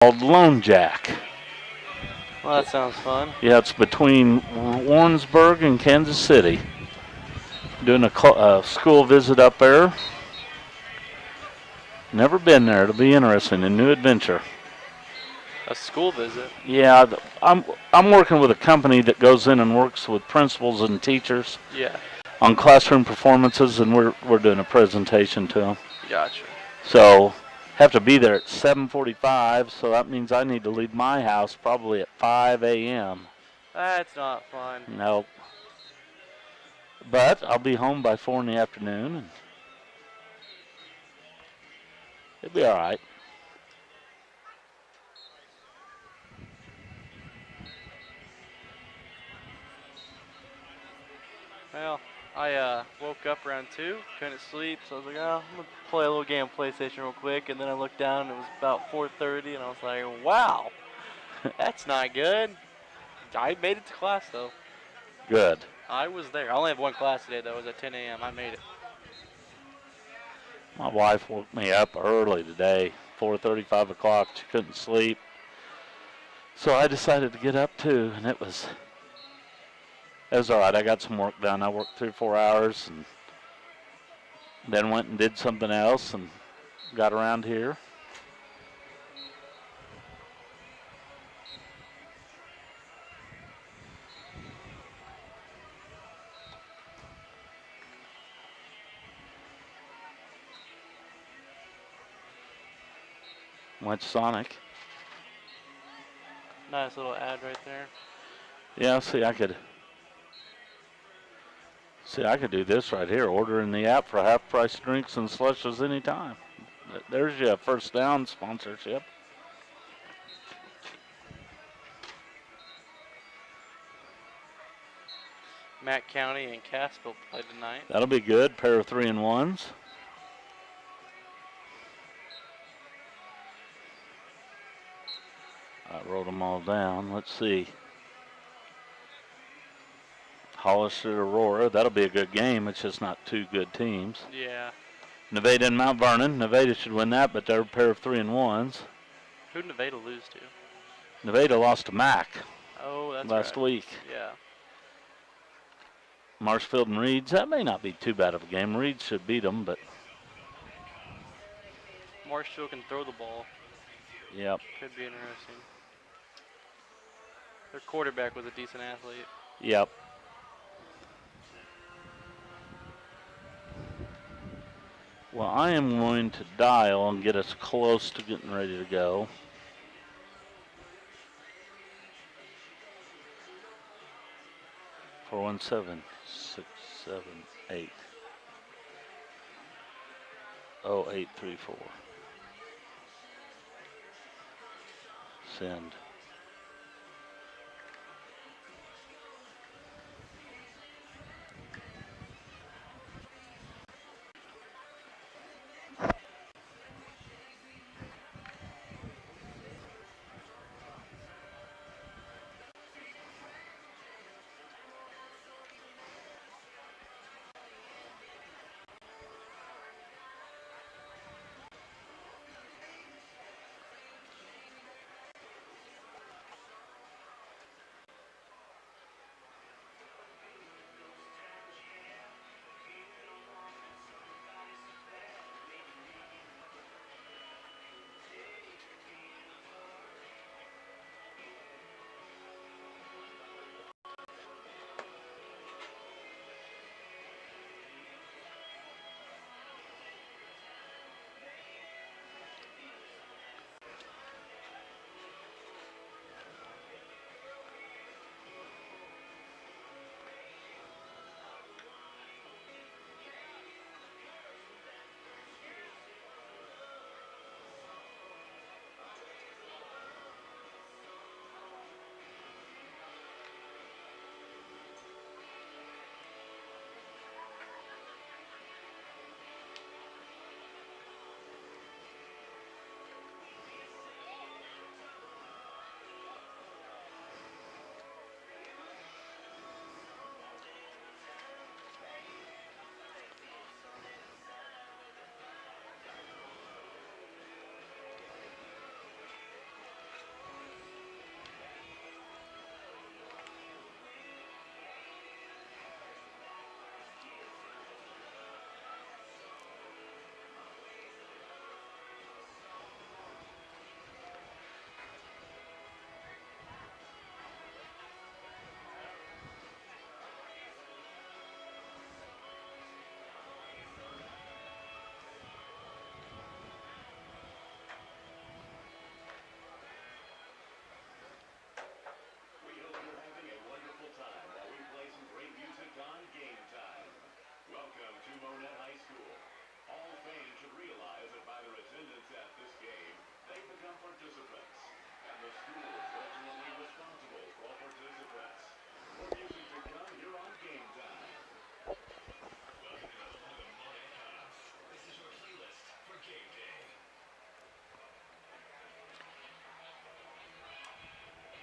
called Lone Jack. Well, that sounds fun. Yeah, it's between Warrensburg and Kansas City. Doing a school visit up there. Never been there. It'll be interesting. A new adventure. A school visit? Yeah, I'm working with a company that goes in and works with principals and teachers. Yeah. On classroom performances, and we're doing a presentation to them. Gotcha. So have to be there at 7:45. So that means I need to leave my house probably at 5 a.m. That's not fun. Nope. But I'll be home by 4 in the afternoon, and it'll be all right. Well, I woke up around 2, couldn't sleep, so I was like, oh, I'm going to play a little game of PlayStation real quick, and then I looked down, and it was about 4:30, and I was like, wow, that's not good. I made it to class, though. Good. I was there. I only have one class today, though. It was at 10 a.m. I made it. My wife woke me up early today, 4:30, 5 o'clock. She couldn't sleep. So I decided to get up too, and it was all right. I got some work done. I worked 3 or 4 hours, and then went and did something else, and got around here. Went to Sonic. Nice little ad right there. Yeah, see, I could do this right here. Order in the app for half-price drinks and slushes anytime. There's your first down sponsorship. Matt County and Cassville play tonight. That'll be good. Pair of 3-and-1s. I wrote them all down. Let's see. Hollister, Aurora. That'll be a good game. It's just not two good teams. Yeah. Nevada and Mount Vernon. Nevada should win that, but they're a pair of 3-and-1s. Who'd Nevada lose to? Nevada lost to Mac. Oh, that's last right. week. Yeah. Marshfield and Reeds. That may not be too bad of a game. Reeds should beat them, but. Marshfield can throw the ball. Yep. Could be interesting. Their quarterback was a decent athlete. Yep. Well, I am going to dial and get us close to getting ready to go. Four 417 678 0834. Send.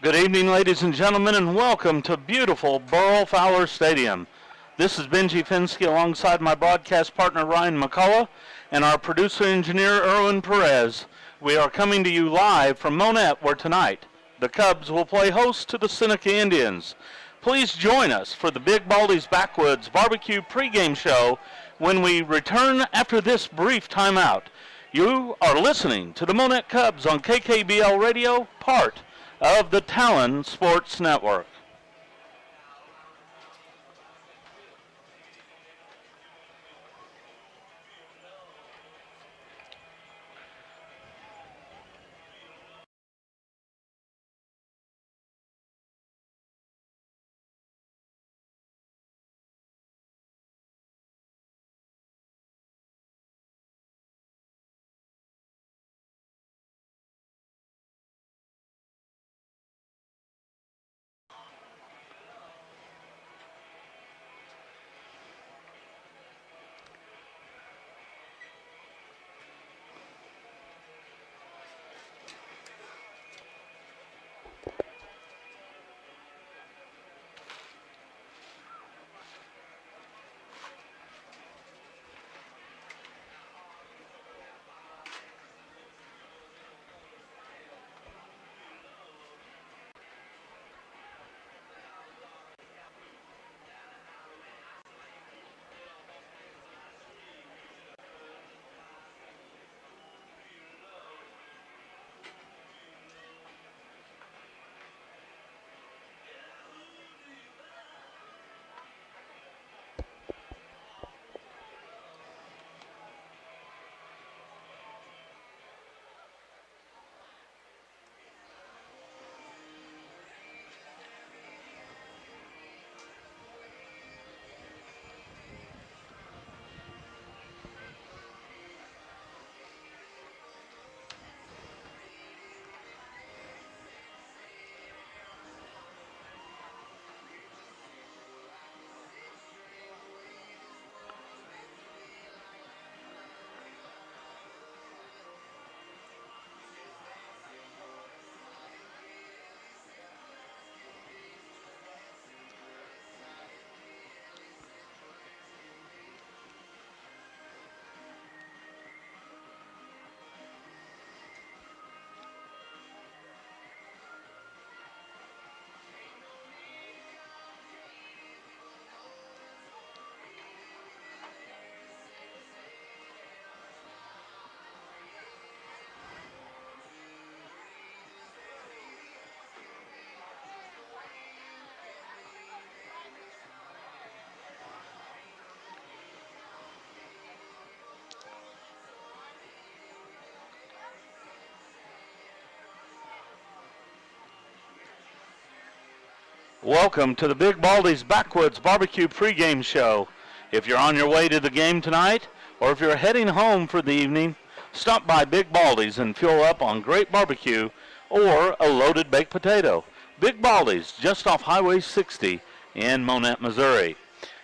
Good evening, ladies and gentlemen, and welcome to beautiful Burl Fowler Stadium. This is Benji Finsky alongside my broadcast partner Ryan McCullough and our producer-engineer Erwin Perez. We are coming to you live from Monett, where tonight the Cubs will play host to the Seneca Indians. Please join us for the Big Baldy's Backwoods Barbecue pregame show when we return after this brief timeout. You are listening to the Monett Cubs on KKBL Radio, part of the Talon Sports Network. Welcome to the Big Baldy's Backwoods Barbecue pregame show. If you're on your way to the game tonight, or if you're heading home for the evening, stop by Big Baldy's and fuel up on great barbecue or a loaded baked potato. Big Baldy's, just off Highway 60 in Monett, Missouri.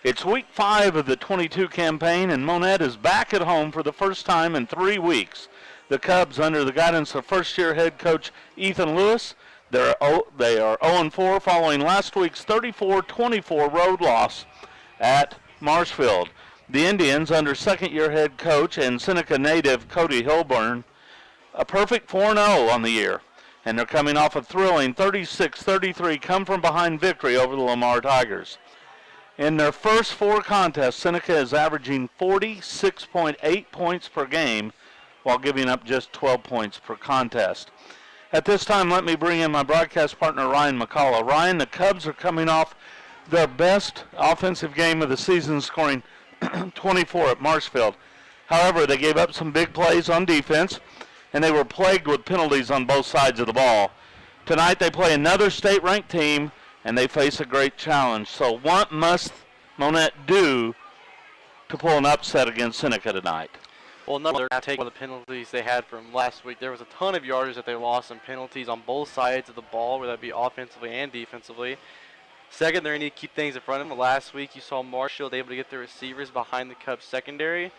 It's week 5 of the 22 campaign, and Monett is back at home for the first time in 3 weeks. The Cubs, under the guidance of first-year head coach Ethan Lewis, they are 0-4 following last week's 34-24 road loss at Marshfield. The Indians, under second-year head coach and Seneca native Cody Hilburn, a perfect 4-0 on the year, and they're coming off a thrilling 36-33 come-from-behind victory over the Lamar Tigers. In their first 4 contests, Seneca is averaging 46.8 points per game while giving up just 12 points per contest. At this time, let me bring in my broadcast partner, Ryan McCullough. Ryan, the Cubs are coming off their best offensive game of the season, scoring 24 at Marshfield. However, they gave up some big plays on defense, and they were plagued with penalties on both sides of the ball. Tonight, they play another state-ranked team, and they face a great challenge. So what must Monett do to pull an upset against Seneca tonight? Well, number one, take one of the penalties they had from last week. There was a ton of yardage that they lost in penalties on both sides of the ball, whether that be offensively and defensively. Second, they're going to need to keep things in front of them. Last week, you saw Marshfield able to get their receivers behind the Cubs secondary.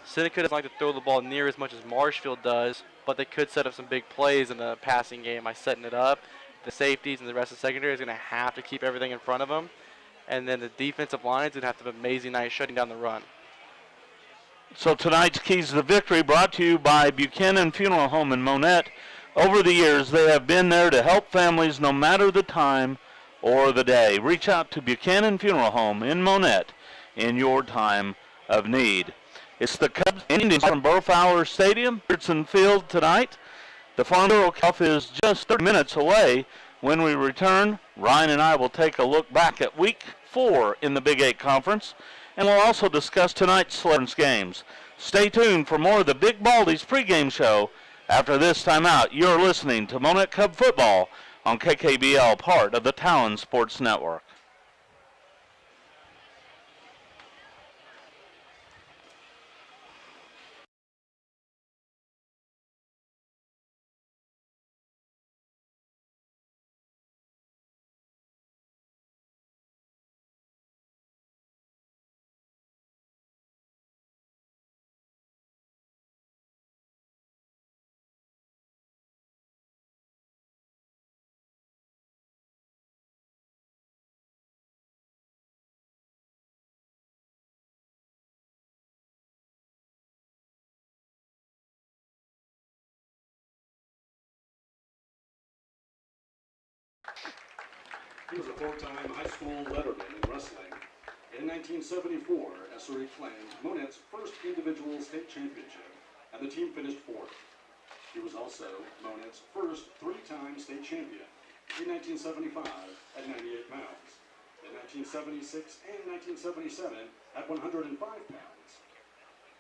Seneca doesn't like to throw the ball near as much as Marshfield does, but they could set up some big plays in the passing game by setting it up. the safeties and the rest of the secondary is going to have to keep everything in front of them. And then the defensive line is going to have to have an amazing night shutting down the run. So tonight's Keys to the Victory brought to you by Buchanan Funeral Home in Monett. Over the years, they have been there to help families no matter the time or the day. Reach out to Buchanan Funeral Home in Monett in your time of need. It's the Cubs and Indians from Burfowler Stadium, Richardson Field tonight. The Farm Bureau kickoff is just 30 minutes away. When we return, Ryan and I will take a look back at Week 4 in the Big 8 Conference, and we'll also discuss tonight's Celebrants games. Stay tuned for more of the Big Baldy's pregame show. After this timeout, you're listening to Monett Cub Football on KKBL, part of the Talon Sports Network. He was a four-time high school letterman in wrestling. In 1974, Essery claimed Monett's first individual state championship, and the team finished fourth. He was also Monett's first three-time state champion in 1975 at 98 pounds, in 1976 and 1977 at 105 pounds.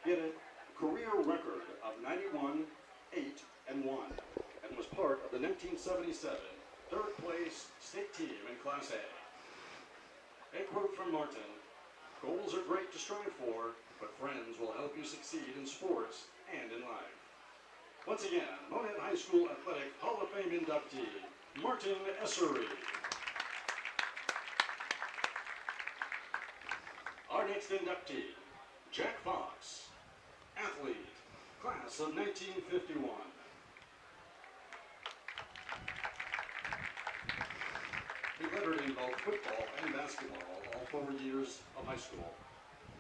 He had a career record of 91, 8, and 1, and was part of the 1977 third place state team in Class A. A quote from Martin: "Goals are great to strive for, but friends will help you succeed in sports and in life." Once again, Monett High School Athletic Hall of Fame inductee, Martin Essery. Our next inductee, Jack Fox, athlete, class of 1951. He lettered in both football and basketball all 4 years of high school.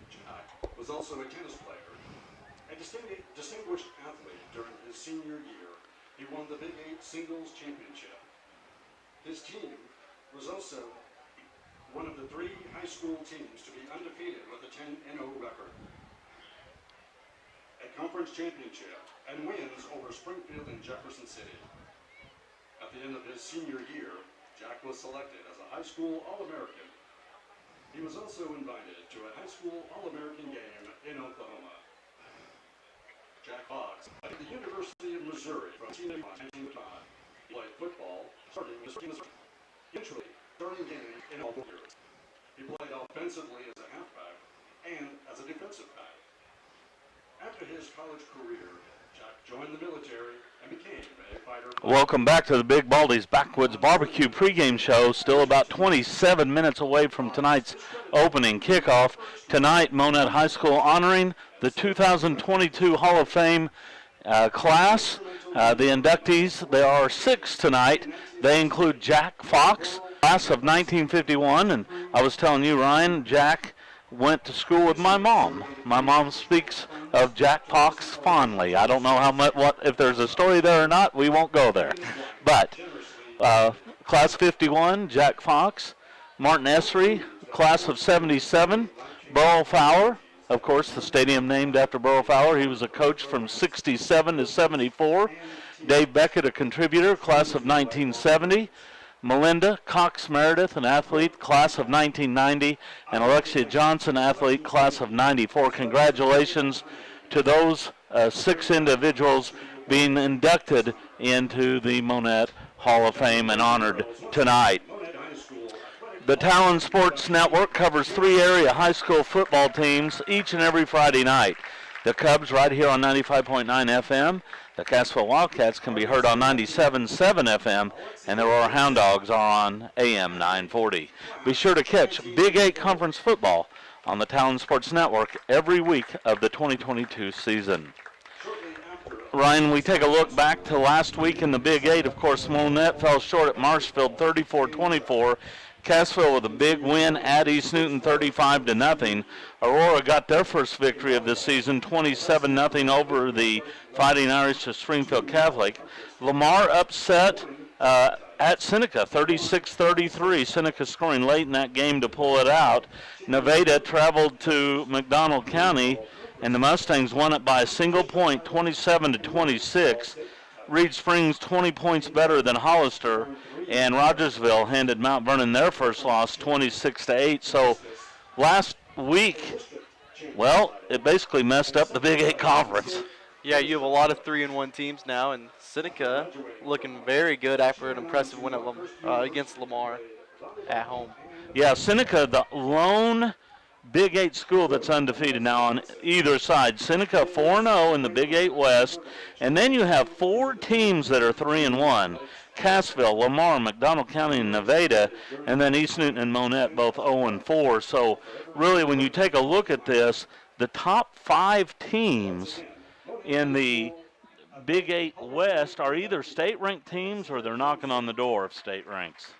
Jack was also a tennis player. A distinguished athlete during his senior year, he won the Big 8 Singles Championship. His team was also one of the 3 high school teams to be undefeated with a 10-0 record. A conference championship and wins over Springfield and Jefferson City. At the end of his senior year, Jack was selected as a high school All-American. He was also invited to a high school All-American game in Oklahoma. Jack Fox at the University of Missouri from 1995. He played football, starting in Missouri. Eventually, starting game in all 4 years. He played offensively as a halfback and as a defensive back. After his college career, Jack joined the military and became a fighter. Welcome back to the Big Baldy's Backwoods Barbecue pregame show. Still about 27 minutes away from tonight's opening kickoff. Tonight, Monett High School honoring the 2022 Hall of Fame class. The inductees, there are 6 tonight. They include Jack Fox, class of 1951. And I was telling you, Ryan, Jack went to school with my mom. My mom speaks of Jack Fox fondly. I don't know how much, if there's a story there or not. We won't go there. But class 51, Jack Fox, Martin Essery, class of 77, Burl Fowler, of course, the stadium named after Burl Fowler. He was a coach from 67 to 74. Dave Beckett, a contributor, class of 1970. Melinda Cox Meredith, an athlete, class of 1990, and Alexia Johnson, athlete, class of 94. Congratulations to those 6 individuals being inducted into the Monett Hall of Fame and honored tonight. The Talon Sports Network covers 3 area high school football teams each and every Friday night. The Cubs right here on 95.9 FM. The Cassville Wildcats can be heard on 97.7 FM, and the Aurora Hound Dogs are on AM 940. Be sure to catch Big 8 Conference football on the Talon Sports Network every week of the 2022 season. Ryan, we take a look back to last week in the Big Eight. Of course, Monett fell short at Marshfield 34-24. Cassville with a big win at East Newton 35-0. Aurora got their first victory of the season 27-0 over the Fighting Irish of Springfield Catholic. Lamar upset at Seneca 36-33. Seneca scoring late in that game to pull it out. Nevada traveled to McDonald County, and the Mustangs won it by a single point, 27-26. Reed Springs 20 points better than Hollister, and Rogersville handed Mount Vernon their first loss, 26-8. So last week, well, it basically messed up the Big Eight Conference. Yeah, you have a lot of 3-1 teams now, and Seneca looking very good after an impressive win against Lamar at home. Yeah, Seneca, the lone Big Eight school that's undefeated now on either side. Seneca 4-0 in the Big Eight West, and then you have 4 teams that are 3-1. Cassville, Lamar, McDonald County, and Nevada, and then East Newton and Monett both 0-4. So really, when you take a look at this, the top 5 teams in the Big Eight West are either state-ranked teams or they're knocking on the door of state ranks.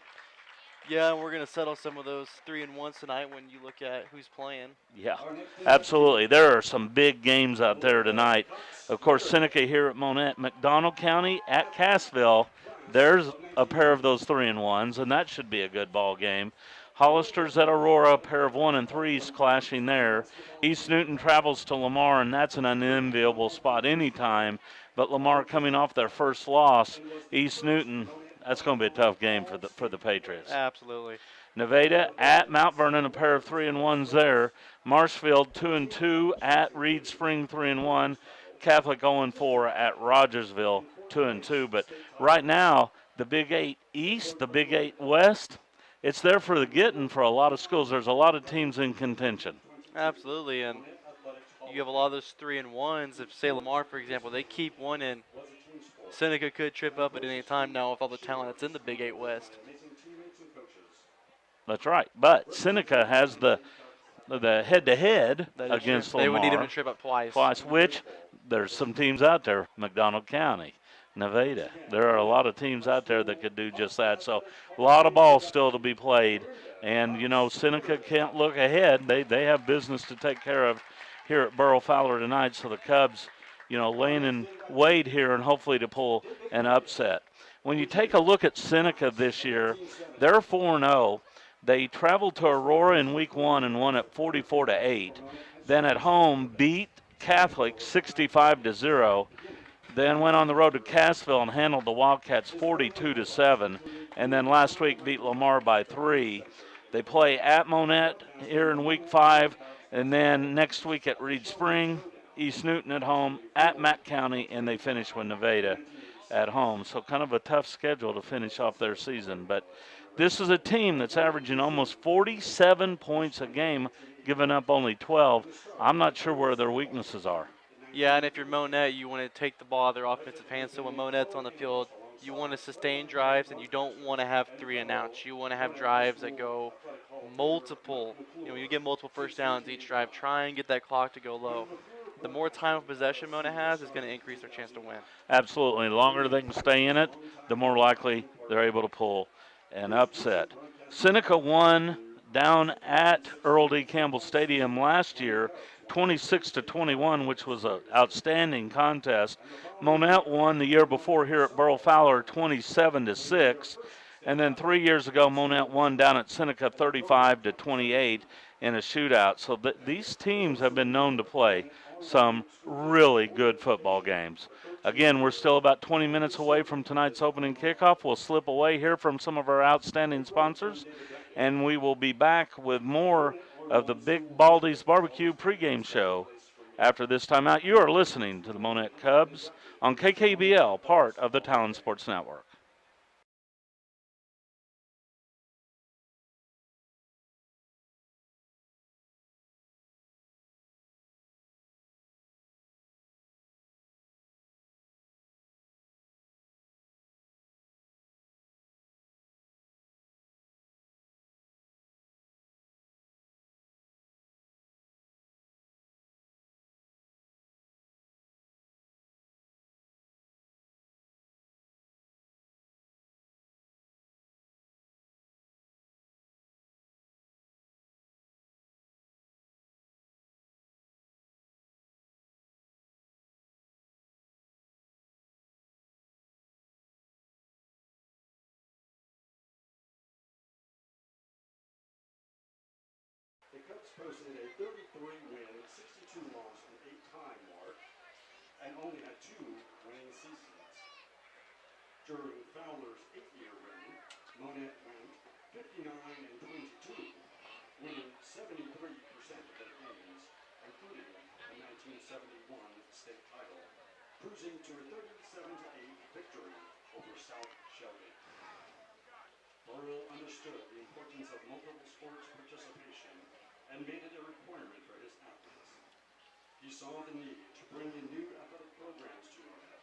Yeah, we're going to settle some of those 3-1s tonight when you look at who's playing. Yeah, absolutely. There are some big games out there tonight. Of course, Seneca here at Monett, McDonald County at Cassville. There's a pair of those 3-1s, and that should be a good ball game. Hollister's at Aurora, a pair of 1 and 3s clashing there. East Newton travels to Lamar, and that's an unenviable spot anytime. But Lamar coming off their first loss, East Newton, that's going to be a tough game for the Patriots. Absolutely. Nevada at Mount Vernon, a pair of 3-1s there. Marshfield 2-2 at Reed Spring 3-1. Catholic 0-4 at Rogersville 2-2. But right now, the Big 8 East, the Big 8 West, it's there for the getting for a lot of schools. There's a lot of teams in contention. Absolutely, and you have a lot of those 3-1s. If, say, Lamar, for example, they keep one in, Seneca could trip up at any time now with all the talent that's in the Big 8 West. That's right. But Seneca has the head-to-head against Lamar. They would need him to trip up twice. Which there's some teams out there, McDonald County, Nevada. There are a lot of teams out there that could do just that. So a lot of ball still to be played. And, you know, Seneca can't look ahead. They have business to take care of here at Burrow Fowler tonight. So the Cubs, you know, laying in wait here and hopefully to pull an upset. When you take a look at Seneca this year, they're 4-0. They traveled to Aurora in week 1 and won it 44-8. Then at home beat Catholic 65-0. Then went on the road to Cassville and handled the Wildcats 42-7. And then last week beat Lamar by 3. They play at Monett here in week 5. And then next week at Reed Spring, East Newton at home, at Mack County, and they finish with Nevada at home. So kind of a tough schedule to finish off their season. But this is a team that's averaging almost 47 points a game, giving up only 12. I'm not sure where their weaknesses are. Yeah, and if you're Monett, you want to take the ball out of their offensive hands. So when Monett's on the field, you want to sustain drives, and you don't want to have 3 and outs. You want to have drives that go multiple. You know, you get multiple first downs each drive. Try and get that clock to go low. The more time of possession Monett has is going to increase their chance to win. Absolutely. The longer they can stay in it, the more likely they're able to pull an upset. Seneca won down at Earl D. Campbell Stadium last year, 26-21, which was an outstanding contest. Monett won the year before here at Burrow Fowler, 27-6. And then 3 years ago, Monett won down at Seneca 35-28 in a shootout. So these teams have been known to play some really good football games. Again, we're still about 20 minutes away from tonight's opening kickoff. We'll slip away here from some of our outstanding sponsors, and we will be back with more of the Big Baldy's Barbecue pregame show after this timeout. You are listening to the Monett Cubs on KKBL, part of the Talon Sports Network. posted a 33-win, 62-loss, and 8-tie mark, and only had 2 winning seasons. During Fowler's 8-year reign, Monett went 59-22, winning 73% of their games, including the 1971 state title, cruising to a 37-8 victory over South Shelby. Burrell understood the importance of multiple sports participation and made it a requirement for his athletes. He saw the need to bring in new athletic programs to Monett,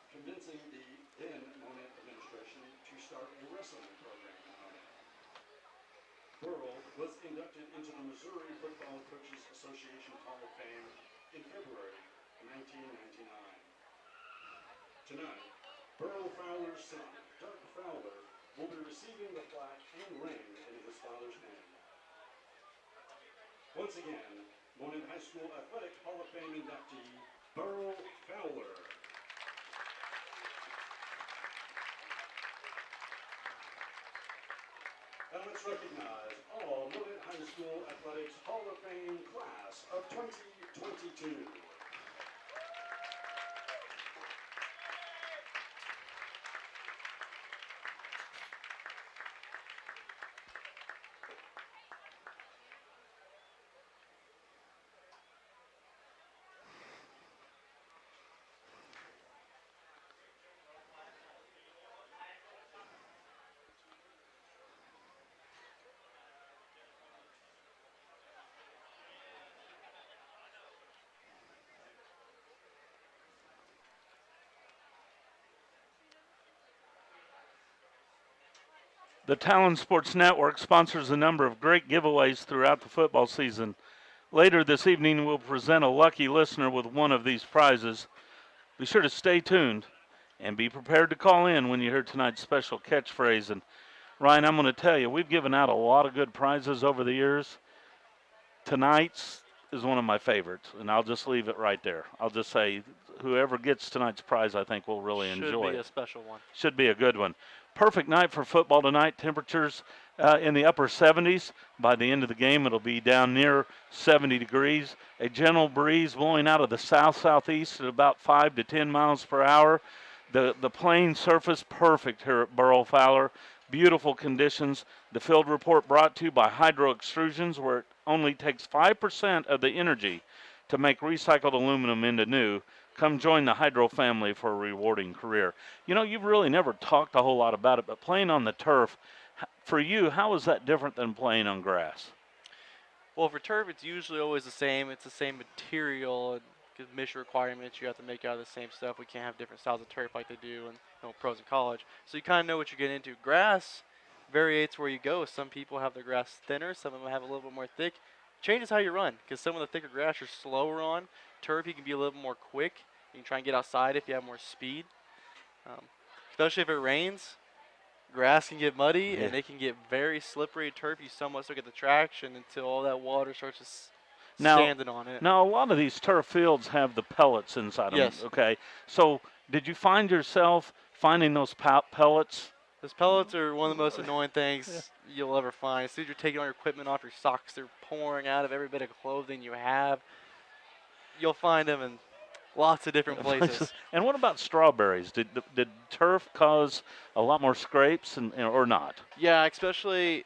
convincing the then Monett administration to start a wrestling program in Monett. Burrell was inducted into the Missouri Football Coaches Association Hall of Fame in February 1999. Tonight, Burrell Fowler's son, Doug Fowler, will be receiving the plaque and ring in his father's name. Once again, Monett High School Athletic Hall of Fame inductee, Burrell Fowler. And let's recognize all Monett High School Athletics Hall of Fame class of 2022. The Talon Sports Network sponsors a number of great giveaways throughout the football season. Later this evening, we'll present a lucky listener with one of these prizes. Be sure to stay tuned and be prepared to call in when you hear tonight's special catchphrase. And Ryan, I'm going to tell you, we've given out a lot of good prizes over the years. Tonight's is one of my favorites, and I'll just leave it right there. I'll just say whoever gets tonight's prize, I think, will really enjoy it. Should be a special one. Should be a good one. Perfect night for football tonight. Temperatures in the upper 70s. By the end of the game, it'll be down near 70 degrees. A gentle breeze blowing out of the south-southeast at about 5 to 10 miles per hour. The playing surface perfect here at Burrell Fowler. Beautiful conditions. The field report brought to you by Hydro Extrusions, where it only takes 5% of the energy to make recycled aluminum into new. Come join the Hydro family for a rewarding career. You know, you've really never talked a whole lot about it, but playing on the turf, for you, how is that different than playing on grass? Well, for turf, it's usually always the same. It's the same material. Because mission requirements, you have to make out of the same stuff. We can't have different styles of turf like they do in pros in college. So you kind of know what you're getting into. Grass varies where you go. Some people have their grass thinner. Some of them have a little bit more thick. Changes how you run, because some of the thicker grass you're slower on. Turf, you can be a little more quick. You can try and get outside if you have more speed. Especially if it rains, grass can get muddy and it can get very slippery. Turf, you somewhat still get the traction until all that water starts to standing on it. Now, a lot of these turf fields have the pellets inside them. Yes. Okay. So, did you find yourself finding those pellets? Those pellets are one of the most annoying things you'll ever find. As soon as you're taking all your equipment off your socks, they're pouring out of every bit of clothing you have. You'll find them in lots of different places. And what about strawberries? Did turf cause a lot more scrapes or not? Yeah, especially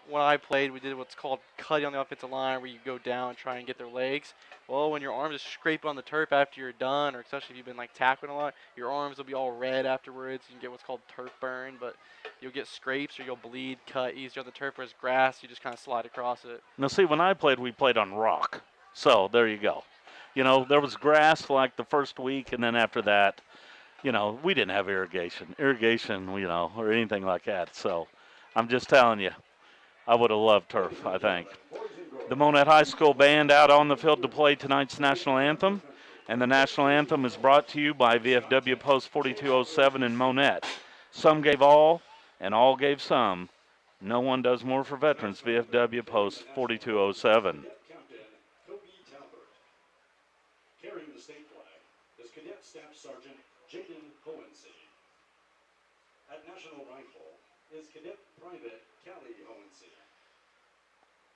when I played, we did what's called cutting on the offensive line, where you go down and try and get their legs. Well, when your arms are scraping on the turf after you're done, or especially if you've been like tackling a lot, your arms will be all red afterwards. You can get what's called turf burn, but you'll get scrapes or you'll bleed, cut easier on the turf. Whereas grass, you just kind of slide across it. Now, see, when I played, we played on rock. So there you go. You know, there was grass like the first week, and then after that, you know, we didn't have irrigation, you know, or anything like that. So I'm just telling you, I would have loved turf, I think. The Monett High School band out on the field to play tonight's national anthem. And the national anthem is brought to you by VFW Post 4207 in Monett. Some gave all, and all gave some. No one does more for veterans. VFW Post 4207. Carrying the state flag is Cadet Staff Sergeant Jaden Hohensee. At National Rifle is Cadet Private Callie Hohensee.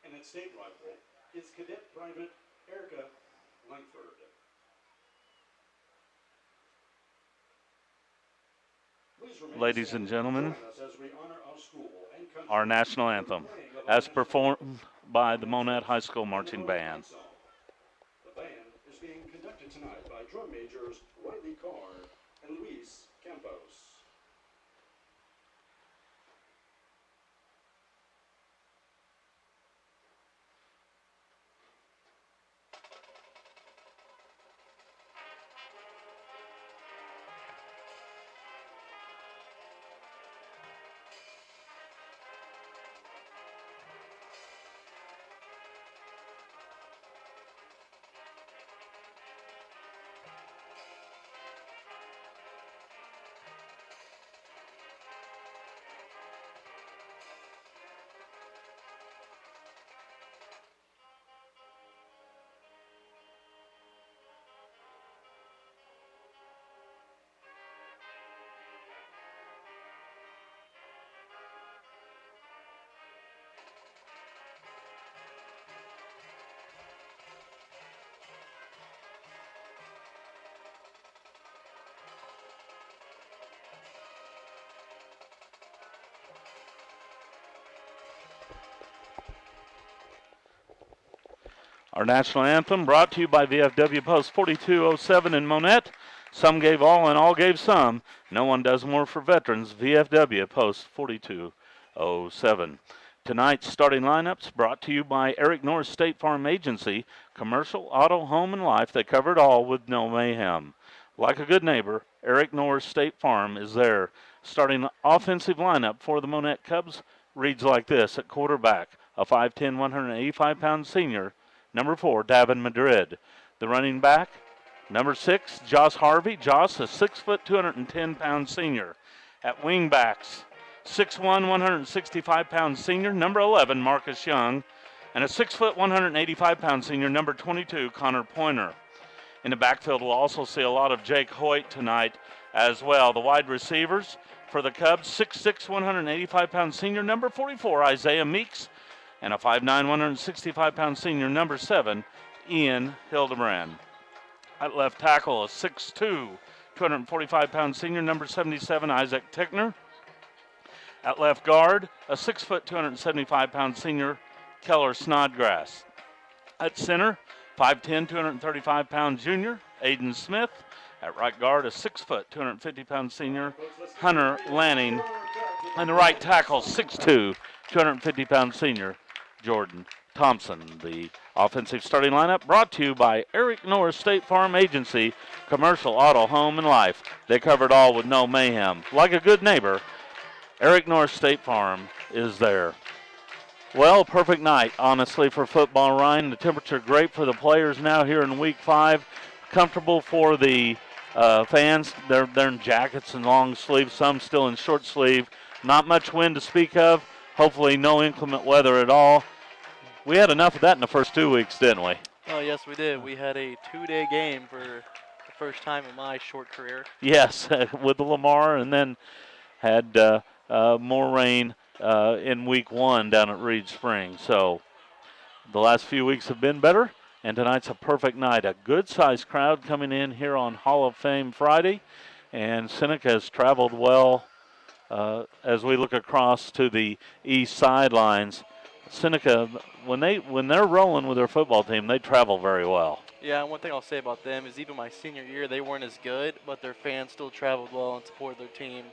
And at state rifle is Cadet Private Erica Langford. Please remain Ladies and gentlemen, join us as we honor our school and country our national with the anthem, playing of our as national performed by the Monett High School Marching Band. The band is being conducted tonight by drum majors Riley Carr and Luis Campos. Our national anthem brought to you by VFW Post 4207 in Monett. Some gave all and all gave some. No one does more for veterans. VFW Post 4207. Tonight's starting lineups brought to you by Eric Norris State Farm Agency. Commercial, auto, home, and life. They cover it all with no mayhem. Like a good neighbor, Eric Norris State Farm is there. Starting offensive lineup for the Monett Cubs reads like this. At quarterback, a 5'10", 185-pound senior, number 4, Davin Madrid. The running back, number 6, Josh Harvey. Josh, a 6', 210-pound senior. At wingbacks, 6'1", 165-pound senior, number 11, Marcus Young. And a 6', 185-pound senior, number 22, Connor Pointer. In the backfield, we'll also see a lot of Jake Hoyt tonight as well. The wide receivers for the Cubs, 6'6", 185-pound senior, number 44, Isaiah Meeks. And a 5'9", 165-pound senior, number 7, Ian Hildebrand. At left tackle, a 6'2", 245-pound senior, number 77, Isaac Tickner. At left guard, a 6', 275-pound senior, Keller Snodgrass. At center, 5'10", 235-pound junior, Aiden Smith. At right guard, a 6', 250-pound senior, Hunter Lanning. And the right tackle, 6'2", 250-pound senior, Jordan Thompson. The offensive starting lineup brought to you by Eric Norris State Farm Agency, commercial, auto, home, and life. They cover it all with no mayhem. Like a good neighbor, Eric Norris State Farm is there. Well, perfect night, honestly, for football, Ryan. The temperature great for the players now here in Week 5. Comfortable for the fans. They're in jackets and long sleeves, some still in short sleeve. Not much wind to speak of. Hopefully no inclement weather at all. We had enough of that in the first 2 weeks, didn't we? Oh, yes, we did. We had a 2-day game for the first time in my short career. Yes, with the Lamar, and then had more rain in Week 1 down at Reed Springs. So the last few weeks have been better, and tonight's a perfect night. A good-sized crowd coming in here on Hall of Fame Friday, and Seneca has traveled well as we look across to the east sidelines. Seneca, when they're rolling with their football team, they travel very well. Yeah, and one thing I'll say about them is even my senior year, they weren't as good, but their fans still traveled well and supported their team.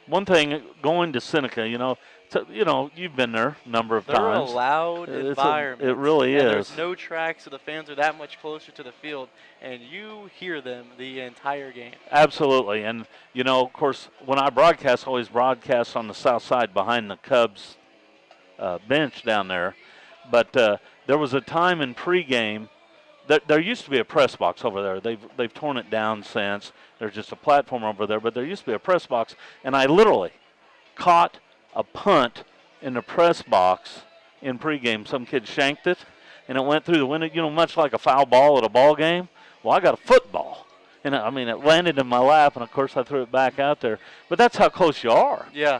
One thing, going to Seneca, you've been there a number of times. They're a loud environment. It really is. There's no tracks, so the fans are that much closer to the field, and you hear them the entire game. Absolutely. And, of course, when I broadcast, I always broadcast on the south side behind the Cubs bench down there. But there was a time in pregame that there used to be a press box over there. They've torn it down since. There's just a platform over there, but there used to be a press box, and I literally caught a punt in the press box in pregame. Some kid shanked it, and it went through the window, much like a foul ball at a ball game. Well, I got a football, and it landed in my lap, and, of course, I threw it back out there. But that's how close you are. Yeah.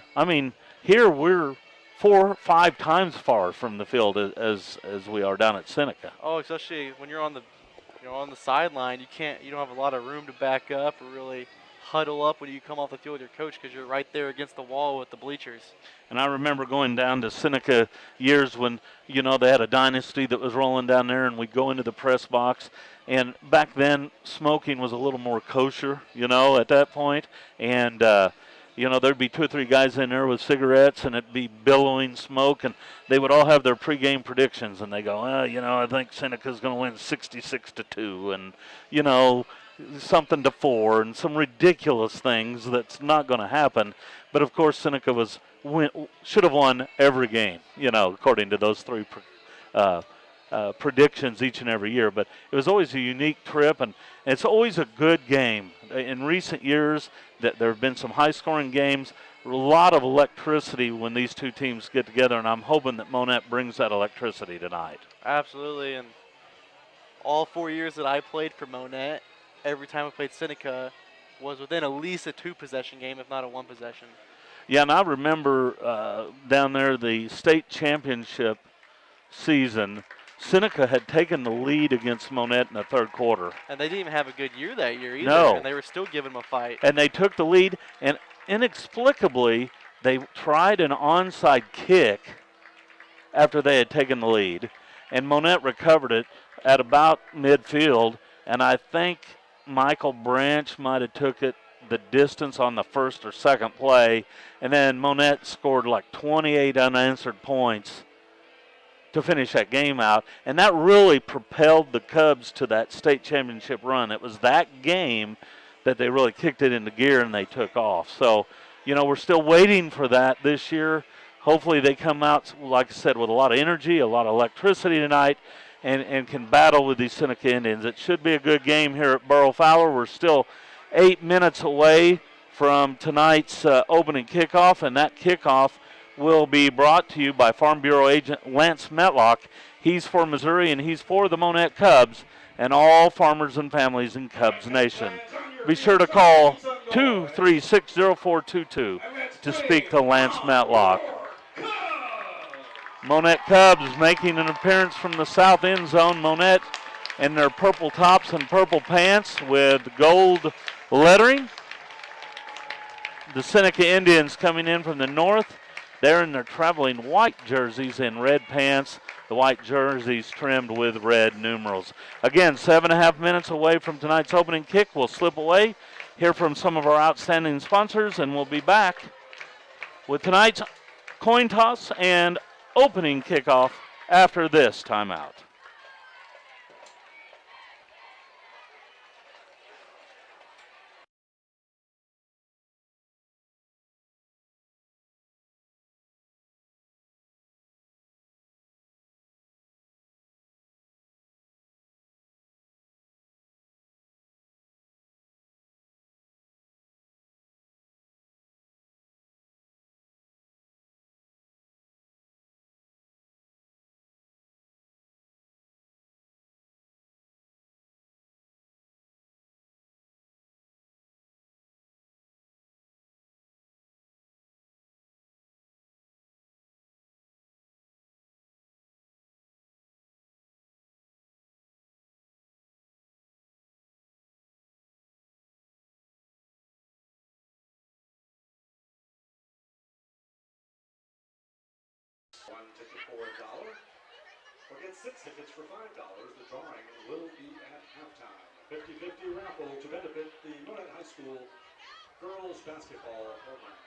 Here we're 4 or 5 times far from the field as we are down at Seneca. Oh, especially when you're on the sideline, you don't have a lot of room to back up or really huddle up when you come off the field with your coach because you're right there against the wall with the bleachers. And I remember going down to Seneca years when, they had a dynasty that was rolling down there, and we'd go into the press box. And back then, smoking was a little more kosher, at that point. And, there'd be 2 or 3 guys in there with cigarettes, and it'd be billowing smoke, and they would all have their pregame predictions. And they go, I think Seneca's going to win 66-2, and, something to 4, and some ridiculous things that's not going to happen. But, of course, Seneca should have won every game, according to those 3 predictions each and every year. But it was always a unique trip, and it's always a good game. In recent years, there have been some high-scoring games, a lot of electricity when these 2 teams get together, and I'm hoping that Monett brings that electricity tonight. Absolutely, and all 4 years that I played for Monett, every time I played Seneca was within at least a 2-possession game, if not a 1-possession. Yeah, and I remember down there the state championship season, Seneca had taken the lead against Monett in the 3rd quarter. And they didn't even have a good year that year either. No. And they were still giving them a fight. And they took the lead, and inexplicably, they tried an onside kick after they had taken the lead, and Monett recovered it at about midfield, and I think Michael Branch might have took it the distance on the 1st or 2nd play, and then Monett scored like 28 unanswered points to finish that game out, and that really propelled the Cubs to that state championship run. It was that game that they really kicked it into gear and they took off. So, we're still waiting for that this year. Hopefully they come out, like I said, with a lot of energy, a lot of electricity tonight, and can battle with these Seneca Indians. It should be a good game here at Burrow Fowler. We're still 8 minutes away from tonight's opening kickoff, and that kickoff will be brought to you by Farm Bureau agent Lance Metlock. He's for Missouri, and he's for the Monett Cubs and all farmers and families in Cubs Nation. Be sure to call 236-0422 to speak to Lance Metlock. Monett Cubs making an appearance from the south end zone. Monett in their purple tops and purple pants with gold lettering. The Seneca Indians coming in from the north. They're in their traveling white jerseys and red pants. The white jerseys trimmed with red numerals. Again, 7.5 minutes away from tonight's opening kick. We'll slip away, hear from some of our outstanding sponsors, and we'll be back with tonight's coin toss and opening kickoff after this timeout. One ticket for $1, or get 6 tickets for $5. The drawing will be at halftime. 50-50 raffle to benefit the Monett High School girls basketball program.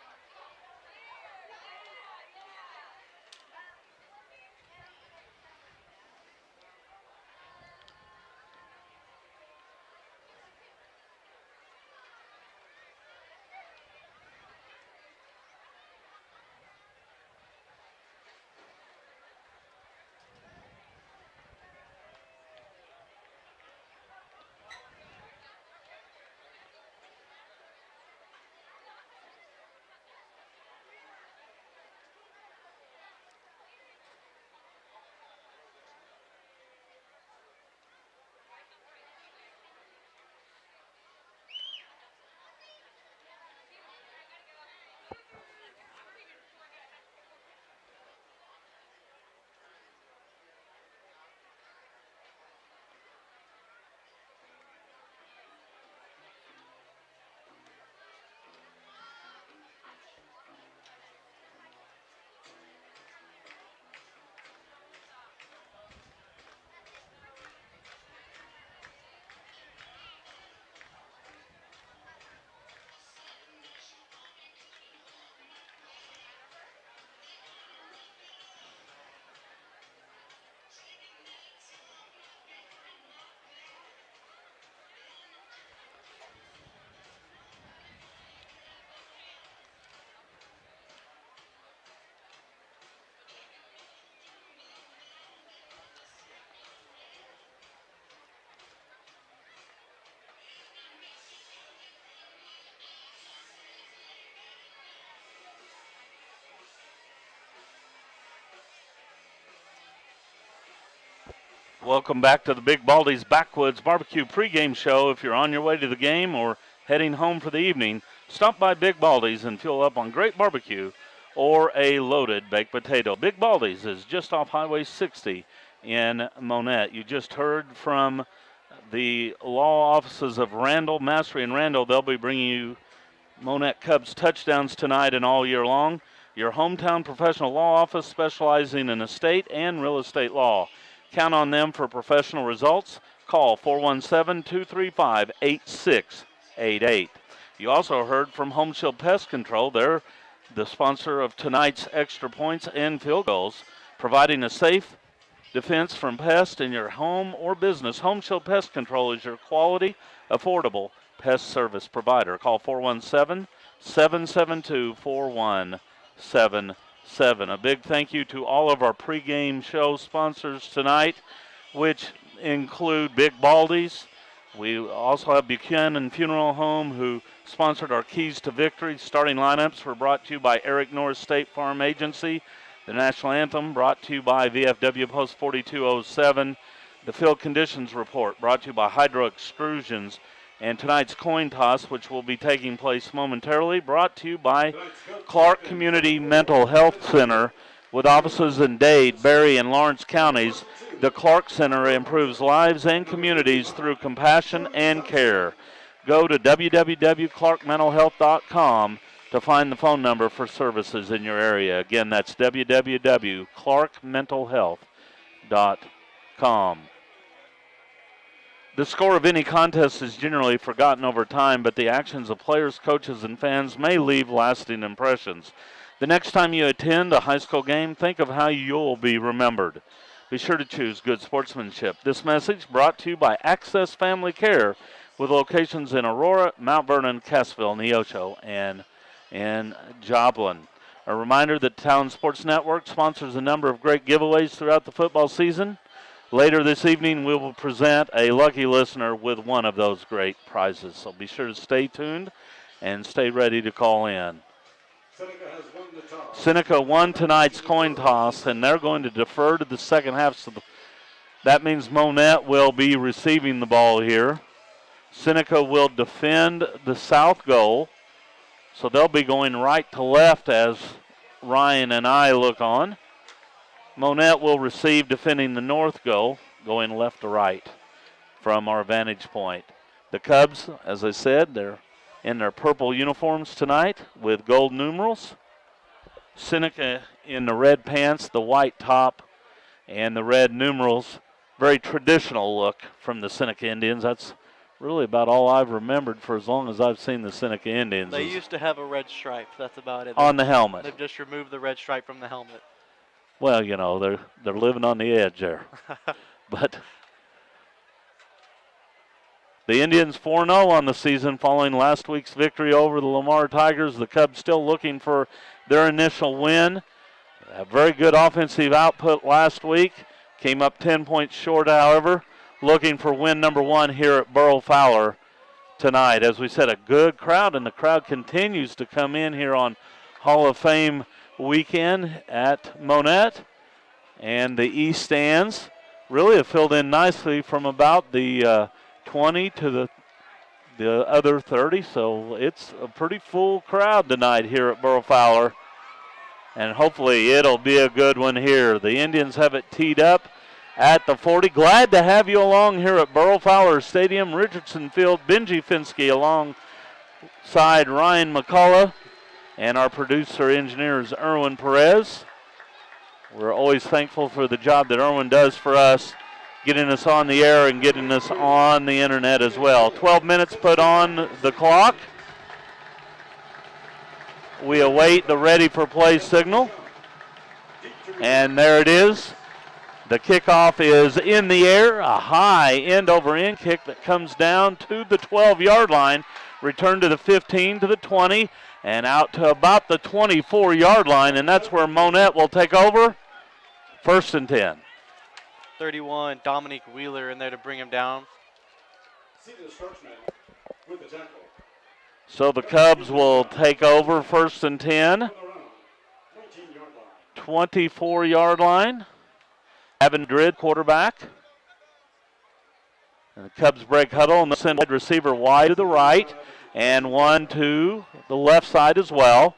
Welcome back to the Big Baldy's Backwoods Barbecue pregame show. If you're on your way to the game or heading home for the evening, stop by Big Baldy's and fuel up on great barbecue or a loaded baked potato. Big Baldy's is just off Highway 60 in Monett. You just heard from the law offices of Randall, Mastery and Randall. They'll be bringing you Monett Cubs touchdowns tonight and all year long. Your hometown professional law office specializing in estate and real estate law. Count on them for professional results. Call 417-235-8688. You also heard from Home Shield Pest Control. They're the sponsor of tonight's extra points and field goals, providing a safe defense from pests in your home or business. Home Shield Pest Control is your quality, affordable pest service provider. Call 417-772-4177. A big thank you to all of our pregame show sponsors tonight, which include Big Baldy's. We also have Buchanan Funeral Home, who sponsored our Keys to Victory. Starting lineups were brought to you by Eric Norris State Farm Agency. The National Anthem brought to you by VFW Post 4207. The Field Conditions Report brought to you by Hydro Extrusions. And tonight's coin toss, which will be taking place momentarily, brought to you by Clark Community Mental Health Center. With offices in Dade, Berry, and Lawrence counties, the Clark Center improves lives and communities through compassion and care. Go to www.clarkmentalhealth.com to find the phone number for services in your area. Again, that's www.clarkmentalhealth.com. The score of any contest is generally forgotten over time, but the actions of players, coaches, and fans may leave lasting impressions. The next time you attend a high school game, think of how you'll be remembered. Be sure to choose good sportsmanship. This message brought to you by Access Family Care, with locations in Aurora, Mount Vernon, Cassville, Neosho, and Joplin. A reminder that Talon Sports Network sponsors a number of great giveaways throughout the football season. Later this evening, we will present a lucky listener with one of those great prizes. So be sure to stay tuned and stay ready to call in. Seneca won tonight's coin toss, and they're going to defer to the second half. So that means Monett will be receiving the ball here. Seneca will defend the south goal. So they'll be going right to left as Ryan and I look on. Monett will receive, defending the north goal, going left to right from our vantage point. The Cubs, as I said, they're in their purple uniforms tonight with gold numerals. Seneca in the red pants, the white top, and the red numerals. Very traditional look from the Seneca Indians. That's really about all I've remembered for as long as I've seen the Seneca Indians. They used to have a red stripe. That's about it. On the helmet. They've just removed the red stripe from the helmet. Well, you know, they're living on the edge there. But the Indians 4-0 on the season following last week's victory over the Lamar Tigers. The Cubs still looking for their initial win. A very good offensive output last week. Came up 10 points short, however. Looking for win number one here at Burrow Fowler tonight. As we said, a good crowd, and the crowd continues to come in here on Hall of Fame weekend at Monett. And the East stands really have filled in nicely from about the 20 to the other 30. So it's a pretty full crowd tonight here at Burrow Fowler. And hopefully it'll be a good one here. The Indians have it teed up at the 40. Glad to have you along here at Burrow Fowler Stadium, Richardson Field. Benji Finsky alongside Ryan McCullough and our producer engineer is Erwin Perez. We're always thankful for the job that Erwin does for us, getting us on the air and getting us on the internet as well. 12 minutes put on the clock. We await the ready for play signal. And there it is. The kickoff is in the air, a high end-over-end kick that comes down to the 12-yard line, return to the 15, to the 20, and out to about the 24-yard line, and that's where Monett will take over. 1st and 10. 31, Dominique Wheeler in there to bring him down. So the Cubs will take over 1st and 10. 24-yard line. Evan Drid, quarterback. And the Cubs break huddle and they'll send wide receiver wide to the right and one to the left side as well.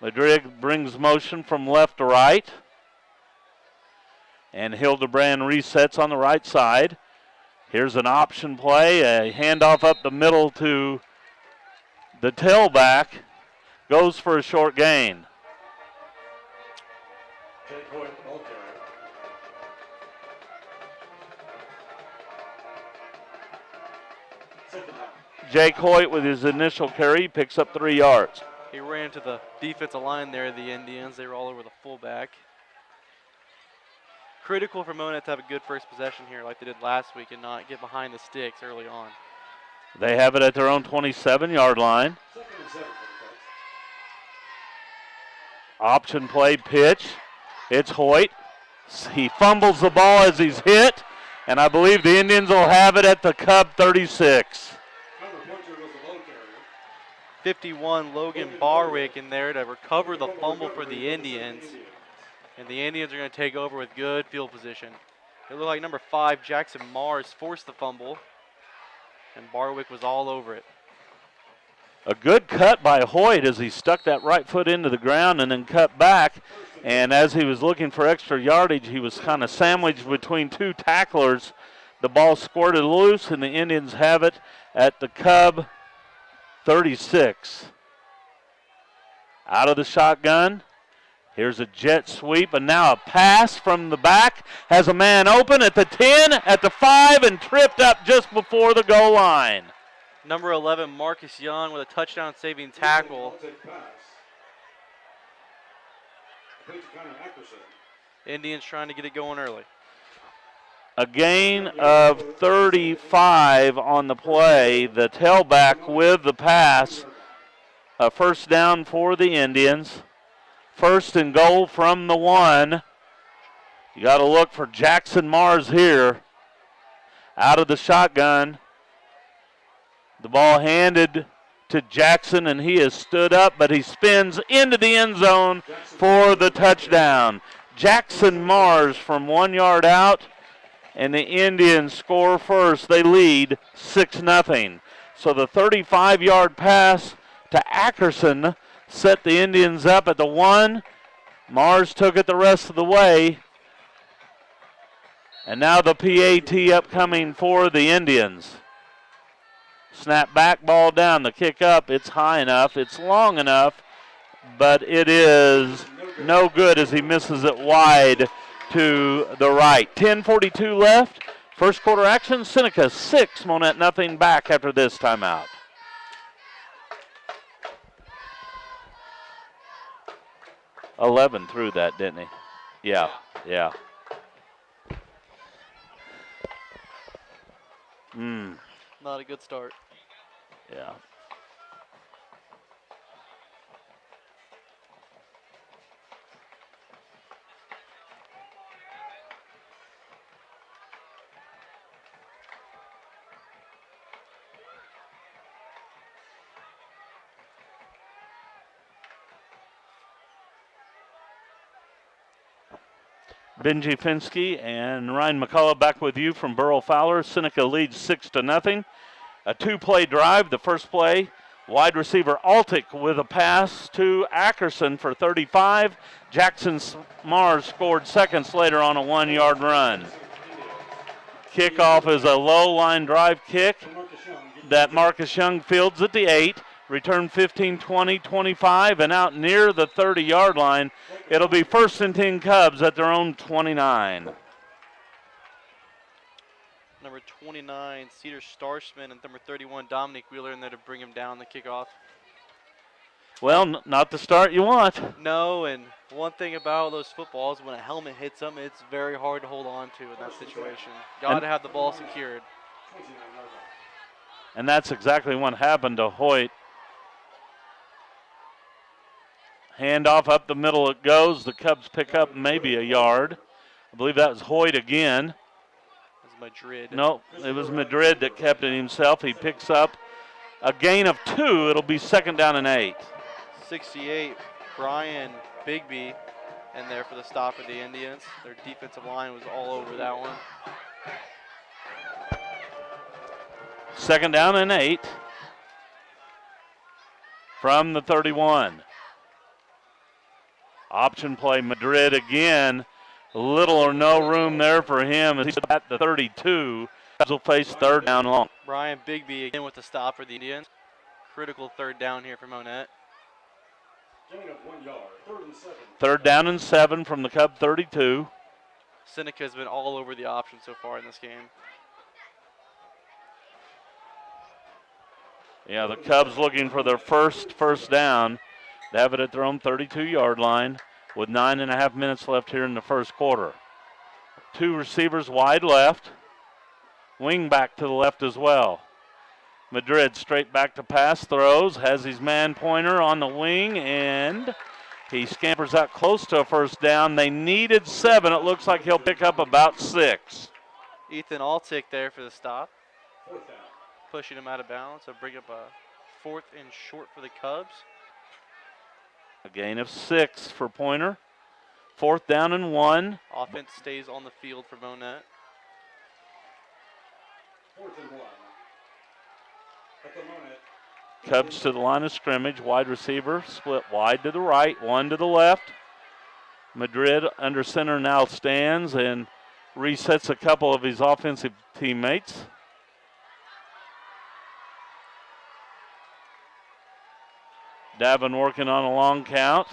Madrid brings motion from left to right. And Hildebrand resets on the right side. Here's an option play, a handoff up the middle to the tailback. Goes for a short gain. Jake Hoyt with his initial carry picks up 3 yards. He ran to the defensive line there, the Indians. They were all over the fullback. Critical for Monett to have a good first possession here like they did last week and not get behind the sticks early on. They have it at their own 27-yard line. Option play pitch. It's Hoyt. He fumbles the ball as he's hit, and I believe the Indians will have it at the Cub 36. 51 Logan Barwick in there to recover the fumble for the Indians. And the Indians are going to take over with good field position. It looked like number 5, Jackson Mars, forced the fumble, and Barwick was all over it. A good cut by Hoyt as he stuck that right foot into the ground and then cut back. And as he was looking for extra yardage, he was kind of sandwiched between 2 tacklers. The ball squirted loose, and the Indians have it at the Cub 36. Out of the shotgun. Here's a jet sweep, and now a pass from the back. Has a man open at the 10, at the 5, and tripped up just before the goal line. Number 11, Marcus Young with a touchdown-saving tackle. Indians trying to get it going early. A gain of 35 on the play. The tailback with the pass. A first down for the Indians. First and goal from the 1. You got to look for Jackson Mars here. Out of the shotgun. The ball handed to Jackson, and he has stood up, but he spins into the end zone for the touchdown. Jackson Mars from 1 yard out, and the Indians score first. They lead 6-0. So the 35-yard pass to Ackerson set the Indians up at the 1. Mars took it the rest of the way. And now the PAT upcoming for the Indians. Snap back, ball down, the kick up. It's high enough, it's long enough, but it is no good as he misses it wide to the right. 10:42 left. First quarter action. Seneca 6, Monett nothing back after this timeout. $11 through that, didn't he? Yeah. Not a good start. Yeah. Benji Finsky and Ryan McCullough back with you from Burrow Fowler. Seneca leads 6-0. A 2-play drive. The first play, wide receiver Altick with a pass to Ackerson for 35. Jackson Mars scored seconds later on a 1-yard run. Kickoff is a low line drive kick that Marcus Young fields at the 8. Return 15, 20, 25, and out near the 30-yard line. It'll be 1st and 10 Cubs at their own 29. Number 29, Cedar Starshman, and number 31, Dominic Wheeler in there to bring him down the kickoff. Well, not the start you want. No, and one thing about those footballs, when a helmet hits them, it's very hard to hold on to in that situation. Got to have the ball secured. And that's exactly what happened to Hoyt. Handoff up the middle it goes. The Cubs pick up maybe a yard. I believe that was Hoyt again. Madrid. No, it was Madrid that kept it himself. He picks up a gain of 2. It'll be 2nd down and 8. 68, Brian Bigby, in there for the stop for the Indians. Their defensive line was all over that one. 2nd down and 8 from the 31. Option play, Madrid again. Little or no room there for him as he's at the 32. He'll face 3rd down long. Brian Bigby again with the stop for the Indians. Critical 3rd down here for Monett. Gain of 1 yard, 3rd and 7. 3rd down and 7 from the Cub 32. Seneca's been all over the option so far in this game. Yeah, the Cubs looking for their first down. They have it at their own 32-yard line with 9.5 minutes left here in the first quarter. 2 receivers wide left. Wing back to the left as well. Madrid straight back to pass, throws, has his man Pointer on the wing, and he scampers out close to a 1st down. They needed 7. It looks like he'll pick up about 6. Ethan Altick there for the stop. 4th down. Pushing him out of bounds, so bring up a 4th and short for the Cubs. A gain of 6 for Pointer. 4th down and 1. Offense stays on the field for Monett. 4th and 1. At the Monett. Cubs to the line of scrimmage. Wide receiver split wide to the right, 1 to the left. Madrid under center now stands and resets a couple of his offensive teammates. Davin working on a long count.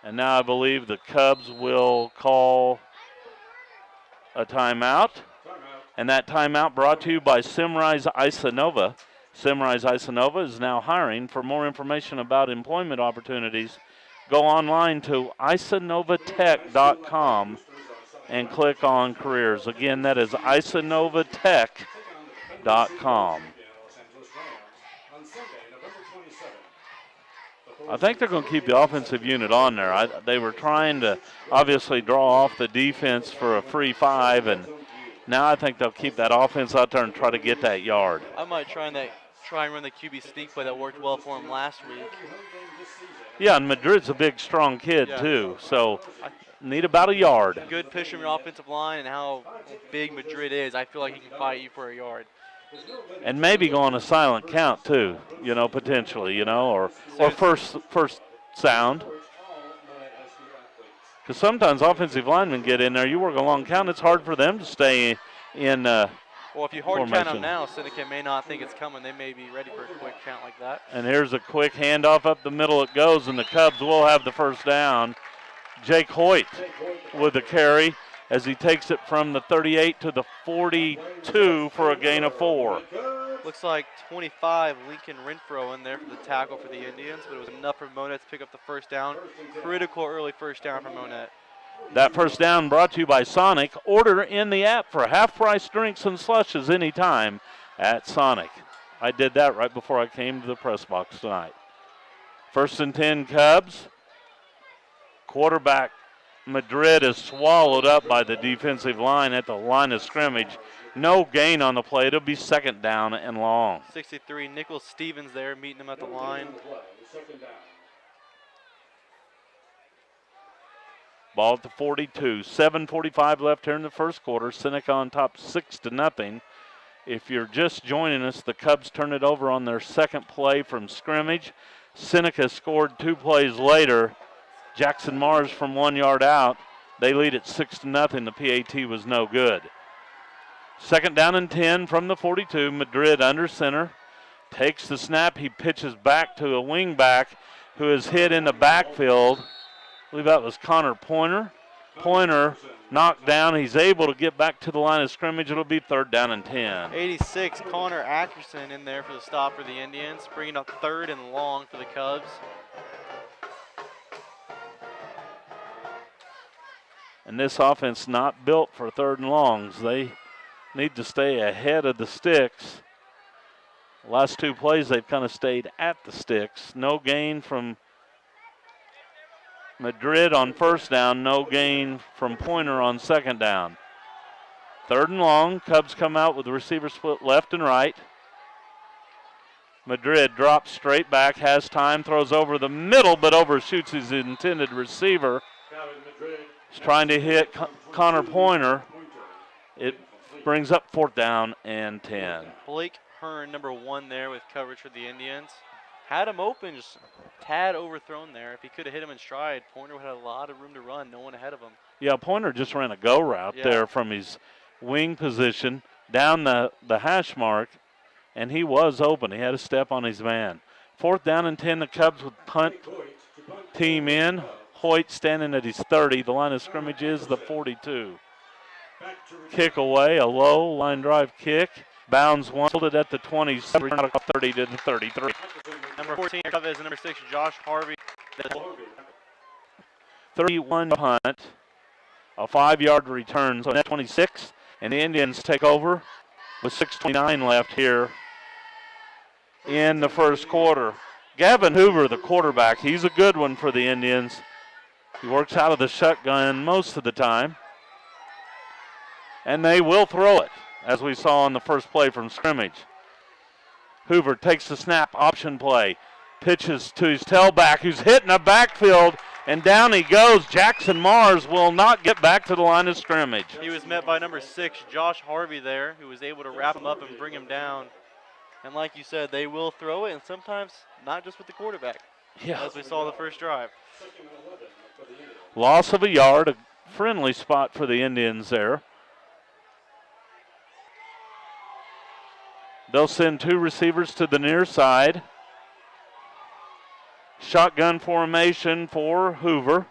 And now I believe the Cubs will call a timeout. And that timeout brought to you by Simrise Isanova. Simrise Isanova is now hiring. For more information about employment opportunities, go online to isanovatech.com and click on careers. Again, that is isanovatech.com. I think they're going to keep the offensive unit on there. They were trying to obviously draw off the defense for a free 5, and now I think they'll keep that offense out there and try to get that yard. I might try and run the QB sneak play that worked well for him last week. Yeah, and Madrid's a big, strong kid too, so need about a yard. Good push from your offensive line, and how big Madrid is. I feel like he can fight you for a yard. And maybe go on a silent count too, potentially, or first sound. Because sometimes offensive linemen get in there. You work a long count, it's hard for them to stay in well, if you hard formation. count them now, Seneca may not think it's coming. They may be ready for a quick count like that. And here's a quick handoff up the middle it goes, and the Cubs will have the 1st down. Jake Hoyt with the carry as he takes it from the 38 to the 42 for a gain of 4. Looks like 25, Lincoln Renfro in there for the tackle for the Indians, but it was enough for Monett to pick up the 1st down. Critical early 1st down for Monett. That 1st down brought to you by Sonic. Order in the app for half-price drinks and slushes anytime at Sonic. I did that right before I came to the press box tonight. 1st and 10 Cubs. Quarterback Madrid is swallowed up by the defensive line at the line of scrimmage. No gain on the play. It'll be 2nd down and long. 63, Nicholas Stevens there meeting him at the line. Ball at the 42. 7:45 left here in the first quarter. Seneca on top 6-0. If you're just joining us, the Cubs turn it over on their 2nd play from scrimmage. Seneca scored 2 plays later. Jackson Mars from 1 yard out. They lead at 6-0. The PAT was no good. 2nd down and 10 from the 42. Madrid under center. Takes the snap. He pitches back to a wing back who is hit in the backfield. I believe that was Connor Pointer. Pointer knocked down. He's able to get back to the line of scrimmage. It'll be 3rd down and 10. 86, Connor Atkerson in there for the stop for the Indians, bringing up 3rd and long for the Cubs. And this offense not built for 3rd and longs. They need to stay ahead of the sticks. Last 2 plays, they've kind of stayed at the sticks. No gain from Madrid on 1st down. No gain from Pointer on 2nd down. 3rd and long. Cubs come out with the receiver split left and right. Madrid drops straight back, has time, throws over the middle, but overshoots his intended receiver. He's trying to hit Connor Pointer. It brings up 4th down and 10. Blake Hearn, number 1 there with coverage for the Indians. Had him open, just a tad overthrown there. If he could have hit him in stride, Pointer would have had a lot of room to run, no one ahead of him. Yeah, Pointer just ran a go route there from his wing position down the hash mark, and he was open. He had a step on his man. 4th down and 10, the Cubs with punt team in. Hoyt standing at his 30. The line of scrimmage is the 42. Kick away, a low line drive kick. Bounds one, hold it at the 27, 30 to the 33. Number 14 is number 6, Josh Harvey. 31 punt, a 5-yard return, so net 26, and the Indians take over with 6:29 left here in the first quarter. Gavin Hoover, the quarterback, he's a good one for the Indians. He works out of the shotgun most of the time. And they will throw it, as we saw in the first play from scrimmage. Hoover takes the snap, option play, pitches to his tailback, who's hitting a backfield, and down he goes. Jackson Mars will not get back to the line of scrimmage. He was met by number 6, Josh Harvey there, who was able to wrap him up and bring him down. And like you said, they will throw it, and sometimes not just with the quarterback, as we saw the first drive. Loss of a yard, a friendly spot for the Indians there. They'll send 2 receivers to the near side. Shotgun formation for Hoover.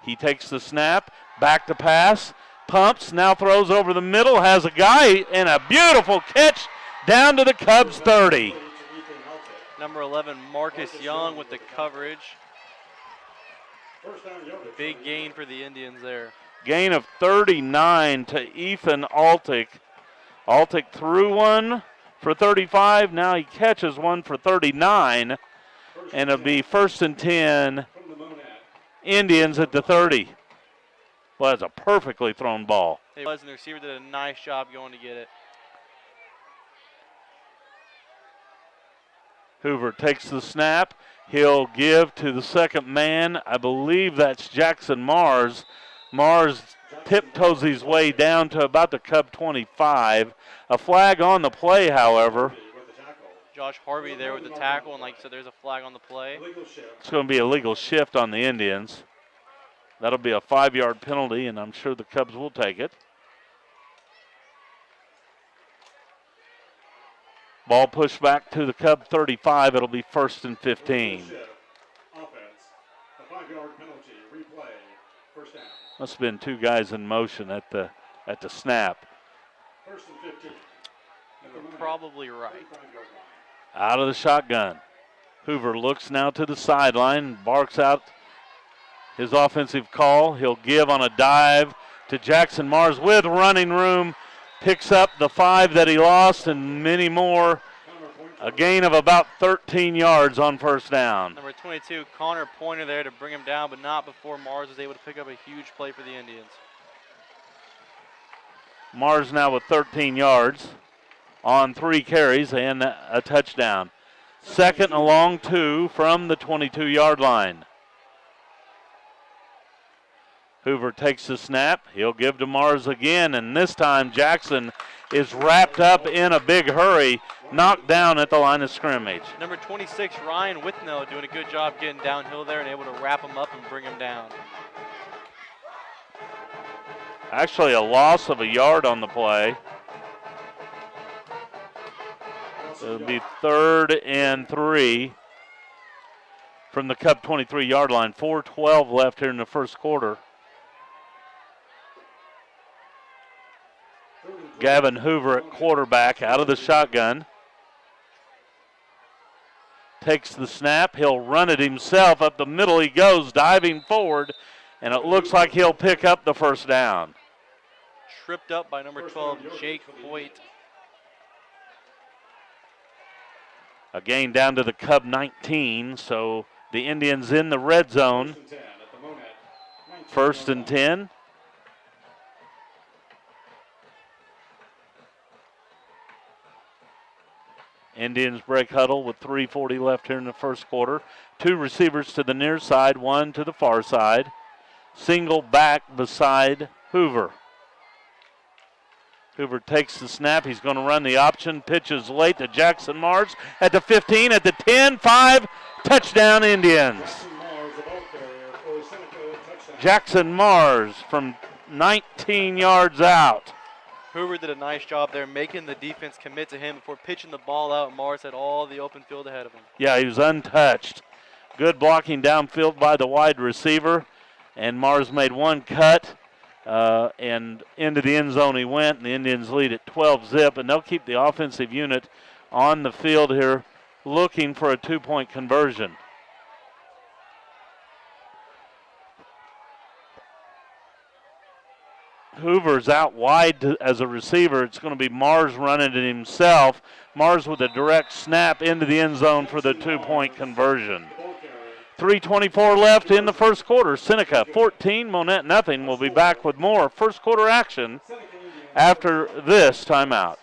He takes the snap, back to pass, pumps, now throws over the middle, has a guy, and a beautiful catch down to the Cubs 30. Number 11, Marcus Young with the coverage. Big gain for the Indians there. Gain of 39 to Ethan Altick. Altick threw one for 35. Now he catches one for 39. And it'll be 1st and 10. Indians at the 30. Well, that's a perfectly thrown ball. It was, and the receiver did a nice job going to get it. Hoover takes the snap. He'll give to the second man. I believe that's Jackson Mars. Mars tiptoes his way down to about the Cub 25. A flag on the play, however. Josh Harvey there with the tackle, and like you said, there's a flag on the play. It's going to be a legal shift on the Indians. That'll be a 5-yard penalty, and I'm sure the Cubs will take it. Ball pushed back to the Cub 35. It'll be 1st and 15. Must have been 2 guys in motion at the snap. 1st and 15. You're probably right. Out of the shotgun. Hoover looks now to the sideline, barks out his offensive call. He'll give on a dive to Jackson Mars with running room. Picks up the 5 that he lost and many more. A gain of about 13 yards on 1st down. Number 22, Connor Pointer there to bring him down, but not before Mars was able to pick up a huge play for the Indians. Mars now with 13 yards on 3 carries and a touchdown. 2nd and a long 2 from the 22-yard line. Hoover takes the snap. He'll give to Mars again, and this time Jackson is wrapped up in a big hurry, knocked down at the line of scrimmage. Number 26, Ryan Withnow, doing a good job getting downhill there and able to wrap him up and bring him down. Actually, a loss of a yard on the play. It'll be 3rd and 3 from the Cub 23-yard line. 4:12 left here in the first quarter. Gavin Hoover at quarterback out of the shotgun. Takes the snap. He'll run it himself. Up the middle he goes, diving forward, and it looks like he'll pick up the 1st down. Tripped up by number 12, Jake Hoyt. A gain down to the Cub 19, so the Indians in the red zone. 1st and 10. Indians break huddle with 3:40 left here in the first quarter. 2 receivers to the near side, 1 to the far side. single back beside Hoover. Hoover takes the snap. He's going to run the option. Pitches late to Jackson Mars at the 15, at the 10, 5. Touchdown Indians. Jackson Mars from 19 yards out. Hoover did a nice job there making the defense commit to him before pitching the ball out. Mars had all the open field ahead of him. Yeah, he was untouched. Good blocking downfield by the wide receiver. And Mars made one cut. And into the end zone he went, and the Indians lead at 12-zip, and they'll keep the offensive unit on the field here looking for a 2-point conversion. Hoover's out wide as a receiver. It's going to be Mars running it himself. Mars with a direct snap into the end zone for the 2-point conversion. 3:24 left in the first quarter. Seneca 14, Monett nothing. We'll be back with more first quarter action after this timeout.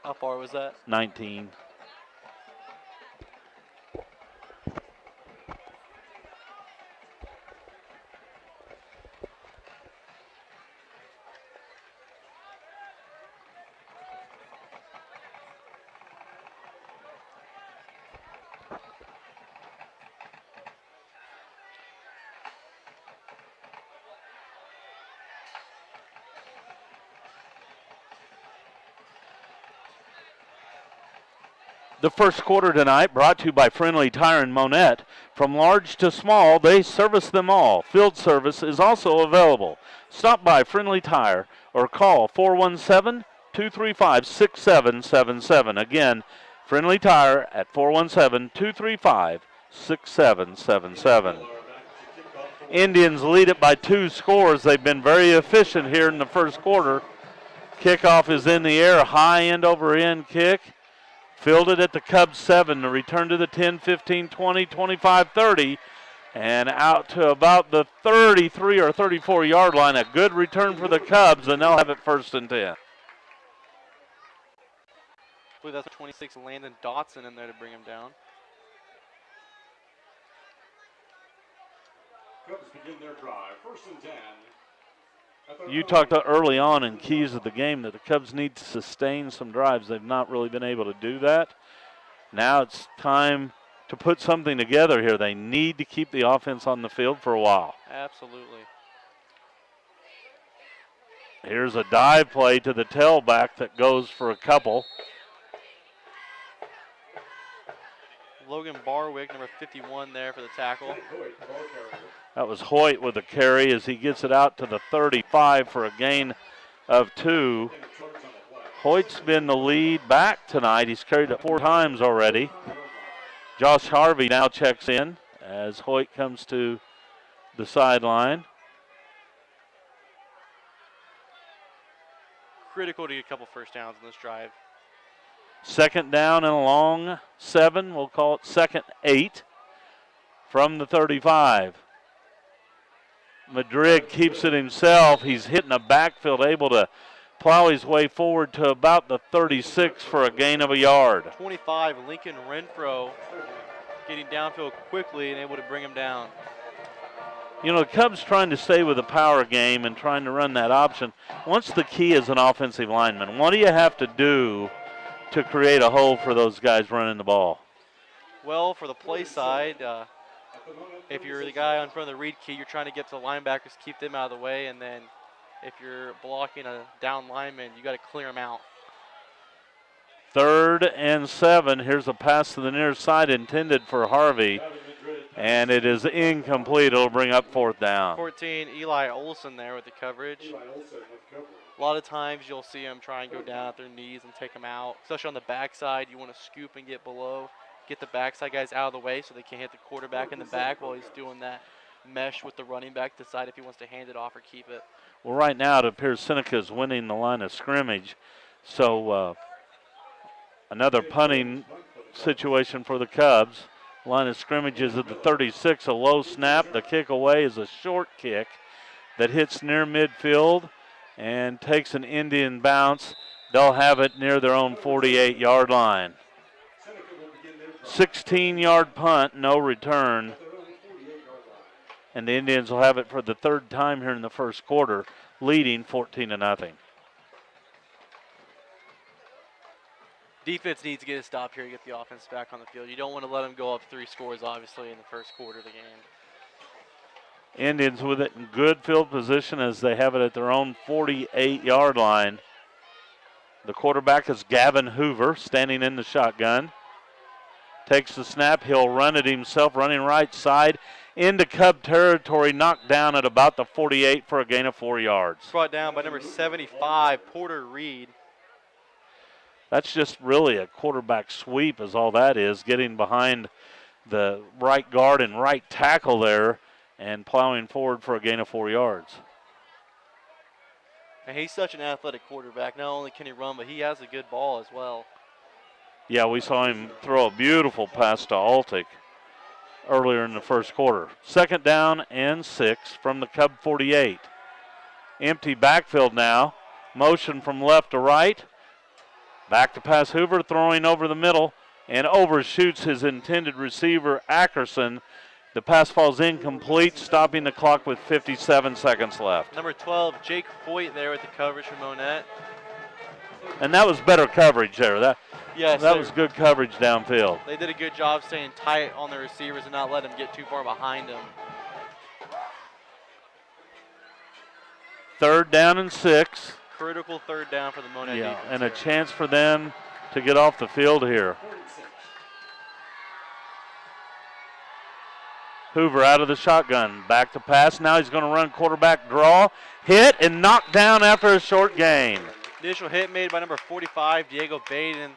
How far was that? 19. The first quarter tonight brought to you by Friendly Tire and Monett. From large to small, they service them all. Field service is also available. Stop by Friendly Tire or call 417-235-6777. Again, Friendly Tire at 417-235-6777. Indians lead it by 2 scores. They've been very efficient here in the first quarter. Kickoff is in the air, high end over end kick. Fielded at the Cubs 7, the return to the 10, 15, 20, 25, 30, and out to about the 33 or 34 yard line. A good return for the Cubs, and they'll have it 1st and 10. I believe that's 26, Landon Dotson in there to bring him down. Cubs begin their drive, 1st and 10. You talked early on in keys of the game that the Cubs need to sustain some drives. They've not really been able to do that. Now it's time to put something together here. They need to keep the offense on the field for a while. Absolutely. Here's a dive play to the tailback that goes for a couple. Logan Barwick, number 51 there for the tackle. That was Hoyt with a carry as he gets it out to the 35 for a gain of 2. Hoyt's been the lead back tonight. He's carried it 4 times already. Josh Harvey now checks in as Hoyt comes to the sideline. Critical to get a couple first downs in this drive. 2nd down and a long 7. We'll call it 2nd 8 from the 35. Madrid keeps it himself. He's hitting a backfield, able to plow his way forward to about the 36 for a gain of a yard. 25, Lincoln Renfro getting downfield quickly and able to bring him down. You know, the Cubs trying to stay with the power game and trying to run that option. What's the key as an offensive lineman? What do you have to do to create a hole for those guys running the ball? Well, for the play side, if you're the guy on front of the read key, you're trying to get to the linebackers, keep them out of the way, and then if you're blocking a down lineman, you got to clear them out. 3rd and 7. Here's a pass to the near side intended for Harvey, and it is incomplete. It'll bring up 4th down. 14, Eli Olson there with the coverage. A lot of times you'll see them try and go down at their knees and take them out, especially on the backside. You want to scoop and get below, get the backside guys out of the way so they can't hit the quarterback in the back while he's doing that mesh with the running back, decide if he wants to hand it off or keep it. Well, right now it appears Seneca is winning the line of scrimmage, so another punting situation for the Cubs. Line of scrimmage is at the 36, a low snap. The kick away is a short kick that hits near midfield and takes an Indian bounce. They'll have it near their own 48-yard line. 16-yard punt, no return. And the Indians will have it for the third time here in the first quarter, leading 14-0. Defense needs to get a stop here to get the offense back on the field. You don't want to let them go up 3 scores, obviously, in the first quarter of the game. Indians with it in good field position as they have it at their own 48-yard line. The quarterback is Gavin Hoover, standing in the shotgun. Takes the snap. He'll run it himself, running right side into Cub territory, knocked down at about the 48 for a gain of 4 yards. Brought down by number 75, Porter Reed. That's just really a quarterback sweep is all that is, getting behind the right guard and right tackle there and plowing forward for a gain of 4 yards. And he's such an athletic quarterback. Not only can he run, but he has a good ball as well. Yeah, we saw him throw a beautiful pass to Altick earlier in the first quarter. 2nd down and 6 from the Cub 48. Empty backfield now. Motion from left to right. Back to pass Hoover, throwing over the middle and overshoots his intended receiver, Ackerson. The pass falls incomplete, stopping the clock with 57 seconds left. Number 12, Jake Hoyt there with the coverage from Monett. And that was better coverage there. That Yes, was good coverage downfield. They did a good job staying tight on their receivers and not let them get too far behind them. 3rd down and 6. Critical 3rd down for the Monett defense. And a chance for them to get off the field here. Hoover out of the shotgun. Back to pass. Now he's going to run quarterback draw. Hit and knocked down after a short gain. Initial hit made by number 45, Diego Baden.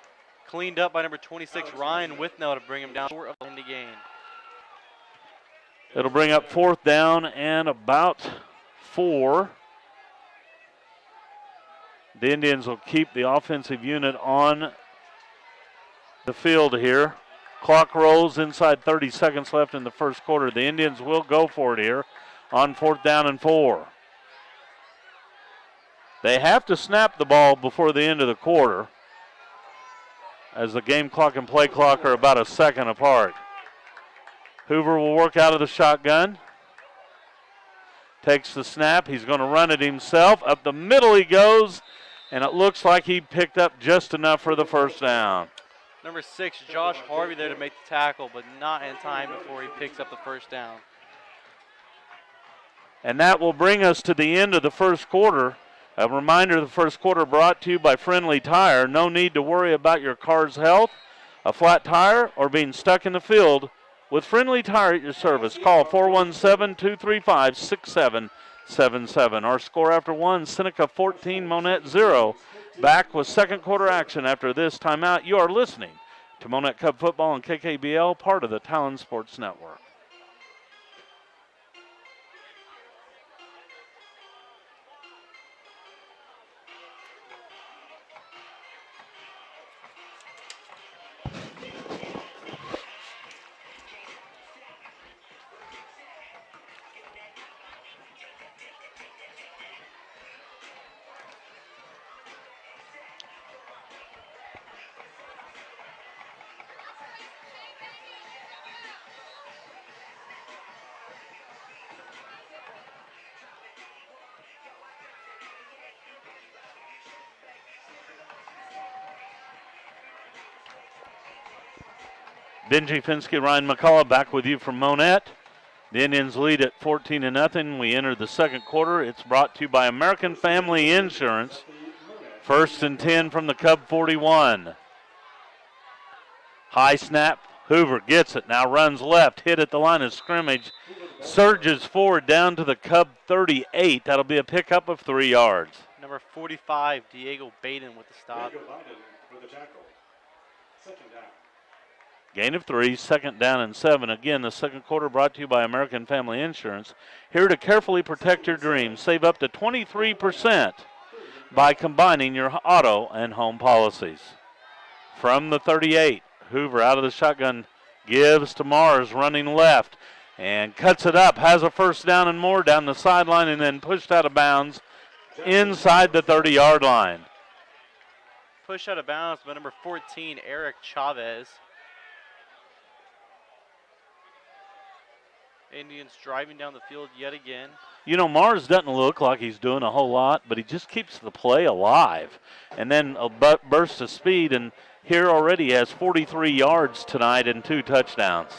Cleaned up by number 26, Ryan Withnow, to bring him down short of the end of game. It'll bring up 4th down and about 4. The Indians will keep the offensive unit on the field here. Clock rolls inside 30 seconds left in the first quarter. The Indians will go for it here on 4th down and 4. They have to snap the ball before the end of the quarter, as the game clock and play clock are about a second apart. Hoover will work out of the shotgun. Takes the snap. He's going to run it himself. Up the middle he goes, and it looks like he picked up just enough for the 1st down. Number 6, Josh Harvey there to make the tackle, but not in time before he picks up the 1st down. And that will bring us to the end of the first quarter. A reminder, the first quarter brought to you by Friendly Tire. No need to worry about your car's health, a flat tire, or being stuck in the field. With Friendly Tire at your service, call 417-235-6777. Our score after 1, Seneca 14, Monett 0. Back with second quarter action after this timeout. You are listening to Monett Cub Football on KKBL, part of the Talon Sports Network. Benji Finsky, Ryan McCullough back with you from Monett. The Indians lead at 14-0. We enter the second quarter. It's brought to you by American Family Insurance. 1st and 10 from the Cub 41. High snap. Hoover gets it. Now runs left. Hit at the line of scrimmage. Surges forward down to the Cub 38. That'll be a pickup of 3 yards. Number 45, Diego Baden with the stop. Diego Baden for the tackle. 2nd down. Gain of 3, 2nd down and 7. Again, the second quarter brought to you by American Family Insurance. Here to carefully protect your dreams. Save up to 23% by combining your auto and home policies. From the 38, Hoover out of the shotgun, gives to Mars, running left, and cuts it up. Has a 1st down and more down the sideline, and then pushed out of bounds inside the 30-yard line. Pushed out of bounds by number 14, Eric Chavez. Indians driving down the field yet again. You know, Mars doesn't look like he's doing a whole lot, but he just keeps the play alive. And then a burst of speed, and here already has 43 yards tonight and 2 touchdowns.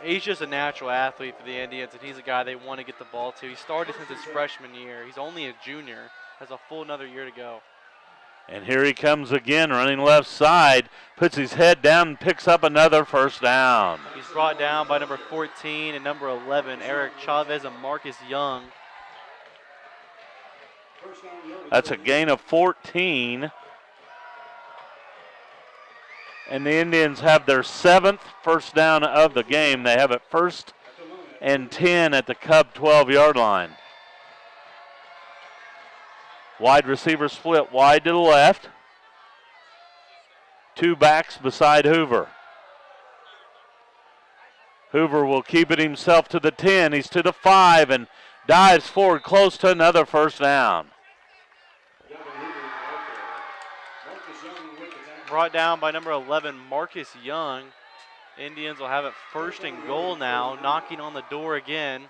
He's just a natural athlete for the Indians, and he's a guy they want to get the ball to. He started since his freshman year. He's only a junior, has a full another year to go. And here he comes again, running left side, puts his head down and picks up another first down. He's brought down by number 14 and number 11, Eric Chavez and Marcus Young. That's a gain of 14. And the Indians have their 7th first down of the game. They have it 1st and 10 at the Cub 12-yard line. Wide receiver split wide to the left. 2 backs beside Hoover. Hoover will keep it himself to the 10. He's to the 5 and dives forward close to another first down. Brought down by number 11, Marcus Young. Indians will have it 1st and goal now, knocking on the door again.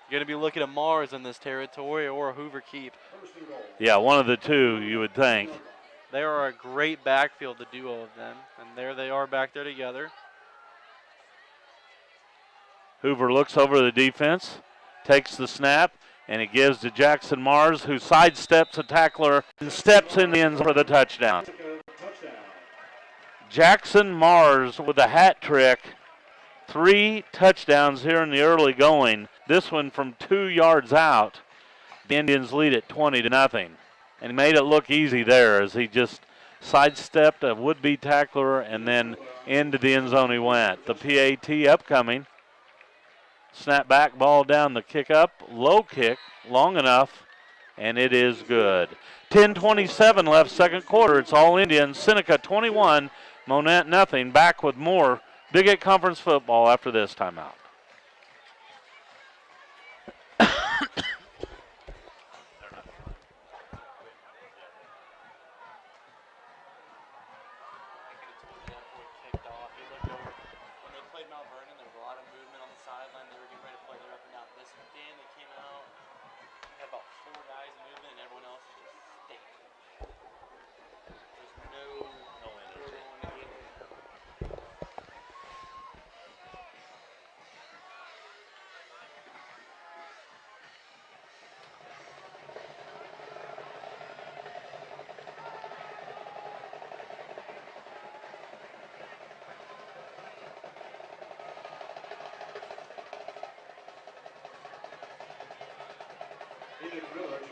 Going to be looking at Mars in this territory or a Hoover keep. Yeah, one of the two, you would think. They are a great backfield, the duo of them. And there they are back there together. Hoover looks over the defense, takes the snap, and he gives to Jackson Mars, who sidesteps a tackler and steps in the end zone for the touchdown. Jackson Mars with a hat trick. 3 touchdowns here in the early going. This one from 2 yards out. The Indians lead it 20-0. And he made it look easy there as he just sidestepped a would-be tackler and then into the end zone he went. The PAT upcoming. Snap back, ball down, the kick up, low kick, long enough, and it is good. 10:27 left, second quarter. It's all Indians. Seneca 21, Monett nothing. Back with more Big 8 Conference football after this timeout.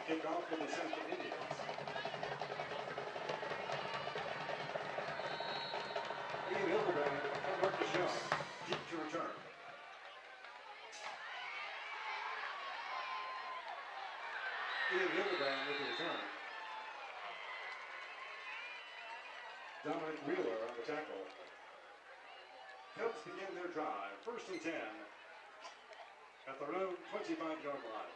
Kick off for the Central Indians. Ian Hildebrand and Marcus Young, deep to return. Ian Hildebrand with the return. Dominic Wheeler on the tackle. Cubs begin their drive, 1st and 10 at their own 25-yard line.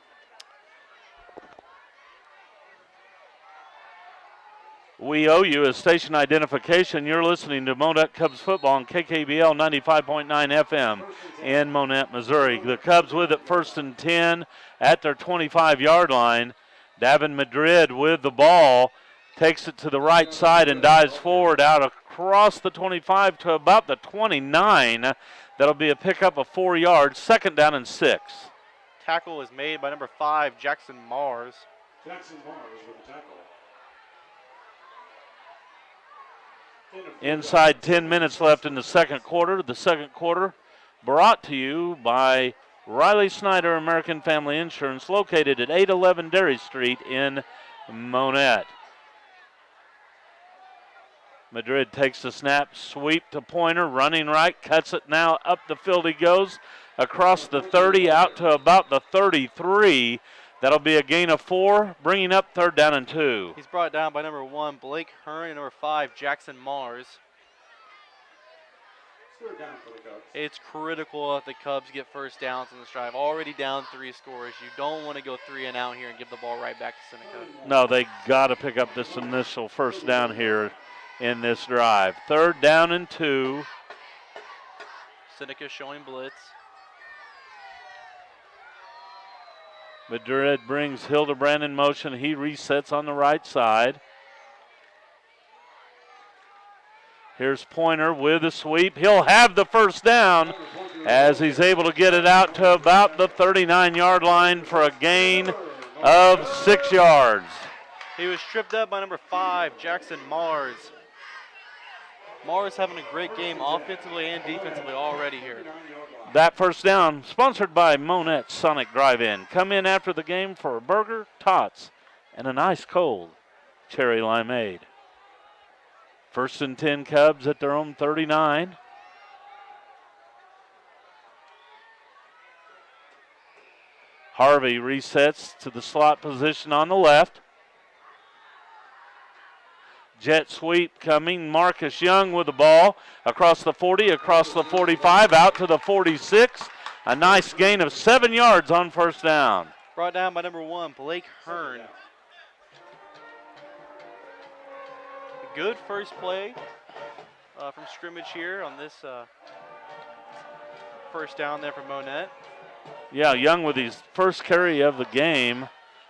We owe you a station identification. You're listening to Monett Cubs football on KKBL 95.9 FM in Monett, Missouri. The Cubs with it 1st and 10 at their 25-yard line. Davin Madrid with the ball, takes it to the right side and dives forward out across the 25 to about the 29. That'll be a pickup of 4 yards, 2nd down and 6. Tackle is made by number 5, Jackson Mars. Jackson Mars with the tackle. Inside 10 minutes left in the second quarter. The second quarter brought to you by Riley Snyder American Family Insurance, located at 811 Derry Street in Monett. Madrid takes the snap, sweep to Pointer, running right, cuts it now, up the field he goes, across the 30, out to about the 33. That'll be a gain of 4, bringing up 3rd down and 2. He's brought down by number 1, Blake Hearn, and number 5, Jackson Mars. Down for the Cubs. It's critical that the Cubs get first downs in this drive. Already down 3 scores. You don't want to go 3 and out here and give the ball right back to Seneca. No, they got to pick up this initial first down here in this drive. 3rd down and 2. Seneca showing blitz. Madrid brings Hildebrand in motion. He resets on the right side. Here's Pointer with a sweep. He'll have the first down as he's able to get it out to about the 39-yard line for a gain of 6 yards. He was tripped up by number 5, Jackson Mars. Mars having a great game offensively and defensively already here. That first down, sponsored by Monett Sonic Drive-In. Come in after the game for a burger, tots, and an ice cold cherry limeade. 1st and 10 Cubs at their own 39. Harvey resets to the slot position on the left. Jet sweep coming. Marcus Young with the ball across the 40, across the 45, out to the 46. A nice gain of 7 yards on first down. Brought down by number 1, Blake Hearn. Good first play from scrimmage here on this first down there for Monett. Yeah, Young with his first carry of the game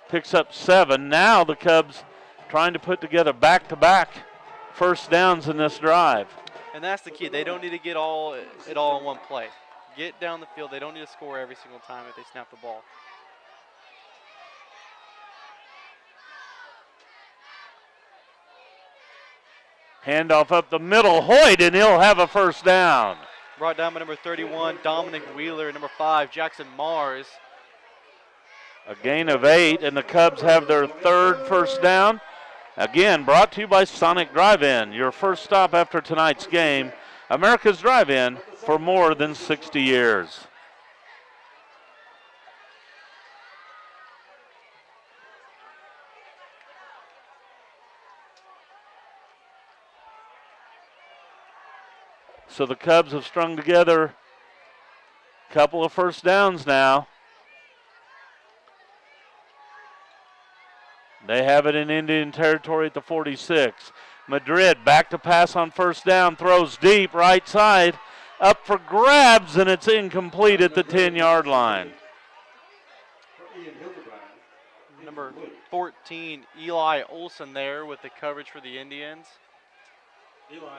picks up 7. Now the Cubs trying to put together back-to-back first downs in this drive. And that's the key. They don't need to get it all in one play. Get down the field. They don't need to score every single time if they snap the ball. Handoff up the middle, Hoyt, and he'll have a first down. Brought down by number 31, Dominic Wheeler, number 5, Jackson Mars. A gain of 8, and the Cubs have their 3rd first down. Again, brought to you by Sonic Drive-In, your first stop after tonight's game. America's Drive-In for more than 60 years. So the Cubs have strung together a couple of first downs now. They have it in Indian territory at the 46. Madrid back to pass on first down, throws deep, right side, up for grabs, and it's incomplete at the 10-yard line. Number 14, Eli Olson there with the coverage for the Indians.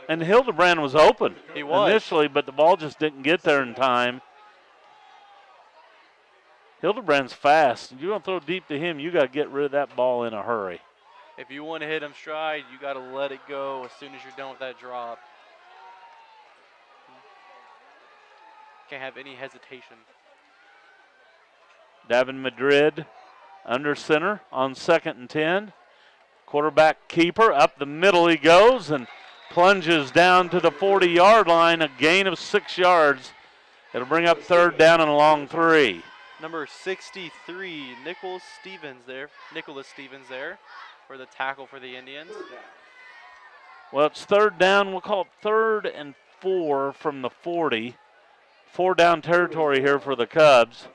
And Hildebrand was open He was. initially, but the ball just didn't get there in time. Hildebrand's fast. You want to throw deep to him, you got to get rid of that ball in a hurry. If you want to hit him stride, you got to let it go as soon as you're done with that drop. Can't have any hesitation. Davin Madrid under center on 2nd and 10. Quarterback keeper, up the middle he goes and plunges down to the 40-yard line, a gain of 6 yards. It'll bring up 3rd down and a long 3. Number 63, Nicholas Stevens there for the tackle for the Indians. Well, it's 3rd down. We'll call it 3rd and 4 from the 40. 4 down territory here for the Cubs.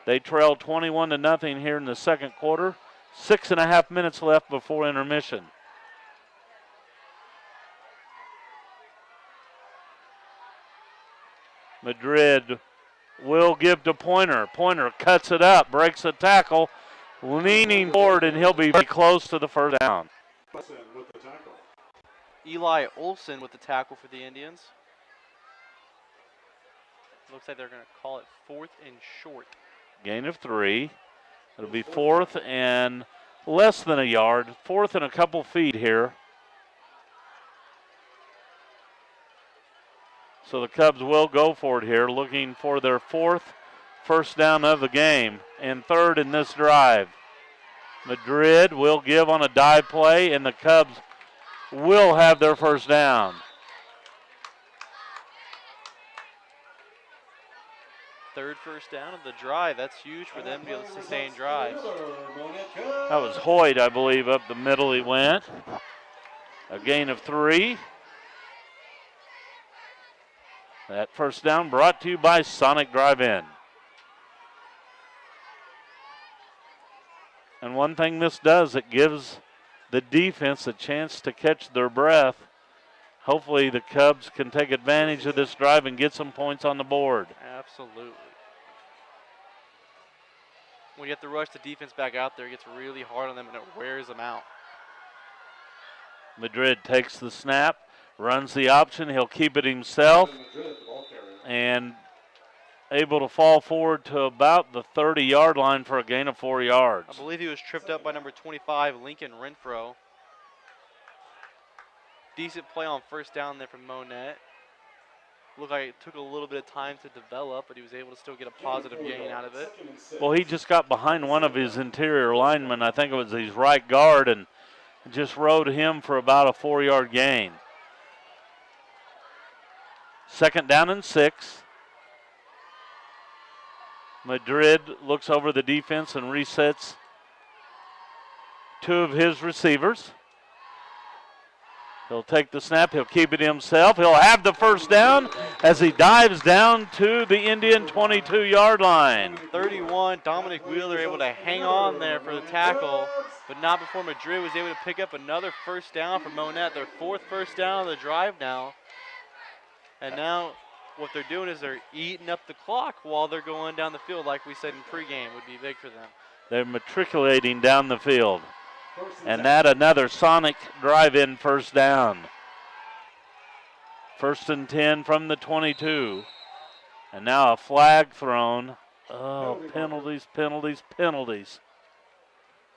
They trail 21-0 here in the 2nd quarter. 6.5 minutes left before intermission. Madrid will give to Pointer. Pointer cuts it up, breaks a tackle, leaning forward, and he'll be close to the first down. Eli Olson with the tackle for the Indians. Looks like they're going to call it 4th and short. Gain of 3. It'll be 4th and less than a yard. 4th and a couple feet here. So the Cubs will go for it here, looking for their 4th first down of the game and 3rd in this drive. Madrid will give on a dive play, and the Cubs will have their first down. 3rd first down of the drive. That's huge for them to be able to sustain drives. That was Hoyt, I believe, up the middle he went. A gain of 3. That first down brought to you by Sonic Drive-In. And one thing this does, it gives the defense a chance to catch their breath. Hopefully the Cubs can take advantage of this drive and get some points on the board. Absolutely. when you have to rush the defense back out there, it gets really hard on them and it wears them out. Madrid takes the snap, runs the option. He'll keep it himself and able to fall forward to about the 30-yard line for a gain of 4 yards. I believe he was tripped up by number 25, Lincoln Renfro. Decent play on first down there from Monett. Looked like it took a little bit of time to develop, but he was able to still get a positive gain out of it. Well, he just got behind one of his interior linemen. I think it was his right guard, and just rode him for about a 4-yard gain. 2nd down and 6. Madrid looks over the defense and resets 2 of his receivers. He'll take the snap. He'll keep it himself. He'll have the first down as he dives down to the Indian 22-yard line. 31, Dominic Wheeler able to hang on there for the tackle, but not before Madrid was able to pick up another first down for Monett. Their 4th first down of the drive now. And now what they're doing is they're eating up the clock while they're going down the field, like we said in pregame would be big for them. They're matriculating down the field. And that another sonic drive-in first down. 1st and 10 from the 22. And now a flag thrown. Oh, penalties, penalties, penalties.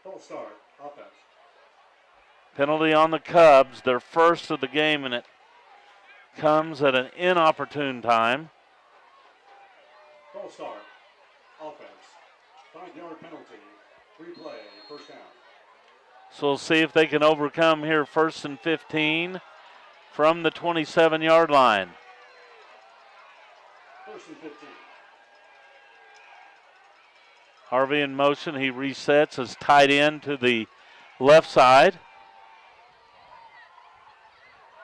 Full start, offense. Penalty on the Cubs, their first of the game, and it comes at an inopportune time. Full start, offense. 5-yard penalty, replay, first down. So we'll see if they can overcome here. 1st and 15 from the 27-yard line. 1st and 15. Harvey in motion. He resets as tight end to the left side.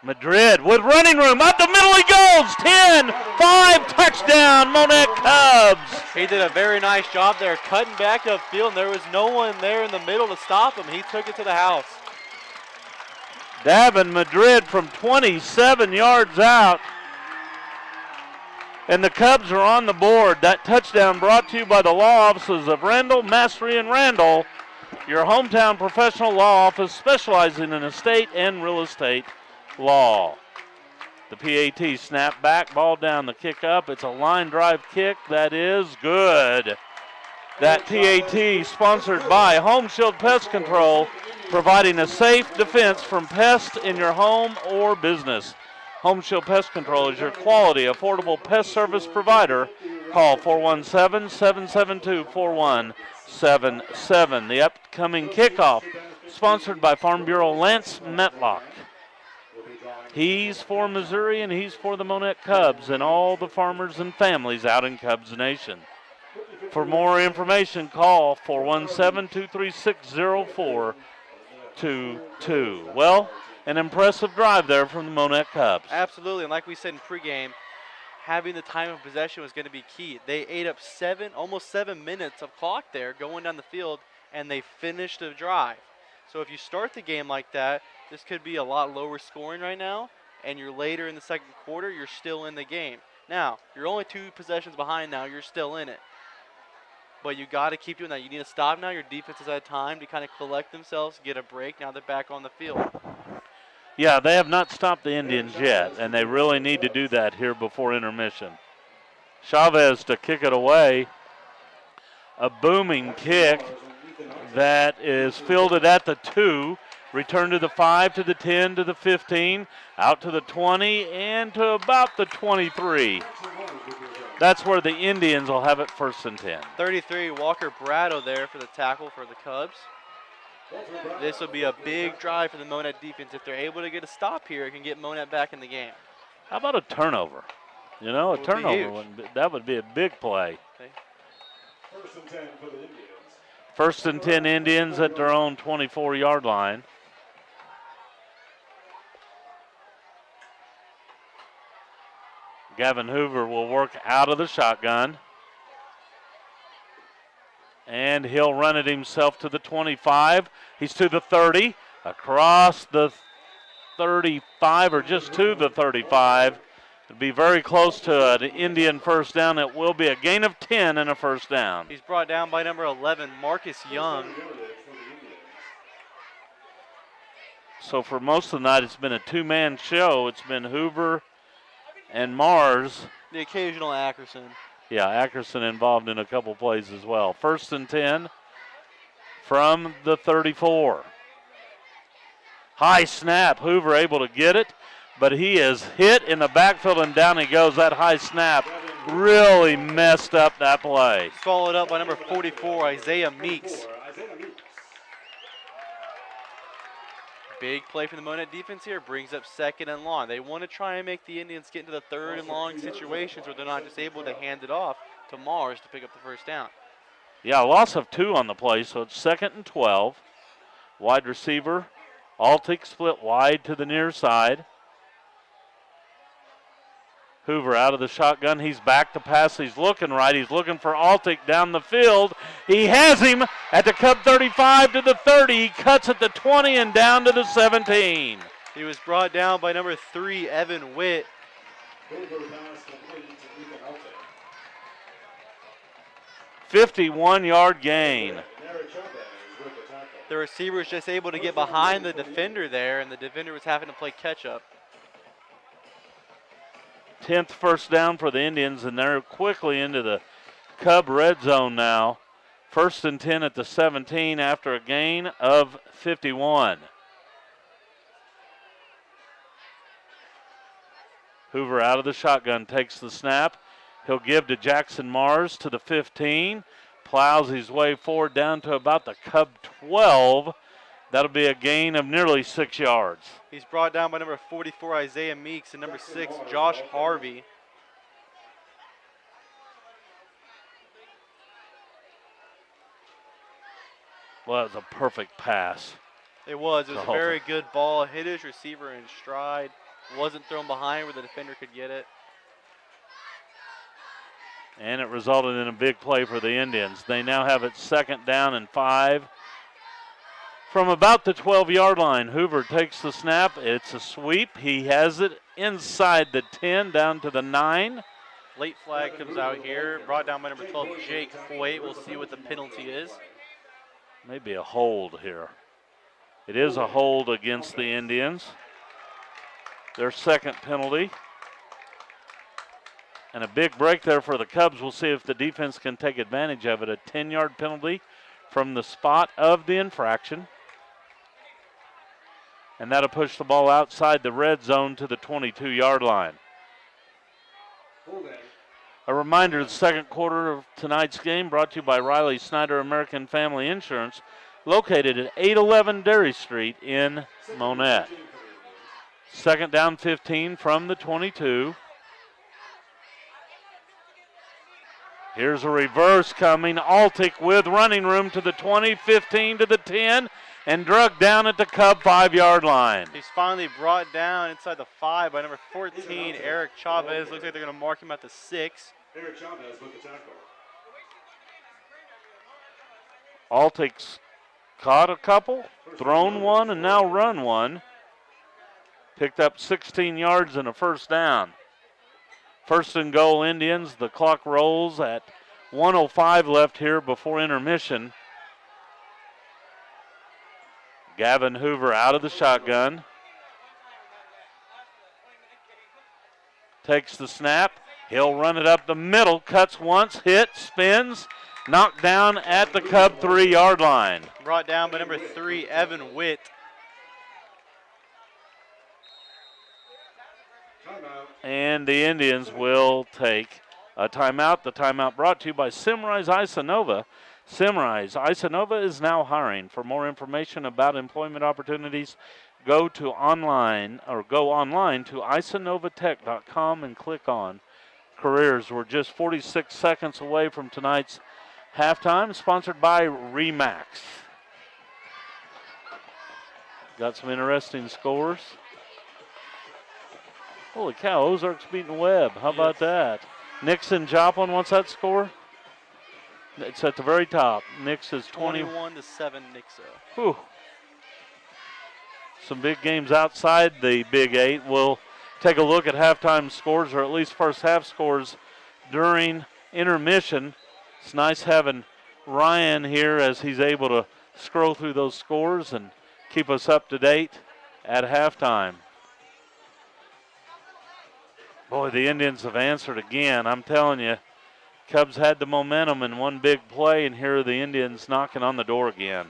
Madrid with running room. Up the middle he goes. 10, 5, touchdown, Monett Cubs. He did a very nice job there cutting back upfield, and there was no one there in the middle to stop him. He took it to the house. Davin Madrid from 27 yards out. And the Cubs are on the board. That touchdown brought to you by the law offices of Randall, Mastery, and Randall, your hometown professional law office specializing in estate and real estate law. The PAT snap back, ball down, the kick up. It's a line drive kick that is good. That PAT sponsored by Home Shield Pest Control, providing a safe defense from pests in your home or business. Home Shield Pest Control is your quality, affordable pest service provider. Call 417-772-4177. The upcoming kickoff, sponsored by Farm Bureau Lance Metlock. He's for Missouri and he's for the Monett Cubs and all the farmers and families out in Cubs Nation. For more information, call 417-236-0422. Well, an impressive drive there from the Monett Cubs. Absolutely, and like we said in pregame, having the time of possession was going to be key. They ate up almost 7 minutes of clock there going down the field, and they finished the drive. So if you start the game like that, this could be a lot lower scoring right now, and you're later in the second quarter, you're still in the game. Now, you're only 2 possessions behind now, you're still in it. But you got to keep doing that. You need to stop now. Your defense has had time to kind of collect themselves, get a break. Now they're back on the field. Yeah, they have not stopped the Indians yet, and they really need to do that here before intermission. Chavez to kick it away. A booming kick that is fielded at the 2. Return to the 5, to the 10, to the 15, out to the 20, and to about the 23. That's where the Indians will have it 1st and 10. 33, Walker Brado there for the tackle for the Cubs. This will be a big drive for the Monett defense. If they're able to get a stop here, it can get Monett back in the game. How about a turnover? You know, a turnover, that would be a big play. Okay. 1st and 10 for the Indians. 1st and 10 Indians at their own 24-yard line. Gavin Hoover will work out of the shotgun. And he'll run it himself to the 25. He's to the 30, across the 35, or just to the 35. It'd be very close to an Indian first down. It will be a gain of 10 and a first down. He's brought down by number 11, Marcus Young. So for most of the night, it's been a two-man show. It's been Hoover and Mars. The occasional Ackerson. Yeah, Ackerson involved in a couple plays as well. 1st and 10 from the 34. High snap. Hoover able to get it, but he is hit in the backfield and down he goes. That high snap really messed up that play. Followed up by number 44, Isaiah Meeks. Big play from the Monett defense here, brings up 2nd and long. They want to try and make the Indians get into the 3rd and long situations where they're not just able to hand it off to Mars to pick up the first down. Yeah, a loss of 2 on the play, so it's 2nd and 12. Wide receiver, Altick split wide to the near side. Hoover out of the shotgun. He's back to pass. He's looking right. He's looking for Altick down the field. He has him at the Cub 35 to the 30. He cuts at the 20 and down to the 17. He was brought down by number 3, Evan Witt. 51-yard gain. The receiver was just able to get behind the defender there, and the defender was having to play catch-up. 10th first down for the Indians, and they're quickly into the Cub red zone now. 1st and 10 at the 17 after a gain of 51. Hoover out of the shotgun, takes the snap. He'll give to Jackson Mars to the 15. Plows his way forward down to about the Cub 12. That'll be a gain of nearly 6 yards. He's brought down by number 44, Isaiah Meeks, and number 6, Josh Harvey. Well, that was a perfect pass. It was a very good ball. Hit his receiver in stride. Wasn't thrown behind where the defender could get it. And it resulted in a big play for the Indians. They now have it 2nd down and 5. From about the 12-yard line, Hoover takes the snap. It's a sweep. He has it inside the 10 down to the 9. Late flag comes out here. Brought down by number 12, Jake Hoyt. We'll see what the penalty is. Maybe a hold here. It is a hold against the Indians. Their 2nd penalty. And a big break there for the Cubs. We'll see if the defense can take advantage of it. A 10-yard penalty from the spot of the infraction. And that'll push the ball outside the red zone to the 22-yard line. A reminder, the 2nd quarter of tonight's game brought to you by Riley Snyder American Family Insurance, located at 811 Derry Street in Monett. 2nd down 15 from the 22. Here's a reverse coming. Altick with running room to the 20, 15 to the 10, and drug down at the Cub 5-yard line. He's finally brought down inside the 5 by number 14, Eric Chavez. Looks like they're going to mark him at the 6. Eric Chavez with the tackle. Altick's caught a couple, thrown one, and now run one. Picked up 16 yards and a first down. 1st and goal Indians. The clock rolls at 1:05 left here before intermission. Gavin Hoover out of the shotgun. Takes the snap. He'll run it up the middle. Cuts once, hit, spins. Knocked down at the Cub 3-yard line. Brought down by number 3, Evan Witt. And the Indians will take a timeout. The timeout brought to you by Simrise Isanova. Simrise Isanova is now hiring. For more information about employment opportunities, go online to isanovatech.com and click on careers. We're just 46 seconds away from tonight's halftime, sponsored by Remax. Got some interesting scores. Holy cow, Ozark's beating Webb. How about that? Nixon Joplin, what's that score? It's at the very top. Nix is 21-7 Nixa. Whew. Some big games outside the Big 8. We'll take a look at halftime scores, or at least first half scores during intermission. It's nice having Ryan here as he's able to scroll through those scores and keep us up to date at halftime. Boy, the Indians have answered again. I'm telling you, Cubs had the momentum in one big play, and here are the Indians knocking on the door again.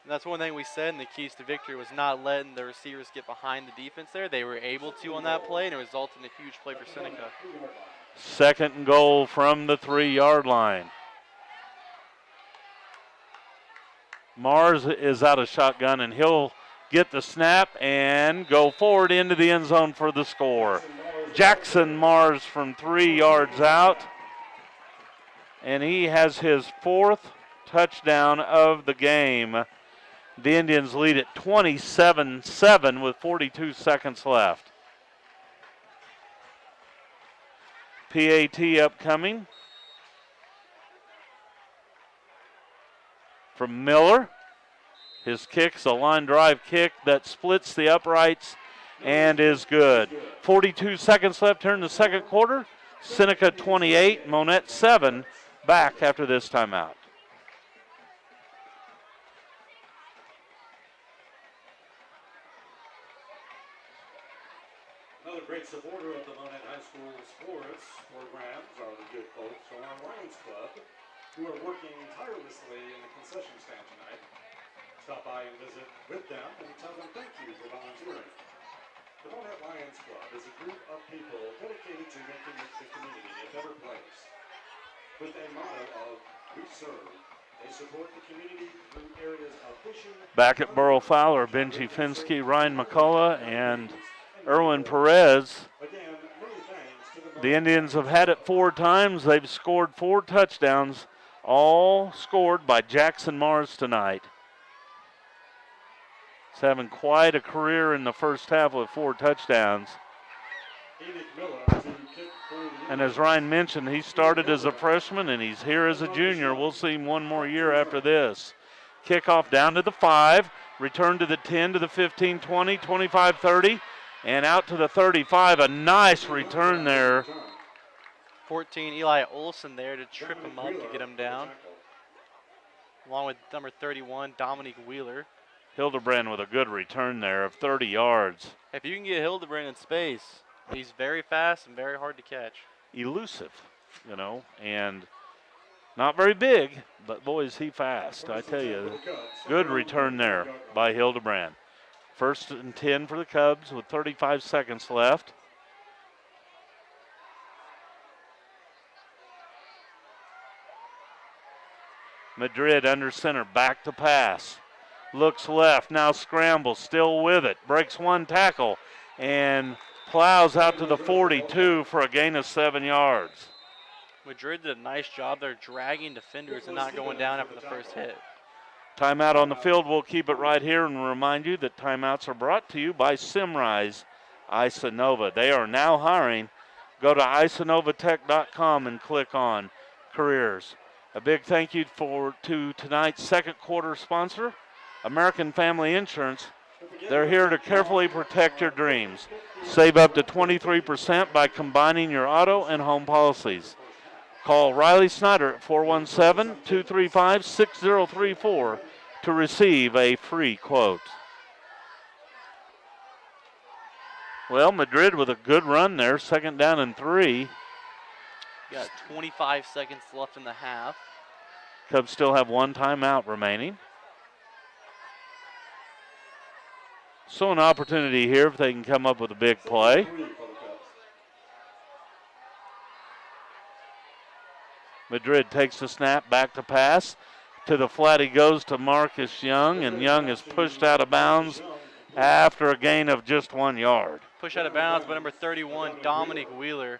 And that's one thing we said in the keys to victory was not letting the receivers get behind the defense there. They were able to on that play, and it resulted in a huge play for Seneca. Second and goal from the 3-yard line. Mars is out of shotgun, and he'll get the snap and go forward into the end zone for the score. Jackson Mars from 3 yards out, and he has his 4th touchdown of the game. The Indians lead at 27-7 with 42 seconds left. PAT upcoming from Miller. His kick's a line drive kick that splits the uprights and is good. 42 seconds left here in the second quarter. Seneca 28, Monett 7, back after this timeout. Another great supporter of the Monett High School sports programs are the good folks from our Lions Club, who are working tirelessly in the concession stand tonight. Stop by and visit with them and tell them thank you for volunteering. The Monett Lions Club is a group of people dedicated to making the community a better place. With a motto of "We serve," they support the community through areas of fishing. Back at Burl Fowler, Benji Finsky, Ryan McCullough, and Erwin Perez. Again, many thanks to The Indians have had it 4 times. They've scored 4 touchdowns, all scored by Jackson Mars tonight. He's having quite a career in the first half with 4 touchdowns. And as Ryan mentioned, he started as a freshman and he's here as a junior. We'll see him one more year after this. Kickoff down to the 5, return to the 10, to the 15, 20, 25, 30, and out to the 35. A nice return there. 14, Eli Olson there to trip him up to get him down. Along with number 31, Dominique Wheeler. Hildebrand with a good return there of 30 yards. If you can get Hildebrand in space, he's very fast and very hard to catch. Elusive, you know, and not very big, but boy, is he fast. I tell you, good return there by Hildebrand. 1st and 10 for the Cubs with 35 seconds left. Madrid under center, back to pass. Looks left, now scrambles, still with it. Breaks 1 tackle and plows out to the 42 for a gain of 7 yards. Madrid did a nice job there dragging defenders and not going down after the first hit. Timeout on the field. We'll keep it right here and remind you that timeouts are brought to you by Simrise Isanova. They are now hiring. Go to isanovatech.com and click on careers. A big thank you to tonight's second quarter sponsor, American Family Insurance. They're here to carefully protect your dreams. Save up to 23% by combining your auto and home policies. Call Riley Snyder at 417-235-6034 to receive a free quote. Well, Madrid with a good run there, 2nd down and 3. Got 25 seconds left in the half. Cubs still have 1 timeout remaining. So an opportunity here if they can come up with a big play. Madrid takes the snap, back to pass. To the flat he goes to Marcus Young, and Young is pushed out of bounds after a gain of just 1 yard. Push out of bounds by number 31, Dominique Wheeler.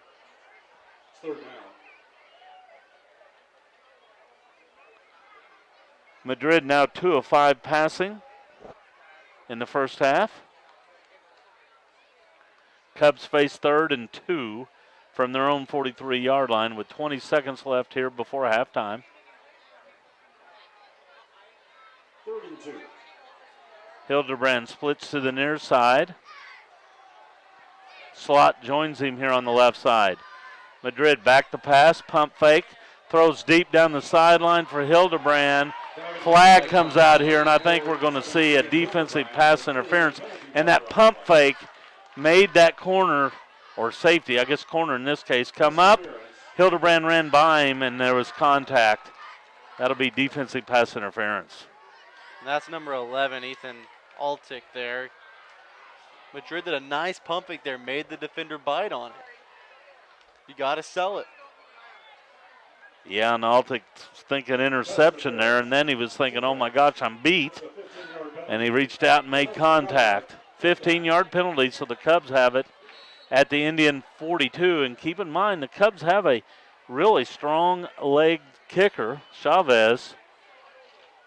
Madrid now 2 of 5 passing in the first half. Cubs face 3rd and 2 from their own 43-yard line with 20 seconds left here before halftime. 32. Hildebrand splits to the near side, Slot joins him here on the left side. Madrid back to pass, pump fake, throws deep down the sideline for Hildebrand. Flag comes out here, and I think we're going to see a defensive pass interference. And that pump fake made that corner, or safety, I guess corner in this case, come up. Hildebrand ran by him, and there was contact. That'll be defensive pass interference. And that's number 11, Ethan Altick there. Madrid did a nice pump fake there, made the defender bite on it. You got to sell it. Yeah, and Altick thinking interception there, and then he was thinking, oh my gosh, I'm beat. And he reached out and made contact. 15-yard penalty, so the Cubs have it at the Indian 42. And keep in mind, the Cubs have a really strong leg kicker, Chavez.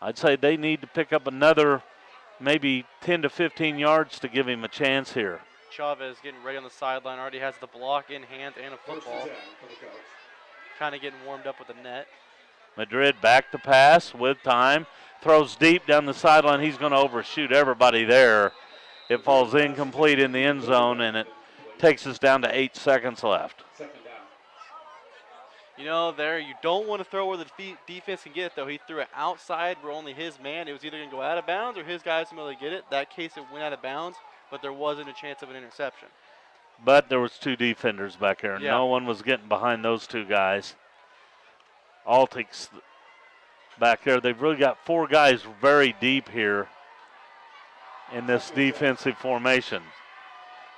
I'd say they need to pick up another maybe 10 to 15 yards to give him a chance here. Chavez getting ready on the sideline, already has the block in hand and a football. Kind of getting warmed up with the net. Madrid back to pass with time. Throws deep down the sideline. He's going to overshoot everybody there. It falls incomplete in the end zone, and it takes us down to 8 seconds left. You know, there you don't want to throw where the defense can get it, though. He threw it outside where only his man. It was either going to go out of bounds or his guys going to get it. That case, it went out of bounds, but there wasn't a chance of an interception. But there was 2 defenders back there. Yeah. No one was getting behind those 2 guys. Altick's back there. They've really got 4 guys very deep here in this defensive formation.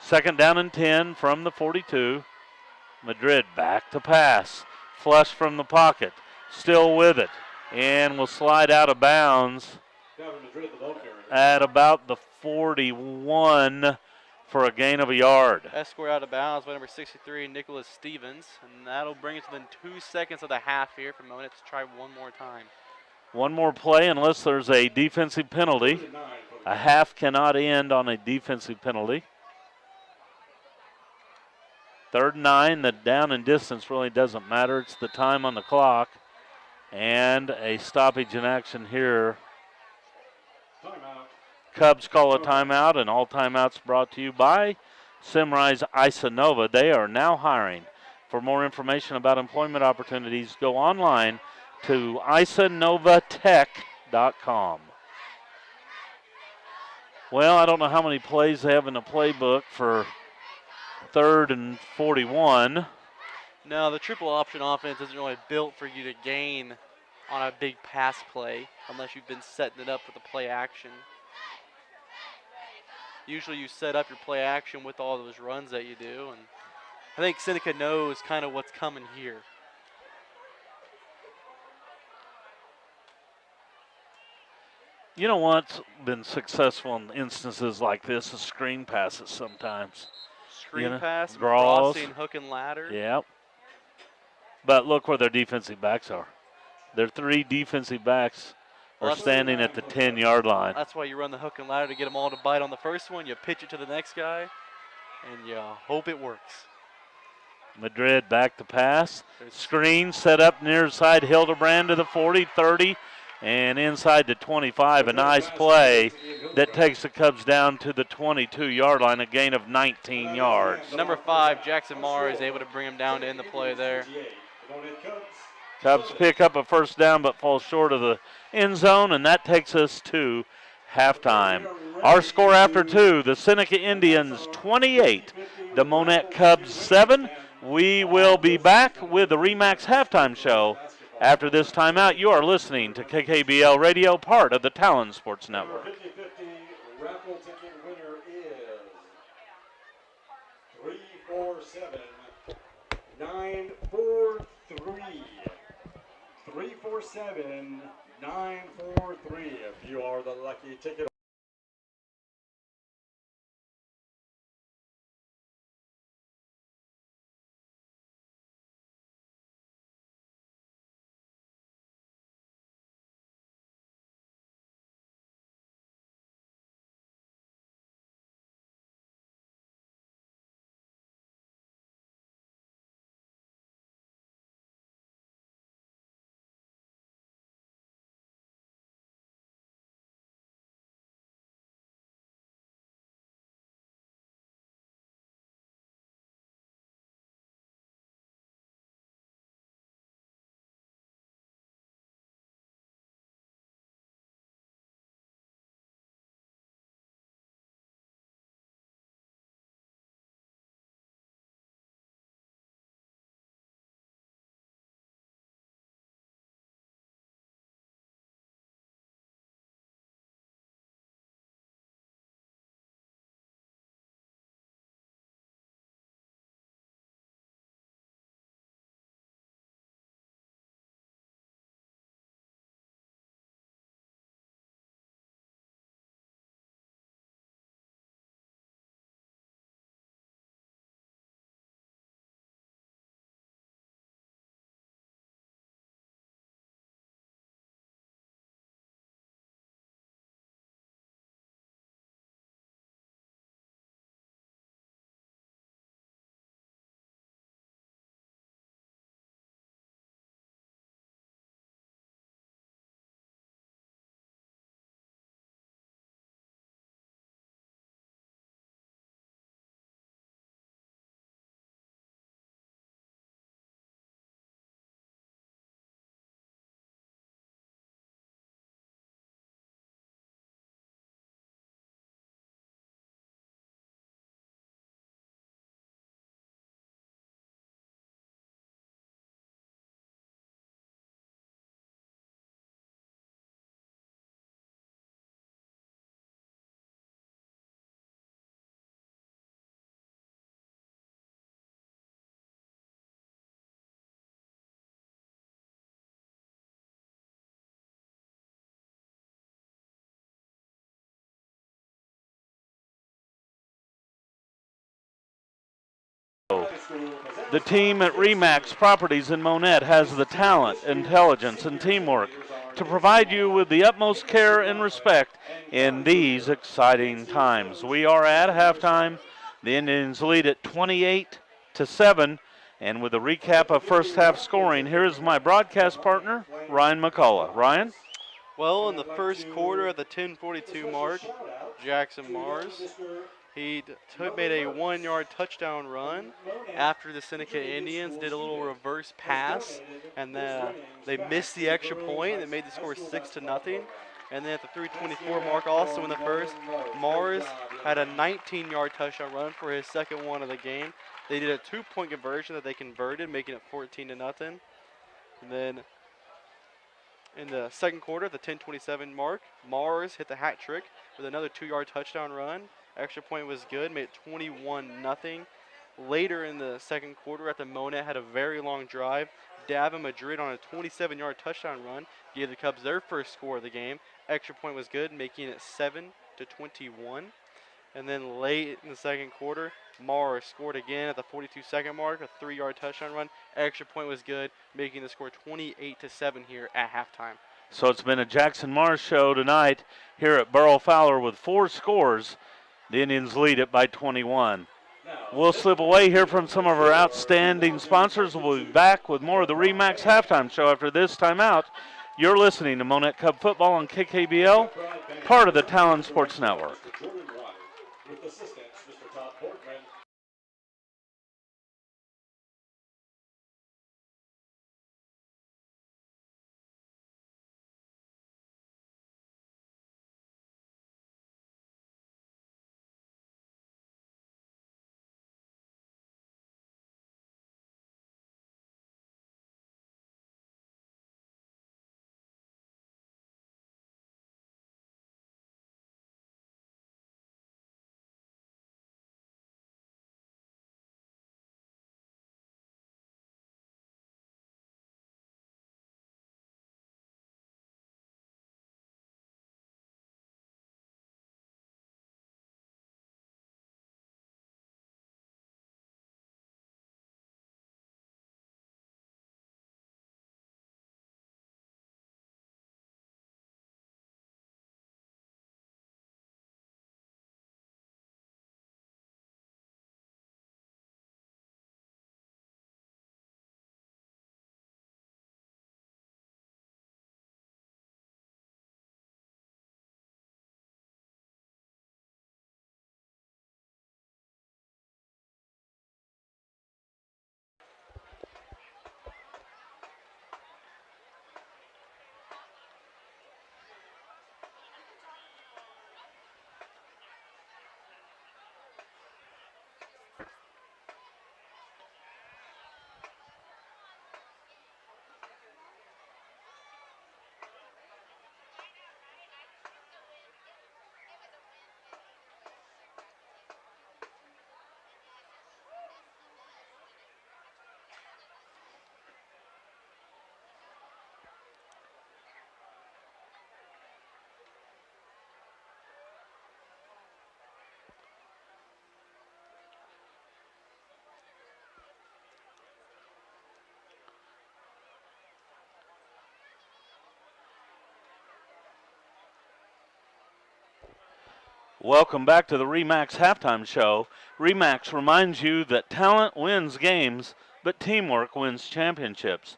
2nd down and 10 from the 42. Madrid back to pass. Flush from the pocket. Still with it. And will slide out of bounds at about the 41 for a gain of a yard. Escort out of bounds by number 63, Nicholas Stevens. And that'll bring us within 2 seconds of the half here for Monett to try one more time. One more play unless there's a defensive penalty. A half cannot end on a defensive penalty. 3rd and 9, the down and distance really doesn't matter. It's the time on the clock. And a stoppage in action here. Timeout. Cubs call a timeout, and all timeouts brought to you by Simrise Isanova. They are now hiring. For more information about employment opportunities, go online to isanovatech.com. Well, I don't know how many plays they have in the playbook for 3rd and 41. No, the triple option offense isn't really built for you to gain on a big pass play unless you've been setting it up with the play action. Usually you set up your play action with all those runs that you do, and I think Seneca knows kind of what's coming here. You know what's been successful in instances like this is screen passes sometimes. Screen pass, draws, crossing, hook and ladder. Yep. But look where their defensive backs are. Their 3 defensive backs are standing at the 10-yard line. That's why you run the hook and ladder to get them all to bite on the first one. You pitch it to the next guy, and you hope it works. Madrid back to pass. Screen set up near side. Hildebrand to the 40, 30, and inside to 25. A nice play that takes the Cubs down to the 22-yard line, a gain of 19 yards. Number 5, Jackson Marr, is able to bring him down to end the play there. Cubs pick up a 1st down but fall short of the end zone, and that takes us to halftime. Our score after 2, the Seneca Indians 28, the Monett Cubs 7. We will be back with the RE/MAX halftime show. After this timeout, you are listening to KKBL Radio, part of the Talon Sports Network. 50-50 raffle ticket winner is 347-943. 347-943. If you are the lucky ticket The team at RE/MAX Properties in Monett has the talent, intelligence, and teamwork to provide you with the utmost care and respect in these exciting times. We are at halftime. The Indians lead at 28-7. And with a recap of first half scoring, here is my broadcast partner, Ryan McCullough. Ryan? Well, in the first quarter at the 10:42 mark, Jackson Mars, he made a 1-yard touchdown run after the Seneca Indians did a little reverse pass, and they missed the extra point that made the score 6-0. And then at the 3:24 mark, also in the first, Mars had a 19-yard touchdown run for his second one of the game. They did a 2-point conversion that they converted, making it 14-0. And then in the second quarter, at the 10:27 mark, Mars hit the hat trick with another 2-yard touchdown run. Extra point was good, made it 21-0. Later in the second quarter, at the Monett had a very long drive. Davin Madrid on a 27-yard touchdown run gave the Cubs their first score of the game. Extra point was good, making it 7-21. And then late in the second quarter, Mars scored again at the 42-second mark, a 3-yard touchdown run. Extra point was good, making the score 28-7 here at halftime. So it's been a Jackson Mars show tonight here at Burrow Fowler with 4 scores. The Indians lead it by 21. We'll slip away here from some of our outstanding sponsors. We'll be back with more of the RE/MAX halftime show after this timeout. You're listening to Monett Cub football on KKBL, part of the Talon Sports Network. With assistance, Mr. Todd Portman. Welcome back to the RE/MAX halftime show. RE/MAX reminds you that talent wins games, but teamwork wins championships.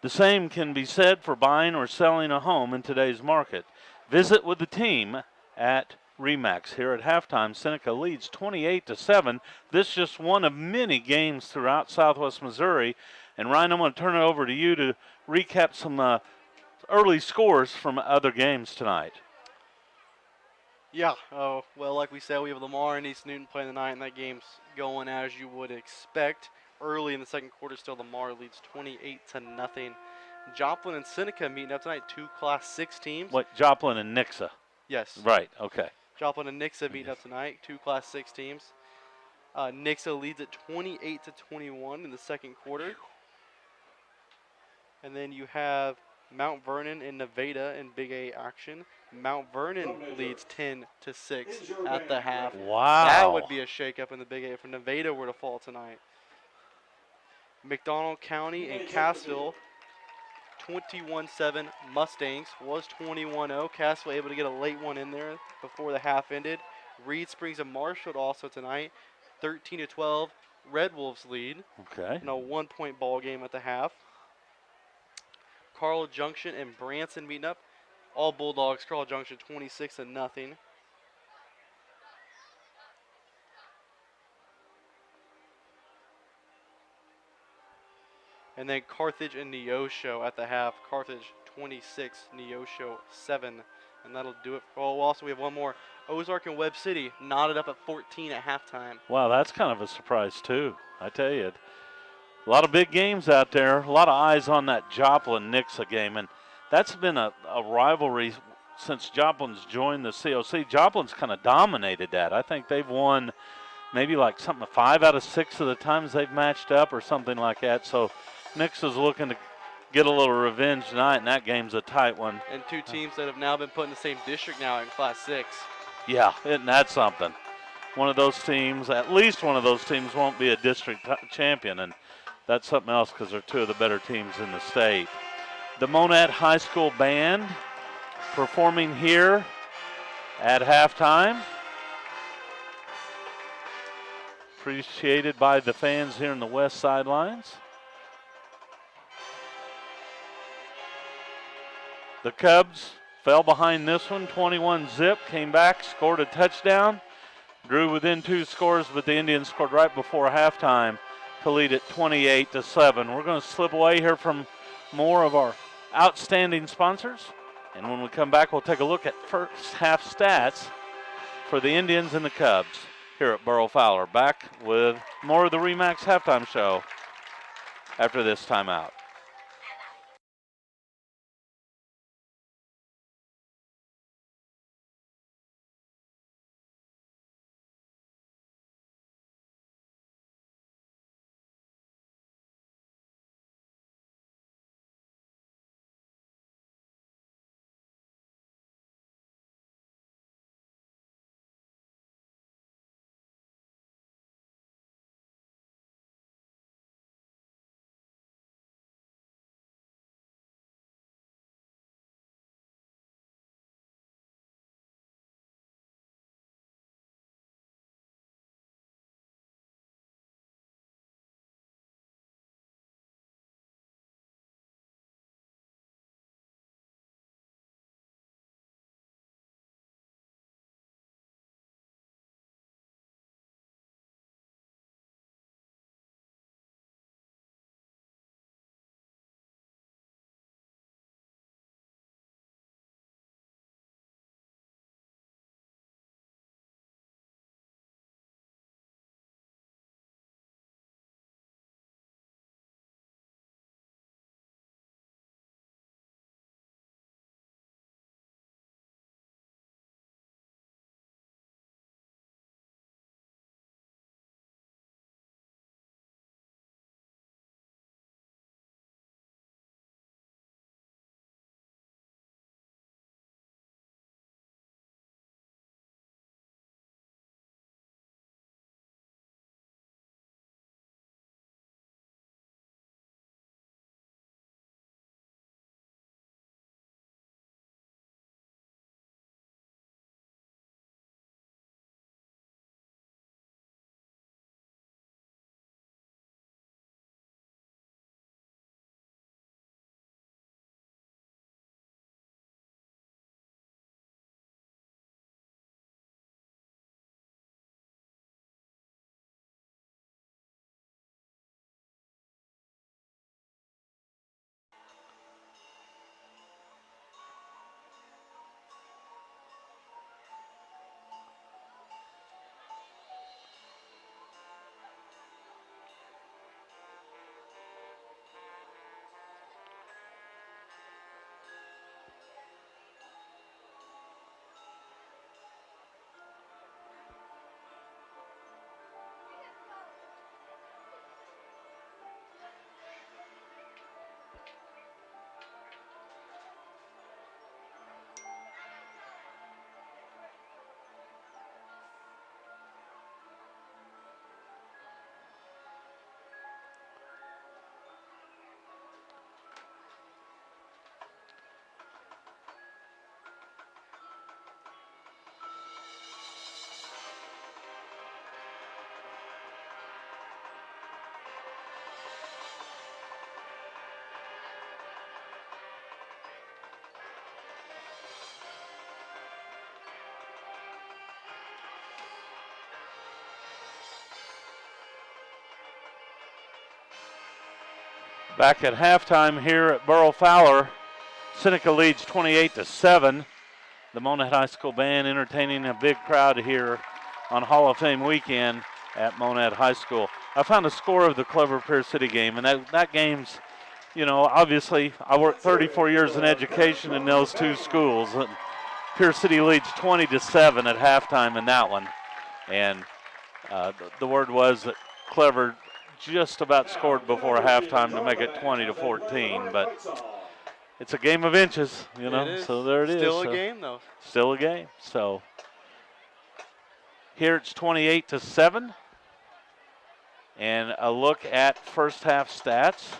The same can be said for buying or selling a home in today's market. Visit with the team at RE/MAX. Here at halftime, Seneca leads 28-7. This is just one of many games throughout Southwest Missouri. And Ryan, I'm going to turn it over to you to recap some early scores from other games tonight. Yeah, well, like we said, we have Lamar and East Newton playing tonight, and that game's going as you would expect. Early in the second quarter, still Lamar leads 28-0. Joplin and Seneca meeting up tonight, 2 Class 6 teams. What, Joplin and Nixa? Yes. Right, okay. Joplin and Nixa meeting up tonight, 2 Class 6 teams. Nixa leads at 28-21 in the second quarter. And then you have Mount Vernon and Nevada in Big A action. Mount Vernon leads 10-6 at the half. Wow. That would be a shakeup in the Big A if Nevada were to fall tonight. McDonald County and Cassville 21-7 Mustangs was 21-0. Cassville able to get a late one in there before the half ended. Reed Springs and Marshall also tonight 13-12 Red Wolves lead Okay. in a 1-point ball game at the half. Carl Junction and Branson meeting up. All Bulldogs. Carl Junction 26-0. And then Carthage and Neosho at the half. Carthage 26, Neosho 7. And that'll do it. Oh, also we have one more. Ozark and Webb City knotted up at 14 at halftime. Wow, that's kind of a surprise, too. I tell you. A lot of big games out there. A lot of eyes on that Joplin-Nixa game. And that's been a rivalry since Joplin's joined the COC. Joplin's kind of dominated that. I think they've won maybe like something 5 out of 6 of the times they've matched up or something like that. So Nixa's looking to get a little revenge tonight, and that game's a tight one. And two teams that have now been put in the same district now in Class 6. Yeah, isn't that something? One of those teams, at least one of those teams, won't be a district champion, and that's something else because they're 2 of the better teams in the state. The Monett High School Band performing here at halftime. Appreciated by the fans here in the west sidelines. The Cubs fell behind this one, 21-0, came back, scored a touchdown, drew within 2 scores, but the Indians scored right before halftime to lead it 28-7. We're going to slip away here from more of our outstanding sponsors, and when we come back, we'll take a look at first half stats for the Indians and the Cubs here at Burrow Fowler. Back with more of the RE/MAX halftime show after this timeout. Back at halftime here at Burrow Fowler, Seneca leads 28-7. The Monett High School band entertaining a big crowd here on Hall of Fame weekend at Monett High School. I found a score of the Clover Pierce City game, and that game's, you know, obviously I worked 34 years in education in those two schools. And Pierce City leads 20-7 at halftime in that one. And the word was that Clever just about scored before halftime to make it 20-14, but it's a game of inches, you know, so there it is. Still a game, though. Still a game. So here it's 28-7. And a look at first half stats.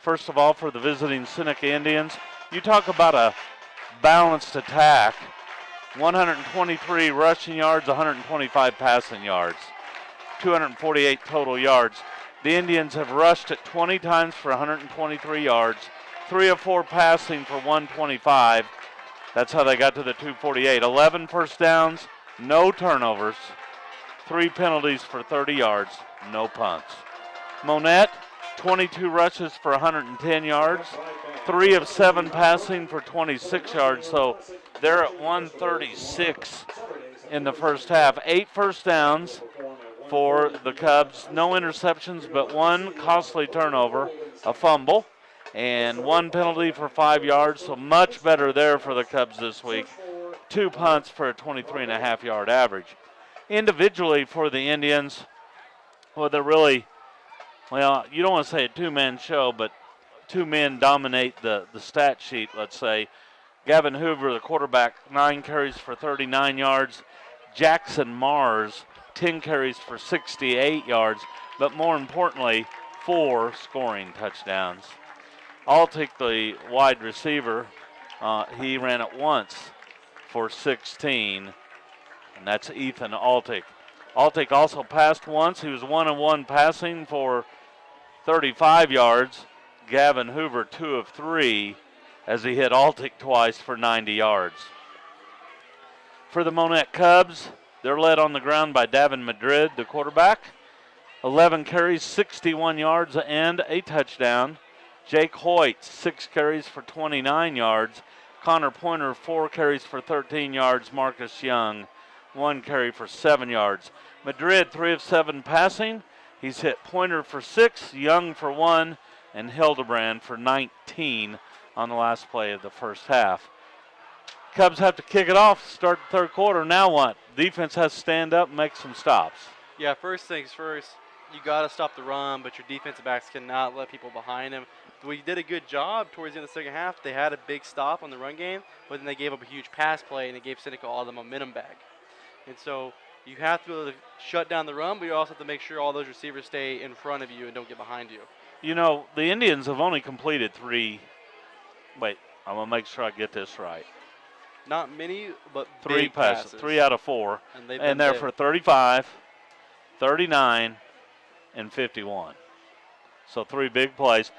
First of all, for the visiting Seneca Indians, you talk about a balanced attack. 123 rushing yards, 125 passing yards, 248 total yards. The Indians have rushed it 20 times for 123 yards, 3 of 4 passing for 125. That's how they got to the 248. 11 first downs, no turnovers, 3 penalties for 30 yards, no punts. Monett, 22 rushes for 110 yards, 3 of 7 passing for 26 yards. So they're at 136 in the first half. 8 first downs for the Cubs. No interceptions, but 1 costly turnover, a fumble, and 1 penalty for 5 yards. So much better there for the Cubs this week. 2 punts for a 23.5-yard average. Individually for the Indians, well, they're really, well, you don't want to say a two-man show, but 2 men dominate the stat sheet, let's say. Gavin Hoover, the quarterback, 9 carries for 39 yards. Jackson Mars, 10 carries for 68 yards, but more importantly, 4 scoring touchdowns. Altick, the wide receiver, he ran it once for 16, and that's Ethan Altick. Altick also passed once. He was 1-of-1 passing for 35 yards. Gavin Hoover, 2 of 3, as he hit Altick twice for 90 yards. For the Monett Cubs, they're led on the ground by Davin Madrid, the quarterback. 11 carries, 61 yards, and a touchdown. Jake Hoyt, 6 carries for 29 yards. Connor Pointer, 4 carries for 13 yards. Marcus Young, 1 carry for 7 yards. Madrid, 3 of 7 passing. He's hit Pointer for 6, Young for 1, and Hildebrand for 19 on the last play of the first half. Cubs have to kick it off, start the third quarter. Now what? Defense has to stand up and make some stops. Yeah, first things first, you got to stop the run, but your defensive backs cannot let people behind them. We did a good job towards the end of the second half. They had a big stop on the run game, but then they gave up a huge pass play, and it gave Seneca all the momentum back. And so you have to be able to shut down the run, but you also have to make sure all those receivers stay in front of you and don't get behind you. You know, the Indians have only completed 3. Wait, I'm going to make sure I get this right. Not many, but 3 big passes. 3 out of 4. And they're for 35, 39, and 51. So 3 big plays.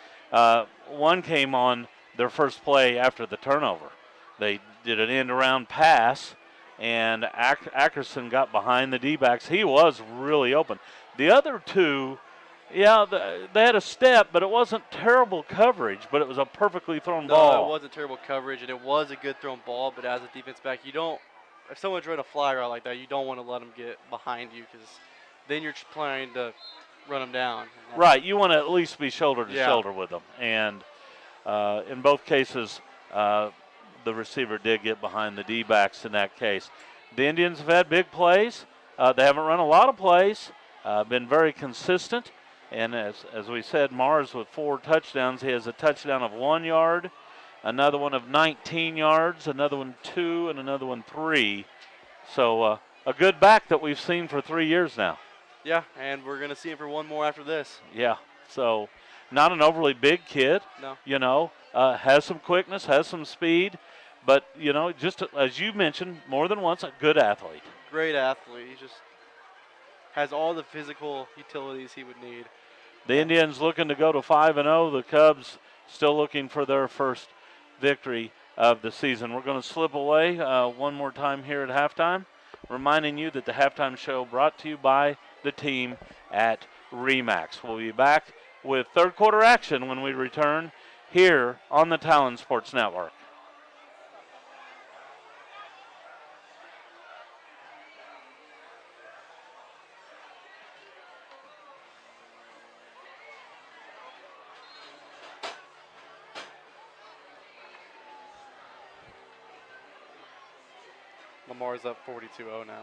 One came on their first play after the turnover. They did an end-around pass, and Ackerson got behind the D-backs. He was really open. The other 2, yeah, they had a step, but it wasn't terrible coverage, but it was a perfectly thrown ball. No, it wasn't terrible coverage, and it was a good thrown ball, but as a defense back, you don't – if someone's running a fly route like that, you don't want to let them get behind you because then you're trying to run them down. Right, you want to at least be shoulder to shoulder with them. And in both cases, the receiver did get behind the D-backs in that case. The Indians have had big plays. They haven't run a lot of plays, been very consistent. And as we said, Mars with 4 touchdowns. He has a touchdown of 1 yard, another one of 19 yards, another one 2, and another one 3. So a good back that we've seen for 3 years now. Yeah, and we're going to see him for 1 more after this. Yeah, so not an overly big kid. No. You know, has some quickness, has some speed. But, you know, just as you mentioned more than once, a good athlete. Great athlete. He just has all the physical utilities he would need. The Indians looking to go to 5-0. The Cubs still looking for their first victory of the season. We're going to slip away one more time here at halftime, reminding you that the halftime show brought to you by the team at RE/MAX. We'll be back with third quarter action when we return here on the Talon Sports Network. Lamar's up 42-0 now.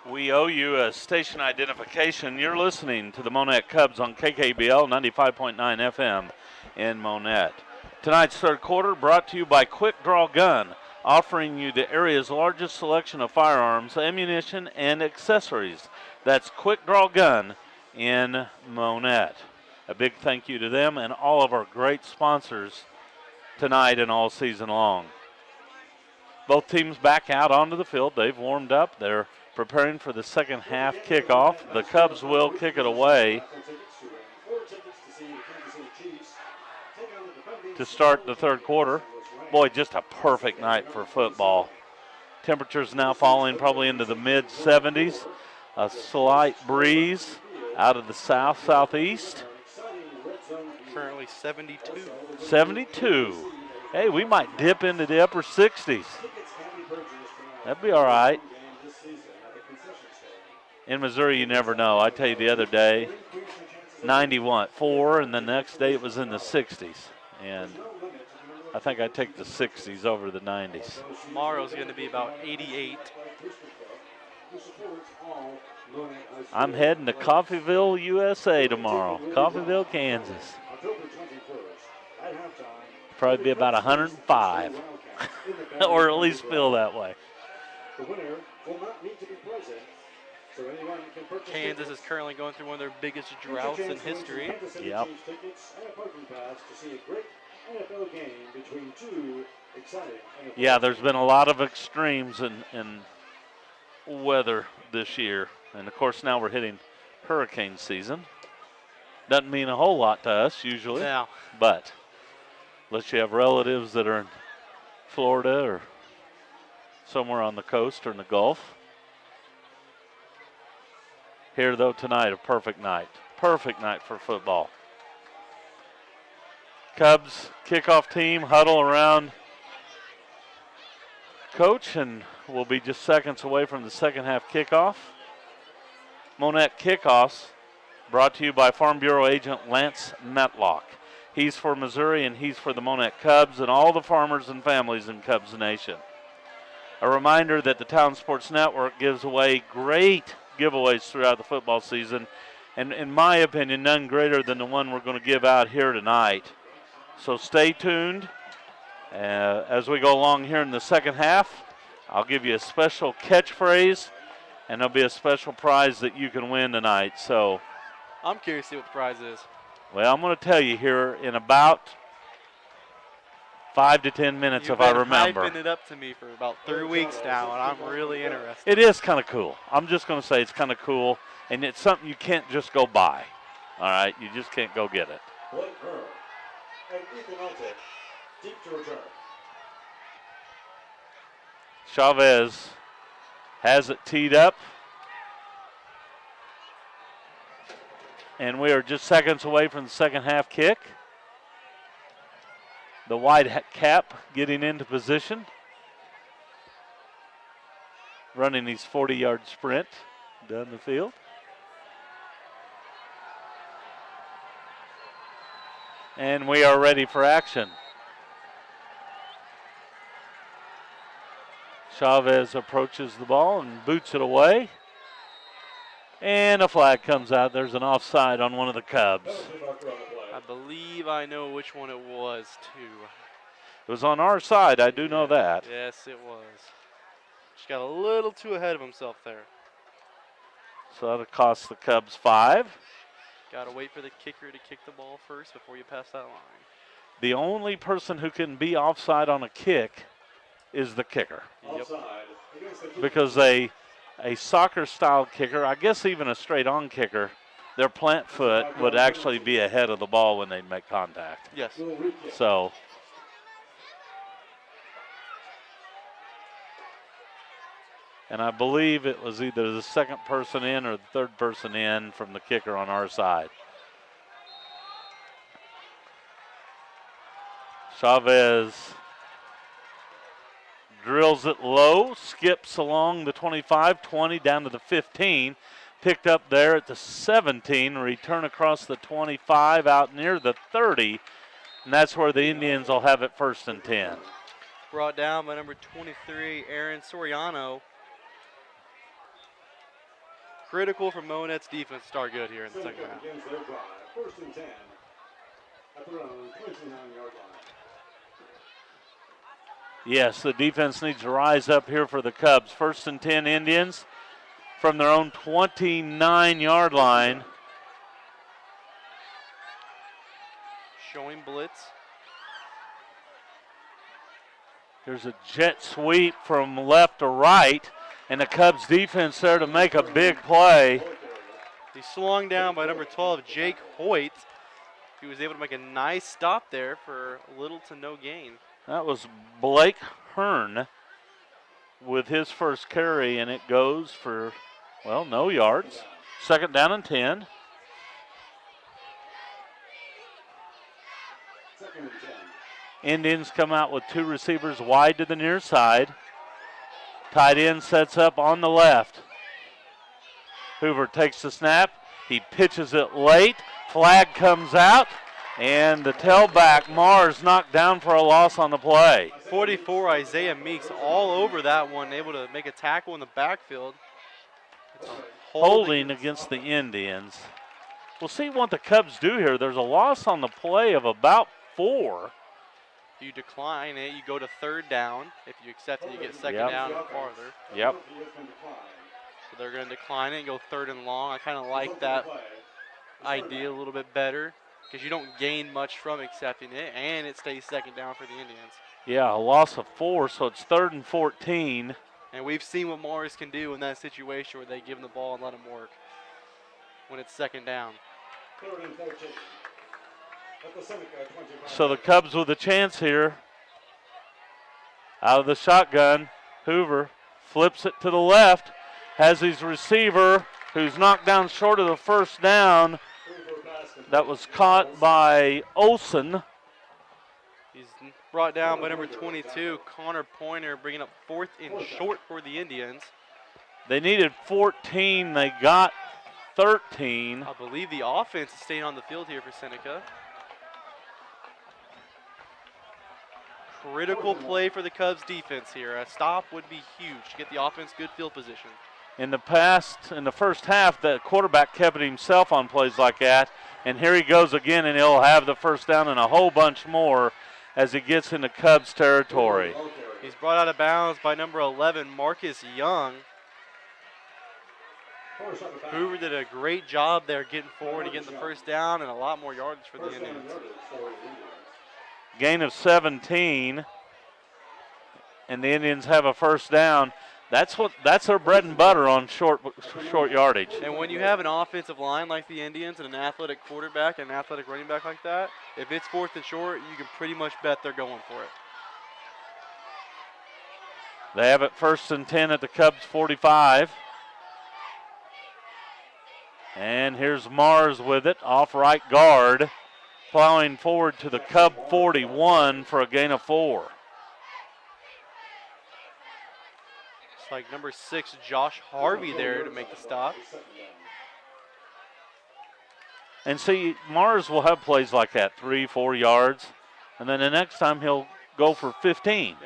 We owe you a station identification. You're listening to the Monett Cubs on KKBL 95.9 FM in Monett. Tonight's third quarter brought to you by Quick Draw Gun, offering you the area's largest selection of firearms, ammunition, and accessories. That's Quick Draw Gun in Monett. A big thank you to them and all of our great sponsors tonight and all season long. Both teams back out onto the field. They've warmed up. They're preparing for the second half kickoff. The Cubs will kick it away to start the third quarter. Boy, just a perfect night for football. Temperatures now falling probably into the mid-70s. A slight breeze out of the south-southeast. Currently 72. 72. Hey, we might dip into the upper 60s. That'd be all right. In Missouri, you never know. I tell you the other day, 91.4, and the next day it was in the 60s. And I think I'd take the 60s over the 90s. Tomorrow's going to be about 88. I'm heading to Coffeyville, USA tomorrow. Coffeyville, Kansas. Probably be about 105, or at least feel that way. Kansas is currently going through one of their biggest droughts in history. Yep. Yeah, there's been a lot of extremes in weather this year. And, of course, now we're hitting hurricane season. Doesn't mean a whole lot to us usually. Yeah. But unless you have relatives that are in Florida or somewhere on the coast or in the Gulf. Here, though, tonight, a perfect night. Perfect night for football. Cubs kickoff team huddle around coach, and we'll be just seconds away from the second half kickoff. Monett kickoffs brought to you by Farm Bureau agent Lance Metlock. He's for Missouri, and he's for the Monett Cubs and all the farmers and families in Cubs Nation. A reminder that the Talon Sports Network gives away great giveaways throughout the football season, and in my opinion, none greater than the one we're going to give out here tonight. So stay tuned as we go along here in the second half. I'll give you a special catchphrase, and there'll be a special prize that you can win tonight. So, I'm curious to see what the prize is. well, I'm going to tell you here in about 5 to 10 minutes if I remember. You've been hyping it up to me for about 3 weeks now, and I'm really interested. It is kind of cool. I'm just going to say it's kind of cool, and it's something you can't just go buy. All right? You just can't go get it. Blake Kerr and Ethan Altek, deep to return. Chavez has it teed up. And we are just seconds away from the second half kick. The white cap getting into position. Running his 40-yard sprint down the field. And we are ready for action. Chavez approaches the ball and boots it away. And a flag comes out. There's an offside on one of the Cubs. I believe I know which one it was, too. It was on our side. I do know that. Yes, it was. Just got a little too ahead of himself there. So that'll cost the Cubs 5. Got to wait for the kicker to kick the ball first before you pass that line. The only person who can be offside on a kick is the kicker. Yep. Because a soccer-style kicker, I guess even a straight-on kicker, their plant foot would actually be ahead of the ball when they make contact. Yes. So, and I believe it was either the second person in or the third person in from the kicker on our side. Chavez drills it low, skips along the 25, 20, down to the 15. Picked up there at the 17, return across the 25 out near the 30. And that's where the Indians will have it 1st and 10. Brought down by number 23, Aaron Soriano. Critical for Monett's defense to start good here in the second half. 1st and 10 at their own 29-yard line. Yes, the defense needs to rise up here for the Cubs. 1st and 10 Indians from their own 29-yard line. Showing blitz. There's a jet sweep from left to right, and the Cubs defense there to make a big play. He's slowing down by number 12, Jake Hoyt. He was able to make a nice stop there for little to no gain. That was Blake Hearn with his first carry, and it goes for, well, no yards. 2nd down and 10. 2nd and 10. Indians come out with 2 receivers wide to the near side. Tight end sets up on the left. Hoover takes the snap. He pitches it late. Flag comes out. And the tailback, Mars, knocked down for a loss on the play. 44, Isaiah Meeks, all over that one, able to make a tackle in the backfield. Holding against the Indians. We'll see what the Cubs do here. There's a loss on the play of about 4. If you decline it, you go to 3rd down. If you accept it, you get 2nd down and farther. Yep. So they're going to decline it and go 3rd and long. I kind of like that idea a little bit better, because you don't gain much from accepting it, and it stays 2nd down for the Indians. Yeah, a loss of 4, so it's 3rd and 14. And we've seen what Morris can do in that situation where they give him the ball and let him work when it's 2nd down. 3rd and 14 at the Seneca 25. So the Cubs with a chance here. Out of the shotgun, Hoover flips it to the left, has his receiver who's knocked down short of the 1st down. That was caught by Olsen. He's brought down by number 22, Connor Pointer, bringing up 4th and short for the Indians. They needed 14. They got 13. I believe the offense is staying on the field here for Seneca. Critical play for the Cubs defense here. A stop would be huge to get the offense good field position. In the first half, the quarterback kept it himself on plays like that. And here he goes again, and he'll have the 1st down and a whole bunch more as he gets into Cubs territory. He's brought out of bounds by number 11, Marcus Young. Hoover did a great job there getting forward and getting the first down and a lot more yardage for the Indians. Gain of 17, and the Indians have a first down. That's their bread and butter on short yardage. And when you have an offensive line like the Indians and an athletic quarterback and an athletic running back like that, if it's 4th and short, you can pretty much bet they're going for it. They have it 1st and 10 at the Cubs 45. And here's Mars with it, off right guard, plowing forward to the Cub 41 for a gain of 4. It's like number 6, Josh Harvey there to make the stop. And see, Mars will have plays like that, 3-4 yards, and then the next time he'll go for 15,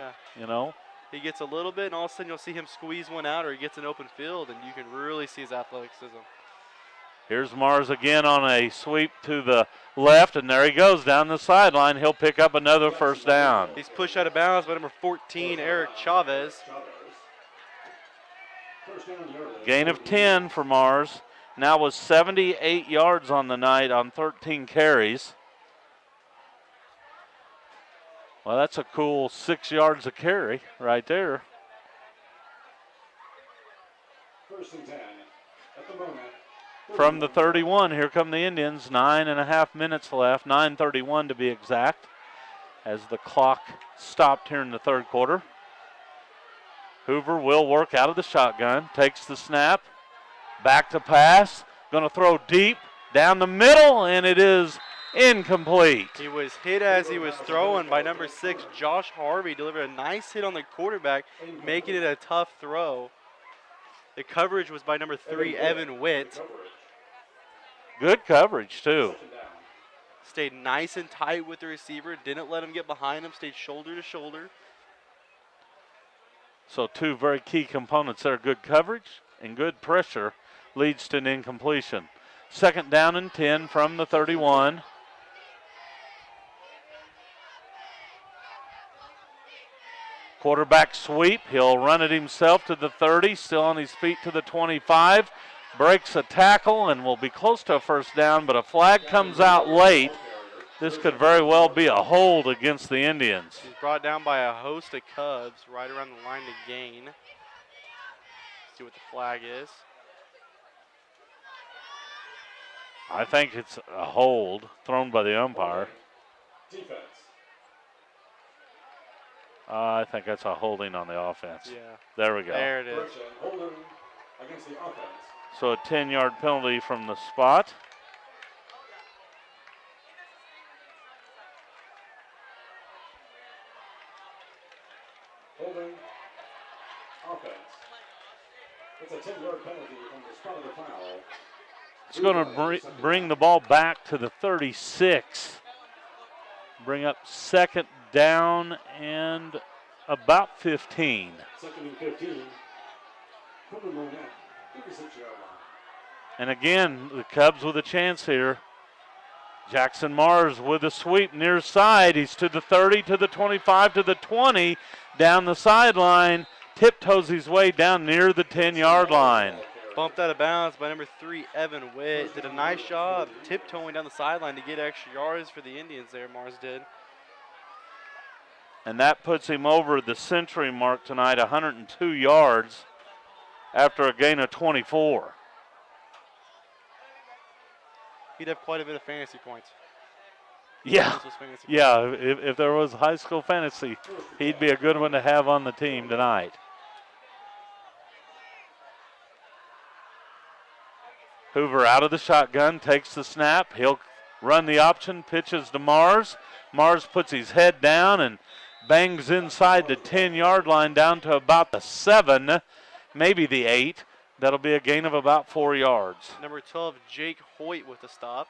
you know. He gets a little bit, and all of a sudden you'll see him squeeze one out, or he gets an open field, and you can really see his athleticism. Here's Mars again on a sweep to the left, and there he goes down the sideline. He'll pick up another first down. He's pushed out of bounds by number 14, Eric Chavez. Gain of 10 for Mars. Now was 78 yards on the night on 13 carries. Well, that's a cool 6 yards a carry right there. 1st and 10 at the Monett. From the 31, here come the Indians. 9.5 minutes left, 9:31 to be exact, as the clock stopped here in the 3rd quarter. Hoover will work out of the shotgun, takes the snap, back to pass, going to throw deep down the middle, and it is incomplete. He was hit as he was throwing by number 6, Josh Harvey. Delivered a nice hit on the quarterback, making it a tough throw. The coverage was by number 3, Evan Witt. Good coverage, too. Stayed nice and tight with the receiver. Didn't let him get behind him. Stayed shoulder to shoulder. So 2 very key components there. Good coverage and good pressure leads to an incompletion. 2nd down and 10 from the 31. Quarterback sweep. He'll run it himself to the 30. Still on his feet to the 25. Breaks a tackle and will be close to a first down, but a flag comes out late. This could very well be a hold against the Indians. He's brought down by a host of Cubs right around the line to gain. Let's see what the flag is. I think it's a hold thrown by the umpire. Defense. I think that's a holding on the offense. Yeah. There we go. There it is. Holding against the offense. So a 10-yard penalty from the spot. Holding offense. It's a 10-yard penalty from the spot of the foul. It's going to bring the ball back to the 36. Bring up 2nd down and about 15. 2nd and 15. From the Monett, 36-yard line. And again, the Cubs with a chance here. Jackson Mars with a sweep near side. He's to the 30, to the 25, to the 20. Down the sideline. Tiptoes his way down near the 10-yard line. Bumped out of bounds by number 3, Evan Witt. Did a nice job tiptoeing down the sideline to get extra yards for the Indians there, Mars did. And that puts him over the century mark tonight, 102 yards after a gain of 24. He'd have quite a bit of fantasy points. Yeah, if there was high school fantasy, he'd be a good one to have on the team tonight. Hoover out of the shotgun, takes the snap. He'll run the option, pitches to Mars. Mars puts his head down and bangs inside the 10-yard line down to about the 7, maybe the 8. That'll be a gain of about 4 yards. Number 12, Jake Hoyt with the stop.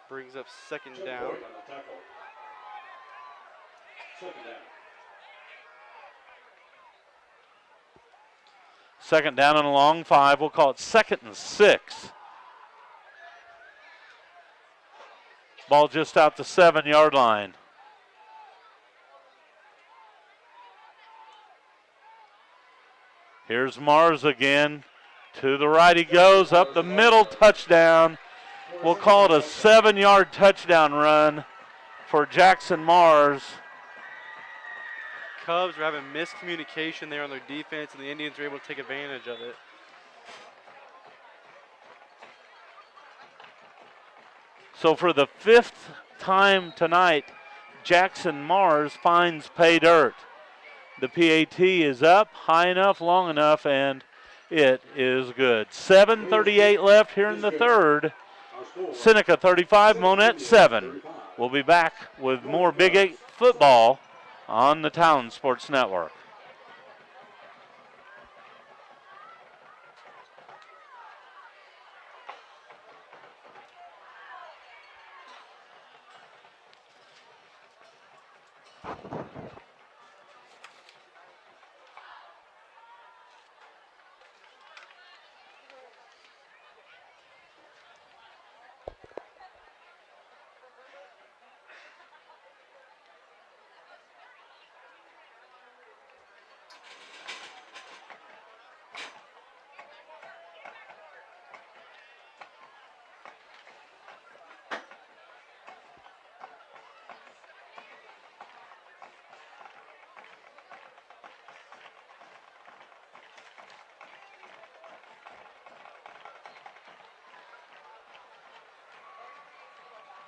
Brings up 2nd down. 2nd down and a long 5. We'll call it 2nd and 6. Ball just out the 7-yard line. Here's Mars again. To the right he goes, up the middle, touchdown. We'll call it a 7-yard touchdown run for Jackson Mars. Cubs were having miscommunication there on their defense, and the Indians were able to take advantage of it. So for the 5th time tonight, Jackson Mars finds pay dirt. The PAT is up, high enough, long enough, and it is good. 7:38 left here in the third. Seneca 35, Monett 7. We'll be back with more Big 8 football on the Talon Sports Network.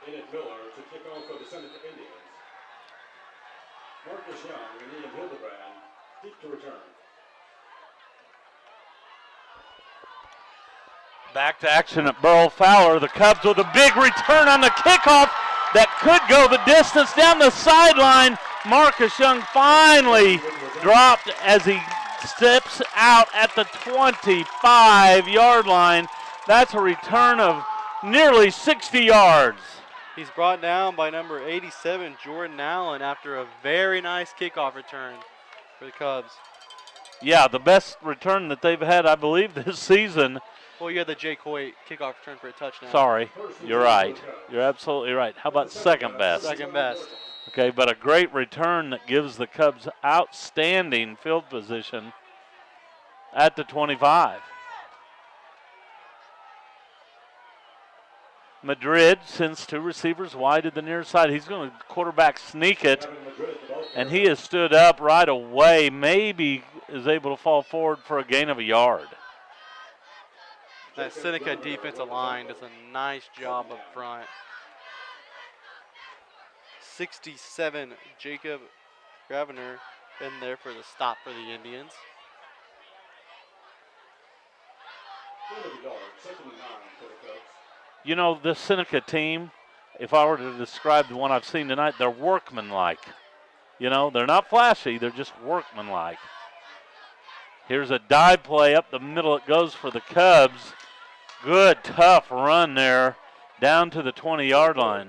Enoch Miller to kick off for the Seneca Indians. Marcus Young and Ian Hildebrand deep to return. Back to action at Burl Fowler. The Cubs with a big return on the kickoff that could go the distance down the sideline. Marcus Young finally dropped as he steps out at the 25-yard line. That's a return of nearly 60 yards. He's brought down by number 87, Jordan Allen, after a very nice kickoff return for the Cubs. Yeah, the best return that they've had, I believe, this season. Well, you had the Jake Hoyt kickoff return for a touchdown. Sorry, you're right. You're absolutely right. How about second best? Second best. Okay, but a great return that gives the Cubs outstanding field position at the 25. Madrid sends two receivers wide to the near side. He's going to quarterback sneak it, and he has stood up right away. Maybe is able to fall forward for a gain of a yard. That Seneca defensive line does a nice job up front. 67, Jacob Graviner in there for the stop for the Indians. You know, this Seneca team, if I were to describe the one I've seen tonight, they're workmanlike. You know, they're not flashy, they're just workmanlike. Here's a dive play up the middle. It goes for the Cubs. Good, tough run there down to the 20-yard line.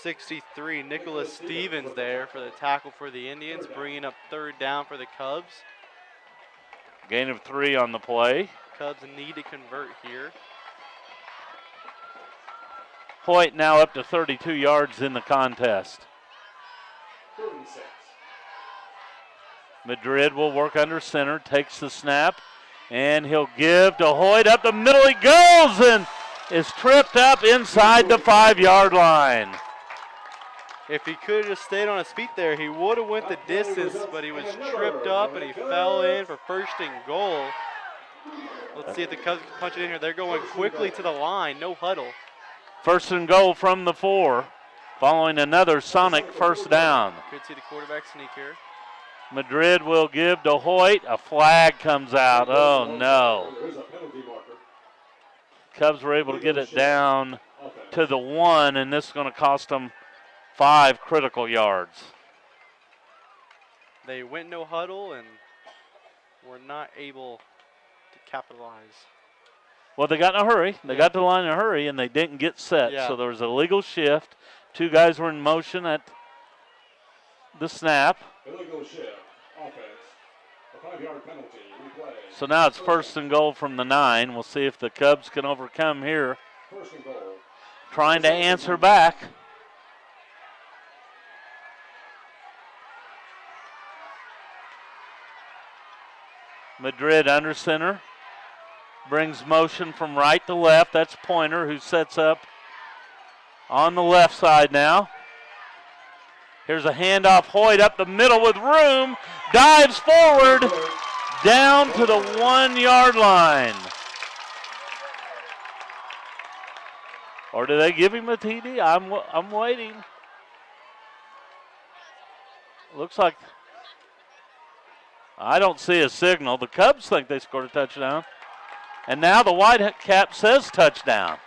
63, Nicholas Stevens there for the tackle for the Indians, bringing up third down for the Cubs. Gain of 3 on the play. Cubs need to convert here. Hoyt now up to 32 yards in the contest. Madrid will work under center, takes the snap, and he'll give to Hoyt. Up the middle he goes and is tripped up inside the 5-yard line. If he could have just stayed on his feet there, he would have went the distance, but he was tripped up and he fell in for first and goal. Let's see if the Cubs can punch it in here. They're going quickly to the line, no huddle. First and goal from the 4, following another Sonic first down. Could see the quarterback sneak here. Madrid will give to Hoyt. A flag comes out. Oh, no. Cubs were able to get it down to the 1, and this is going to cost them 5 critical yards. They went no huddle and were not able to capitalize. Well, they got in a hurry. They got to the line in a hurry, and they didn't get set. Yeah. So there was a legal shift. 2 guys were in motion at the snap. Illegal shift, offense, a 5-yard penalty, replay. So now it's first and goal from the 9. We'll see if the Cubs can overcome here. First and goal. Trying to answer back. Madrid under center. Brings motion from right to left. That's Pointer, who sets up on the left side now. Here's a handoff. Hoyt up the middle with room. Dives forward down to the 1 yard line. Or do they give him a TD? I'm waiting. Looks like I don't see a signal. The Cubs think they scored a touchdown. And now the Whitecap says touchdown.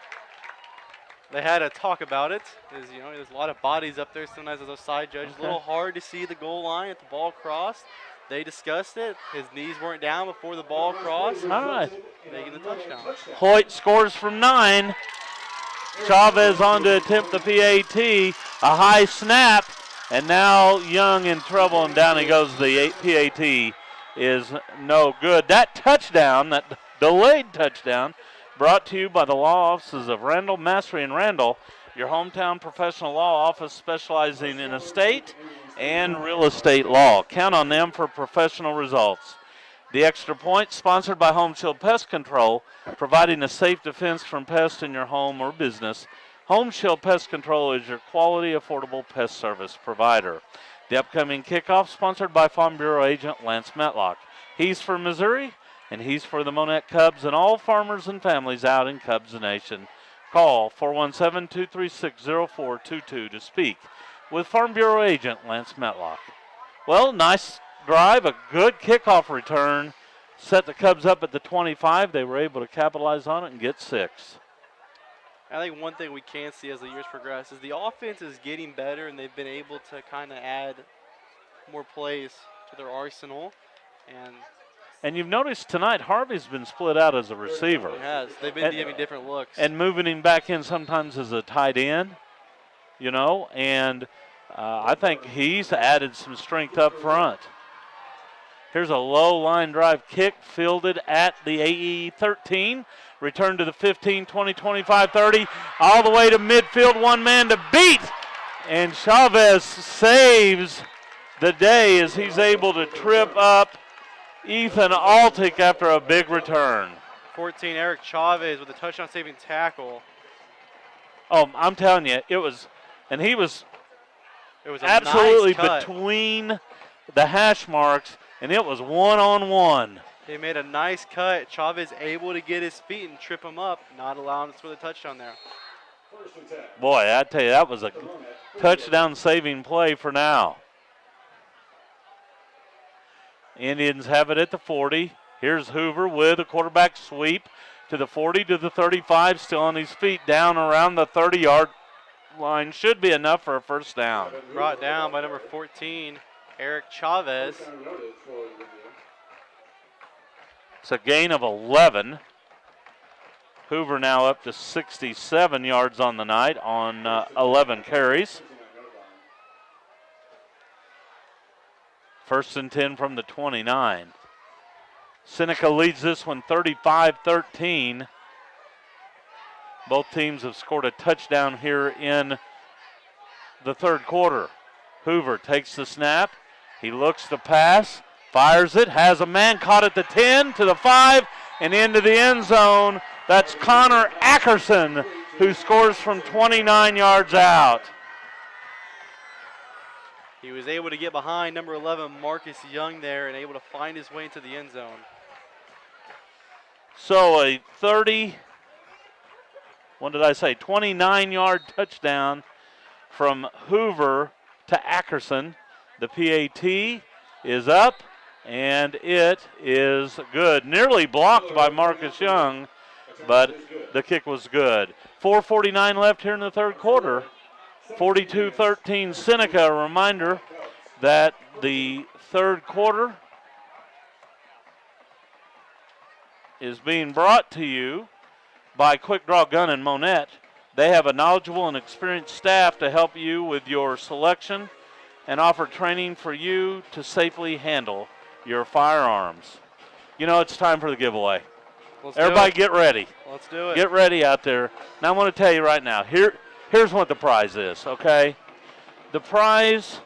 They had a talk about it. There's a lot of bodies up there. Sometimes as a side judge, it's a little hard to see the goal line at the ball crossed. They discussed it. His knees weren't down before the ball crossed. All right. Making the touchdown. Hoyt scores from 9. Chavez on to attempt the PAT. A high snap. And now Young in trouble, and down he goes. The PAT is no good. That touchdown, that delayed touchdown, brought to you by the law offices of Randall, Mastery, and Randall, your hometown professional law office specializing in estate and real estate law. Count on them for professional results. The Extra Point, sponsored by Home Shield Pest Control, providing a safe defense from pests in your home or business. Home Shield Pest Control is your quality, affordable pest service provider. The upcoming kickoff, sponsored by Farm Bureau agent Lance Matlock. He's for Missouri, and he's for the Monett Cubs and all farmers and families out in Cubs Nation. Call 417-236-0422 to speak with Farm Bureau agent Lance Matlock. Well, nice drive, a good kickoff return. Set the Cubs up at the 25. They were able to capitalize on it and get 6. I think one thing we can see as the years progress is the offense is getting better, and they've been able to kind of add more plays to their arsenal. And you've noticed tonight Harvey's been split out as a receiver. He has. They've been giving different looks. And moving him back in sometimes as a tight end, and I think he's added some strength up front. Here's a low line drive kick fielded at the AE 13. Return to the 15, 20, 25, 30. All the way to midfield, one man to beat. And Chavez saves the day as he's able to trip up Ethan Altick after a big return. 14, Eric Chavez with a touchdown-saving tackle. Oh, I'm telling you, he was a absolutely nice cut. Between the hash marks, and it was one-on-one. They made a nice cut. Chavez able to get his feet and trip him up, not allowing him to score the touchdown there. Boy, I tell you, that was a touchdown-saving play for now. Indians have it at the 40. Here's Hoover with a quarterback sweep to the 40, to the 35, still on his feet, down around the 30-yard line. Should be enough for a first down. Brought down by number 14, Eric Chavez. It's a gain of 11. Hoover now up to 67 yards on the night on 11 carries. First and 10 from the 29. Seneca leads this one 35-13. Both teams have scored a touchdown here in the third quarter. Hoover takes the snap. He looks to pass, fires it, has a man caught at the 10, to the 5, and into the end zone. That's Connor Ackerson, who scores from 29 yards out. He was able to get behind number 11, Marcus Young there, and able to find his way into the end zone. So a 29-yard touchdown from Hoover to Ackerson. The PAT is up, and it is good. Nearly blocked by Marcus Young, but the kick was good. 4:49 left here in the third quarter. 42-13 Seneca. A reminder that the third quarter is being brought to you by Quick Draw Gun and Monett. They have a knowledgeable and experienced staff to help you with your selection and offer training for you to safely handle your firearms. It's time for the giveaway. Everybody get ready. Let's do it. Get ready out there. Now I want to tell you right now, here's what the prize is, okay? The prize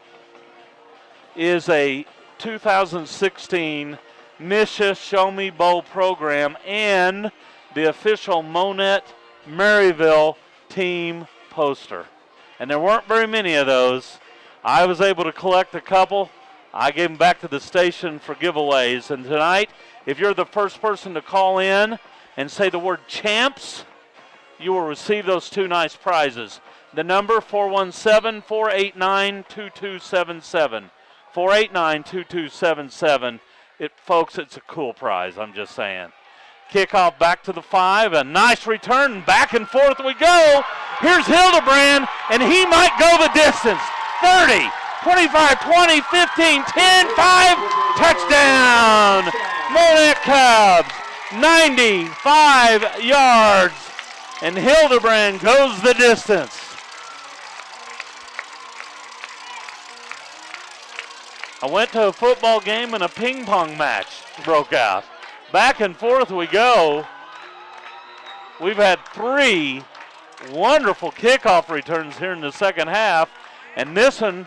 is a 2016 Misha Show Me Bowl program and the official Monett Maryville team poster. And there weren't very many of those. I was able to collect a couple. I gave them back to the station for giveaways. And tonight, if you're the first person to call in and say the word champs, you will receive those 2 nice prizes. The number 417-489-2277. 489-2277. Folks, it's a cool prize, I'm just saying. Kickoff back to the 5, a nice return, back and forth we go. Here's Hildebrand, and he might go the distance. 30, 25, 20, 15, 10, 5, touchdown. Monett Cubs, 95 yards, and Hildebrand goes the distance. I went to a football game and a ping pong match broke out. Back and forth we go. We've had 3 wonderful kickoff returns here in the second half, and this one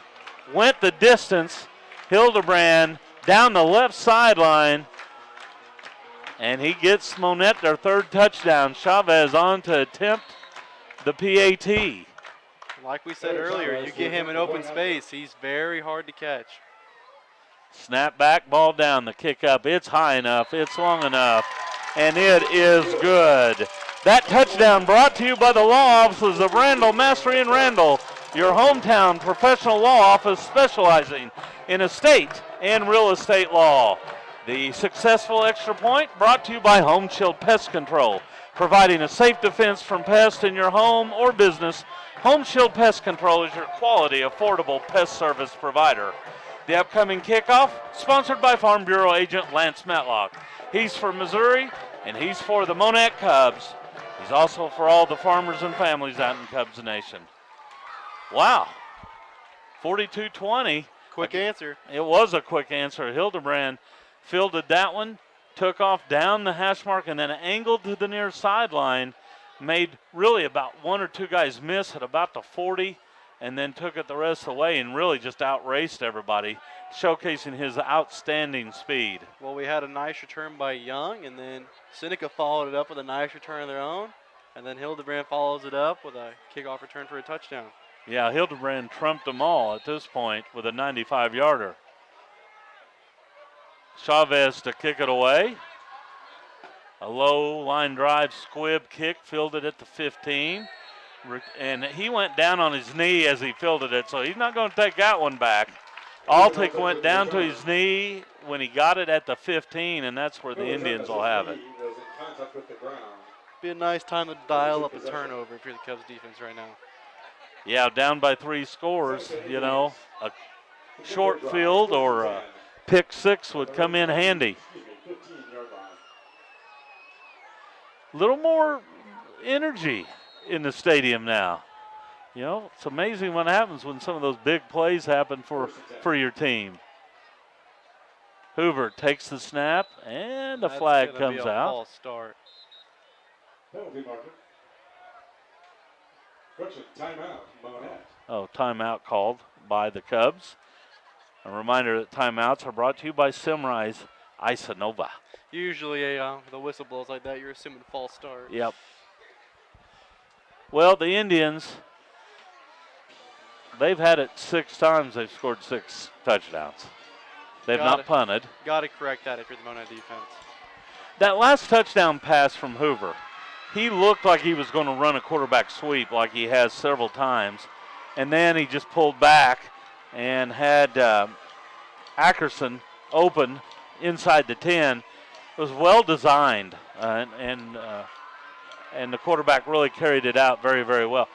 went the distance. Hildebrand down the left sideline, and he gets Monett their 3rd touchdown. Chavez on to attempt the PAT. Like we said earlier, you get him in open space, he's very hard to catch. Snap back, ball down, the kick up. It's high enough, it's long enough, and it is good. That touchdown brought to you by the law offices of Randall, Mastery and Randall, your hometown professional law office specializing in estate and real estate law. The successful extra point brought to you by Home Shield Pest Control, providing a safe defense from pests in your home or business. Home Shield Pest Control is your quality, affordable pest service provider. The upcoming kickoff, sponsored by Farm Bureau agent Lance Matlock. He's for Missouri, and he's for the Monett Cubs. He's also for all the farmers and families out in Cubs Nation. Wow, 42-20. Quick answer. It was a quick answer. Hildebrand fielded that one, took off down the hash mark, and then angled to the near sideline, made really about 1 or 2 guys miss at about the 40, and then took it the rest of the way and really just outraced everybody, showcasing his outstanding speed. Well, we had a nice return by Young, and then Seneca followed it up with a nice return of their own, and then Hildebrand follows it up with a kickoff return for a touchdown. Yeah, Hildebrand trumped them all at this point with a 95-yarder. Chavez to kick it away. A low line drive squib kick, fielded at the 15. And he went down on his knee as he fielded it, so he's not going to take that one back. Altic went down to his knee when he got it at the 15, and that's where the Indians will have it. Be a nice time to dial up a turnover if you're the Cubs defense right now. Yeah, down by 3 scores, you know, a short field or a pick 6 would come in handy. A little more energy in the stadium now. You know, it's amazing what happens when some of those big plays happen for your team. Hoover takes the snap, and the flag comes out. False start. Penalty marker. Correction, timeout, Monett. Oh, timeout called by the Cubs. A reminder that timeouts are brought to you by Simrise Isanova. Usually the whistle blows like that, you're assuming false start. Yep. Well, the Indians, they've had it 6 times. They've scored 6 touchdowns. They've not punted. Got to correct that if you're the Monett defense. That last touchdown pass from Hoover, he looked like he was going to run a quarterback sweep like he has several times. And then he just pulled back and had Ackerson open inside the 10. It was well designed, and the quarterback really carried it out very, very well.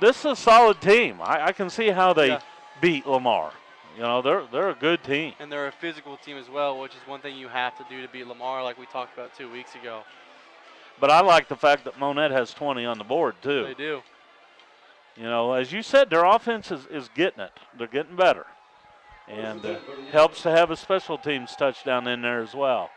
This is a solid team. I can see how they beat Lamar. You know, they're a good team. And they're a physical team as well, which is one thing you have to do to beat Lamar, like we talked about 2 weeks ago. But I like the fact that Monett has 20 on the board, too. They do. You know, as you said, their offense is getting it. They're getting better. And helps to have a special teams touchdown in there as well.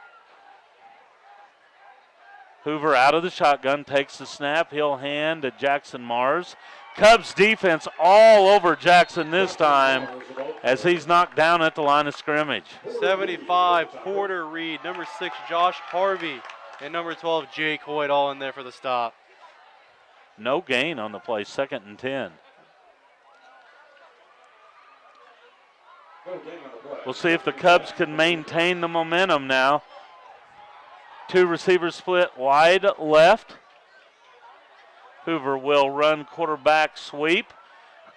Hoover out of the shotgun, takes the snap. He'll hand to Jackson Mars. Cubs defense all over Jackson this time as he's knocked down at the line of scrimmage. 75, Porter Reed. Number 6, Josh Harvey. And number 12, Jake Hoyt, all in there for the stop. No gain on the play, 2nd and 10. We'll see if the Cubs can maintain the momentum now. 2 receivers split wide left. Hoover will run quarterback sweep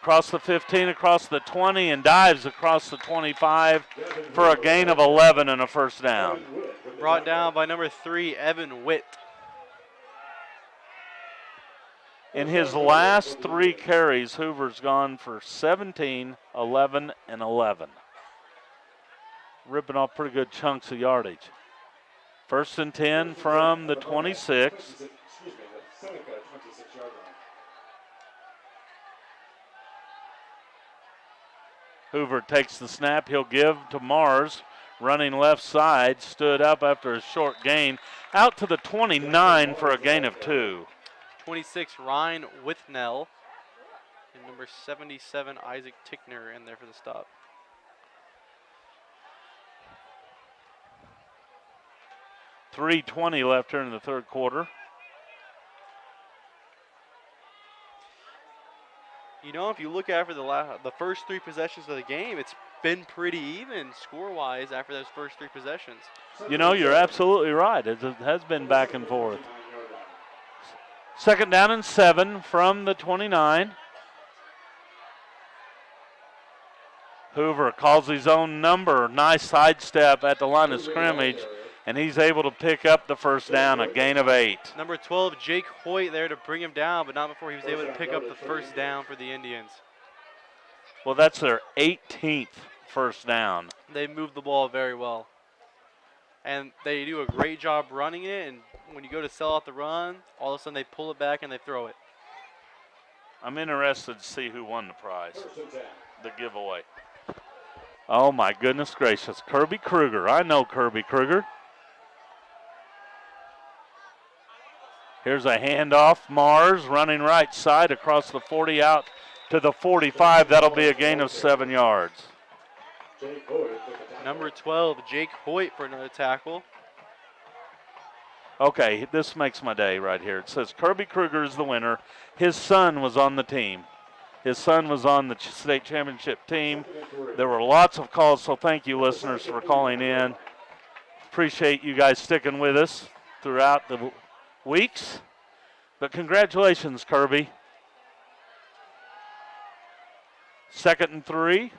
across the 15, across the 20, and dives across the 25 for a gain of 11 and a first down. Brought down by number 3, Evan Witt. In his last 3 carries, Hoover's gone for 17, 11, and 11. Ripping off pretty good chunks of yardage. 1st and 10 from the 26. Seneca, 26-yard line. Hoover takes the snap. He'll give to Mars, running left side. Stood up after a short gain. Out to the 29 for a gain of 2. 26, Ryan Withnell. And number 77, Isaac Tickner, in there for the stop. .320 left here in the 3rd quarter. You know, if you look after the first 3 possessions of the game, it's been pretty even score-wise after those first 3 possessions. You know, you're absolutely right. It has been back and forth. 2nd down and 7 from the 29. Hoover calls his own number. Nice sidestep at the line of scrimmage, and he's able to pick up the first down, a gain of 8. Number 12, Jake Hoyt, there to bring him down, but not before he was able to pick up the first down for the Indians. Well, that's their 18th first down. They move the ball very well. And they do a great job running it, and when you go to sell out the run, all of a sudden they pull it back and they throw it. I'm interested to see who won the prize, the giveaway. Oh, my goodness gracious. Kirby Kruger. I know Kirby Kruger. Here's a handoff. Mars running right side across the 40 out to the 45. That'll be a gain of 7 yards. Number 12, Jake Hoyt for another tackle. Okay, this makes my day right here. It says Kirby Kruger is the winner. His son was on the team. His son was on the state championship team. There were lots of calls, so thank you, listeners, for calling in. Appreciate you guys sticking with us throughout the weeks. But congratulations, Kirby. 2nd and 3.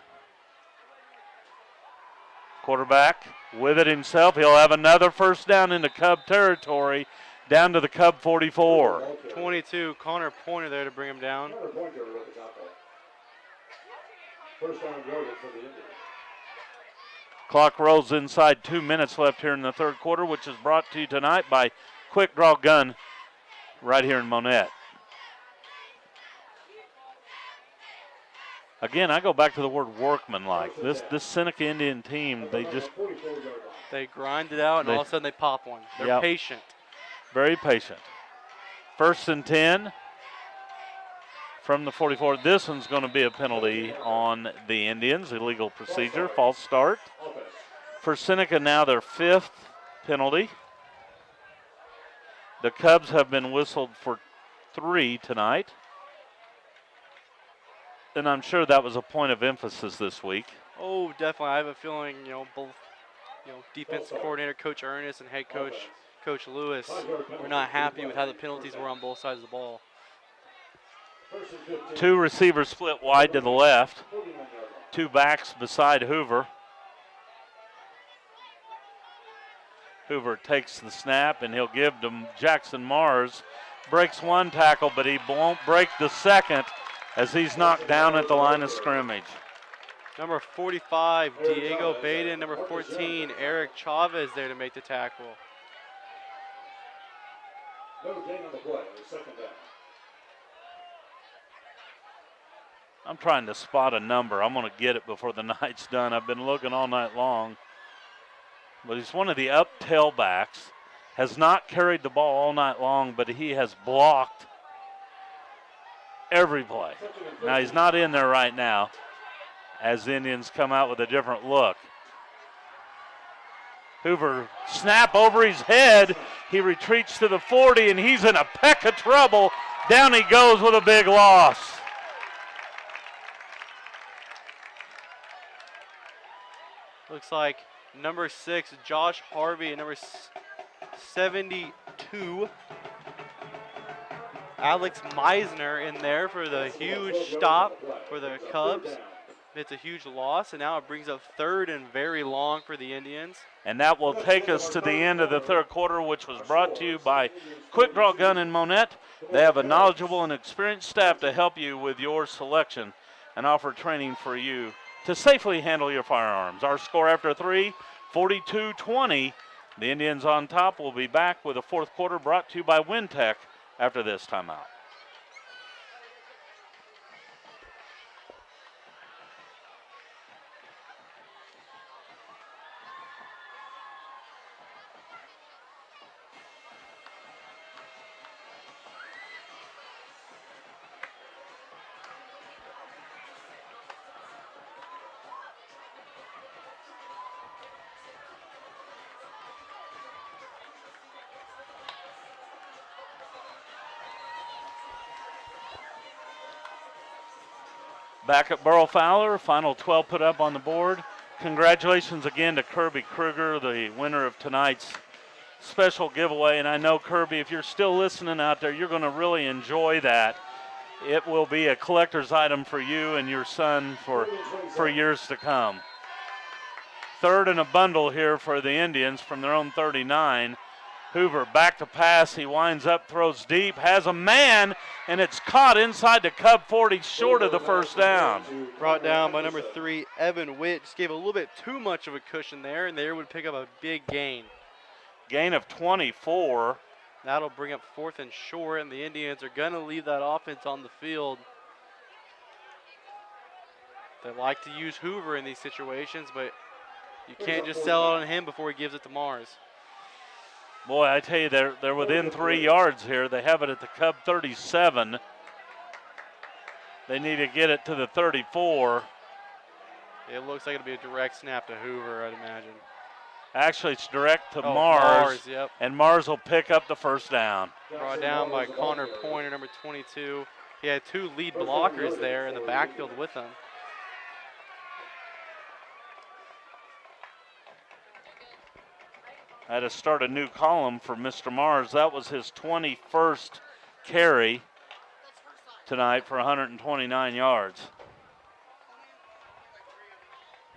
Quarterback with it himself. He'll have another first down into Cub territory, down to the Cub 44. 22, Connor Pointer there to bring him down. First down yardage for the Indians. Clock rolls inside, 2 minutes left here in the 3rd quarter, which is brought to you tonight by Quick Draw Gun right here in Monett. Again, I go back to the word workmanlike. This Seneca Indian team, they grind it out, and all of a sudden they pop one. They're patient. Very patient. 1st and 10 from the 44. This one's going to be a penalty on the Indians. Illegal procedure, false start. For Seneca now their 5th penalty. The Cubs have been whistled for 3 tonight. And I'm sure that was a point of emphasis this week. Oh, definitely. I have a feeling, both, defensive coordinator Coach Ernest and head coach Coach Lewis were not happy with how the penalties were on both sides of the ball. 2 receivers split wide to the left. 2 backs beside Hoover. Hoover takes the snap, and he'll give to Jackson Mars. Breaks 1 tackle, but he won't break the 2nd as he's knocked down at the line of scrimmage. Number 45, Diego Baden. Number 14, Eric Chavez there to make the tackle. No gain on the play. 2nd down. I'm trying to spot a number. I'm going to get it before the night's done. I've been looking all night long. But he's one of the up tailbacks. Has not carried the ball all night long, but he has blocked every play. Now, he's not in there right now as the Indians come out with a different look. Hoover, snap over his head. He retreats to the 40, and he's in a peck of trouble. Down he goes with a big loss. Looks like number 6, Josh Harvey, and number 72, Alex Meisner in there for the huge stop for the Cubs. It's a huge loss, and now it brings up 3rd and very long for the Indians. And that will take us to the end of the 3rd quarter, which was brought to you by Quick Draw Gun in Monett. They have a knowledgeable and experienced staff to help you with your selection and offer training for you to safely handle your firearms. Our score after 3, 42-20. The Indians on top. Will be back with the 4th quarter brought to you by Wintech after this timeout. Back at Burl Fowler, final 12 put up on the board. Congratulations again to Kirby Kruger, the winner of tonight's special giveaway. And I know, Kirby, if you're still listening out there, you're going to really enjoy that. It will be a collector's item for you and your son for years to come. 3rd in a bundle here for the Indians from their own 39. Hoover back to pass. He winds up, throws deep, has a man, and it's caught inside the Cub 40, short of the first down. Brought down by number 3, Evan Witt. Just gave a little bit too much of a cushion there, and they would pick up a big gain. Gain of 24. That'll bring up 4th and short, and the Indians are going to leave that offense on the field. They like to use Hoover in these situations, but you can't just sell it on him before he gives it to Mars. Boy, I tell you, they're within 3 yards here. They have it at the Cub 37. They need to get it to the 34. It looks like it'll be a direct snap to Hoover, I'd imagine. Actually, it's direct to Mars, yep. And Mars will pick up the first down. Brought down by Connor Pointer, number 22. He had 2 lead blockers there in the backfield with him. I had to start a new column for Mr. Mars. That was his 21st carry tonight for 129 yards.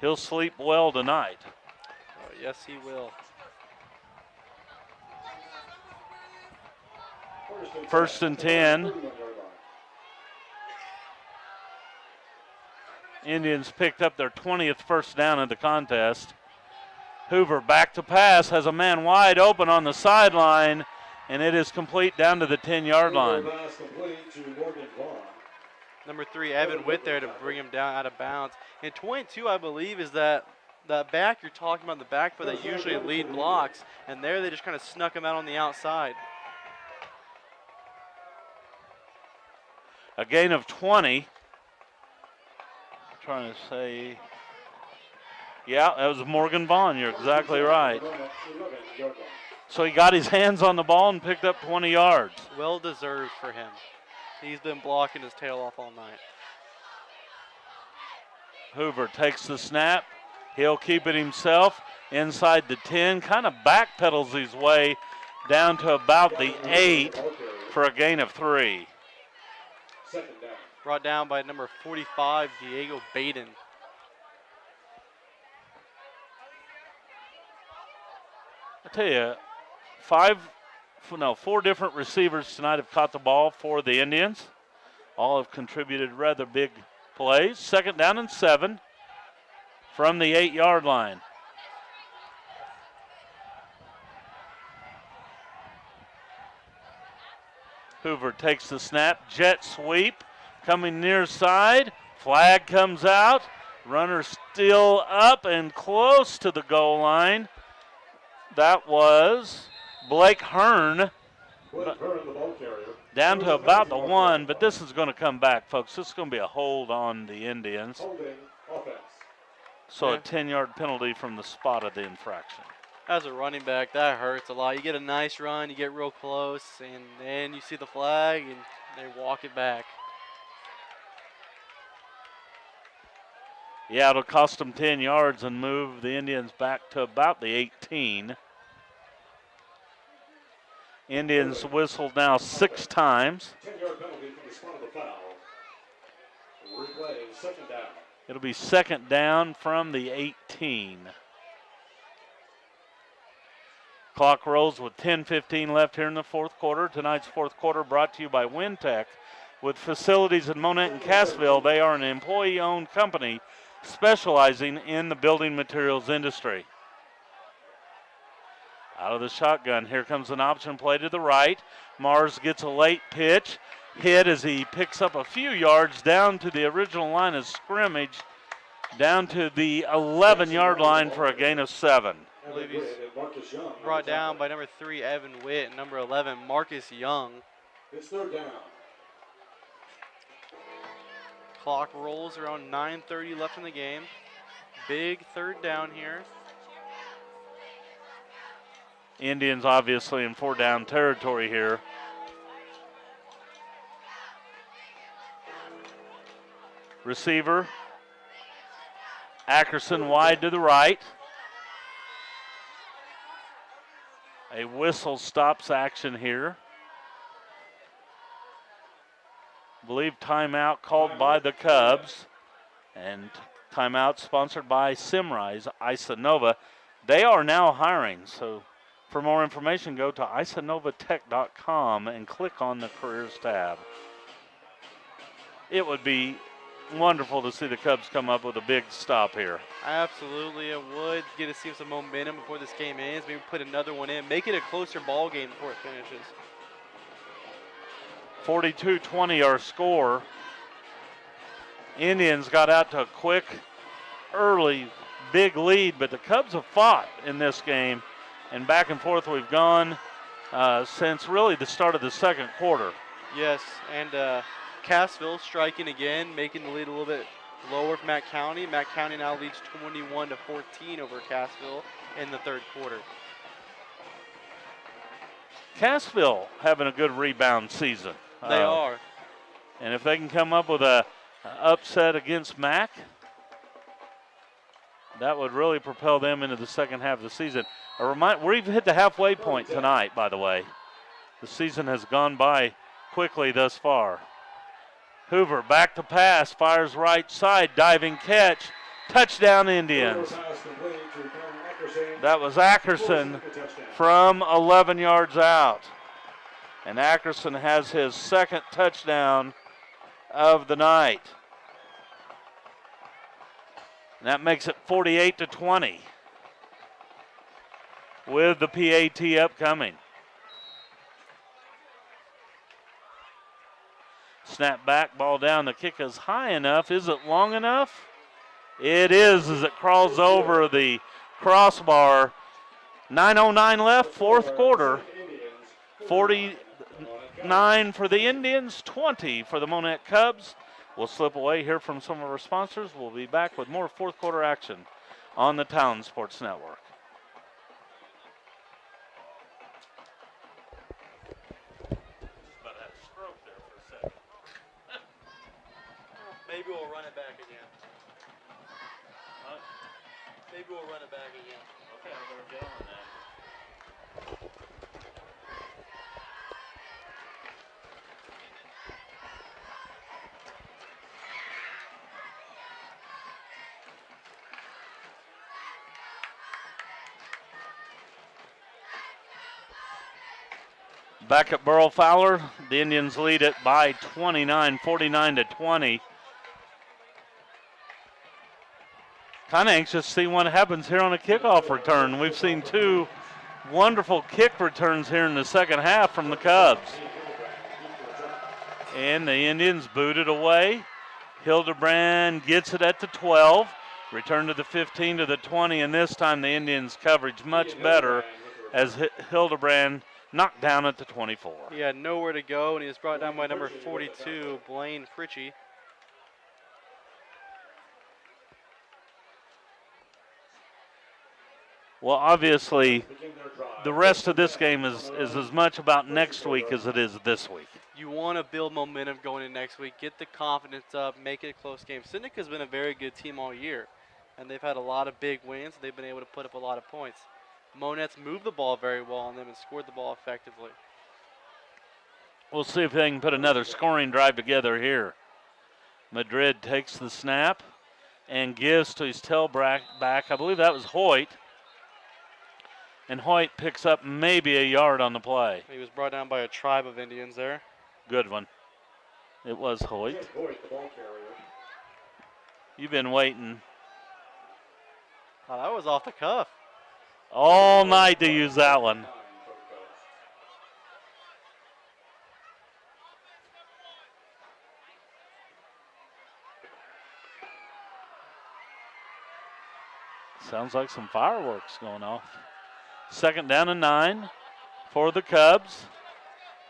He'll sleep well tonight. Oh, yes, he will. 1st and 10. Indians picked up their 20th first down of the contest. Hoover back to pass, has a man wide open on the sideline, and it is complete down to the 10-yard line. Number 3, Evan Witt there to bring him down out of bounds. And 22, I believe, is that back you're talking about, the backfield that usually lead blocks, and there they just kind of snuck him out on the outside. A gain of 20. Trying to say, yeah, that was Morgan Vaughn. You're exactly right. So he got his hands on the ball and picked up 20 yards. Well deserved for him. He's been blocking his tail off all night. Hoover takes the snap. He'll keep it himself inside the 10. Kind of backpedals his way down to about the 8 for a gain of 3. Brought down by number 45, Diego Baden. I tell you, 4 different receivers tonight have caught the ball for the Indians. All have contributed rather big plays. 2nd down and 7 from the 8-yard line. Hoover takes the snap, jet sweep, coming near side. Flag comes out. Runner still up and close to the goal line. That was Blake Hearn. Blake Hearn, the ball carrier. Down to about the 1, but this is going to come back, folks. This is going to be a hold on the Indians. Holding offense. So Yeah. a 10-yard penalty from the spot of the infraction. As a running back, that hurts a lot. You get a nice run, you get real close, and then you see the flag, and they walk it back. Yeah, it'll cost them 10 yards and move the Indians back to about the 18. Indians whistled now 6 times. 10-yard penalty from the spot of the foul. Replay, second down. It'll be second down from the 18. Clock rolls with 10:15 left here in the fourth quarter. Tonight's fourth quarter brought to you by Wintech. With facilities in Monett and Cassville, they are an employee-owned company specializing in the building materials industry. Out of the shotgun, here comes an option play to the right. Mars gets a late pitch. Hit as he picks up a few yards down to the original line of scrimmage, down to the 11-yard line for a gain of 7. I believe he's brought down by number 3, Evan Witt, and number 11, Marcus Young. It's third down. Clock rolls around 9:30 left in the game. Big third down here. Indians obviously in 4-down territory here. Receiver, Ackerson wide to the right. A whistle stops action here. I believe timeout called by the Cubs. And timeout sponsored by Simrise Isanova. They are now hiring, so for more information go to isanovatech.com and click on the careers tab. It would be wonderful to see the Cubs come up with a big stop here. Absolutely, it would. Get to see some momentum before this game ends. Maybe put another one in. Make it a closer ball game before it finishes. 42-20 our score. Indians got out to a quick, early, big lead, but the Cubs have fought in this game, and back and forth we've gone since really the start of the second quarter. Yes, and Cassville striking again, making the lead a little bit lower for Matt County. Matt County now leads 21-14 over Cassville in the third quarter. Cassville having a good rebound season. They are. And if they can come up with a upset against Mac, that would really propel them into the second half of the season. We've hit the halfway point tonight, by the way. The season has gone by quickly thus far. Hoover back to pass, fires right side, diving catch, touchdown Indians. That was Ackerson from 11 yards out. And Ackerson has his second touchdown of the night. And that makes it 48-20 with the PAT upcoming. Snap back, ball down. The kick is high enough. Is it long enough? It is as it crawls over the crossbar. 9:09 left, fourth quarter. 49 for the Indians, 20 for the Monett Cubs. We'll slip away here from some of our sponsors. We'll be back with more fourth quarter action on the Talon Sports Network. Maybe we'll run it back again. Maybe we'll run it back again. Okay, I better get on that. Back at Burl Fowler, the Indians lead it by 29, 49-20. Kind of anxious to see what happens here on a kickoff return. We've seen two wonderful kick returns here in the second half from the Cubs. And the Indians boot it away. Hildebrand gets it at the 12. Return to the 15 to the 20, and this time the Indians coverage much better as Hildebrand knocked down at the 24. He had nowhere to go, and he was brought down by number 42, Blaine Fritchie. Well, obviously, the rest of this game is as much about next week as it is this week. You want to build momentum going into next week, get the confidence up, make it a close game. Seneca's been a very good team all year, and they've had a lot of big wins. They've been able to put up a lot of points. Monett's moved the ball very well on them and scored the ball effectively. We'll see if they can put another scoring drive together here. Madrid takes the snap and gives to his tailback. I believe that was Hoyt. And Hoyt picks up maybe a yard on the play. He was brought down by a tribe of Indians there. Good one. It was Hoyt. You've been waiting Oh, that was off the cuff. all night to use that one. Sounds like some fireworks going off. 2nd down and 9 for the Cubs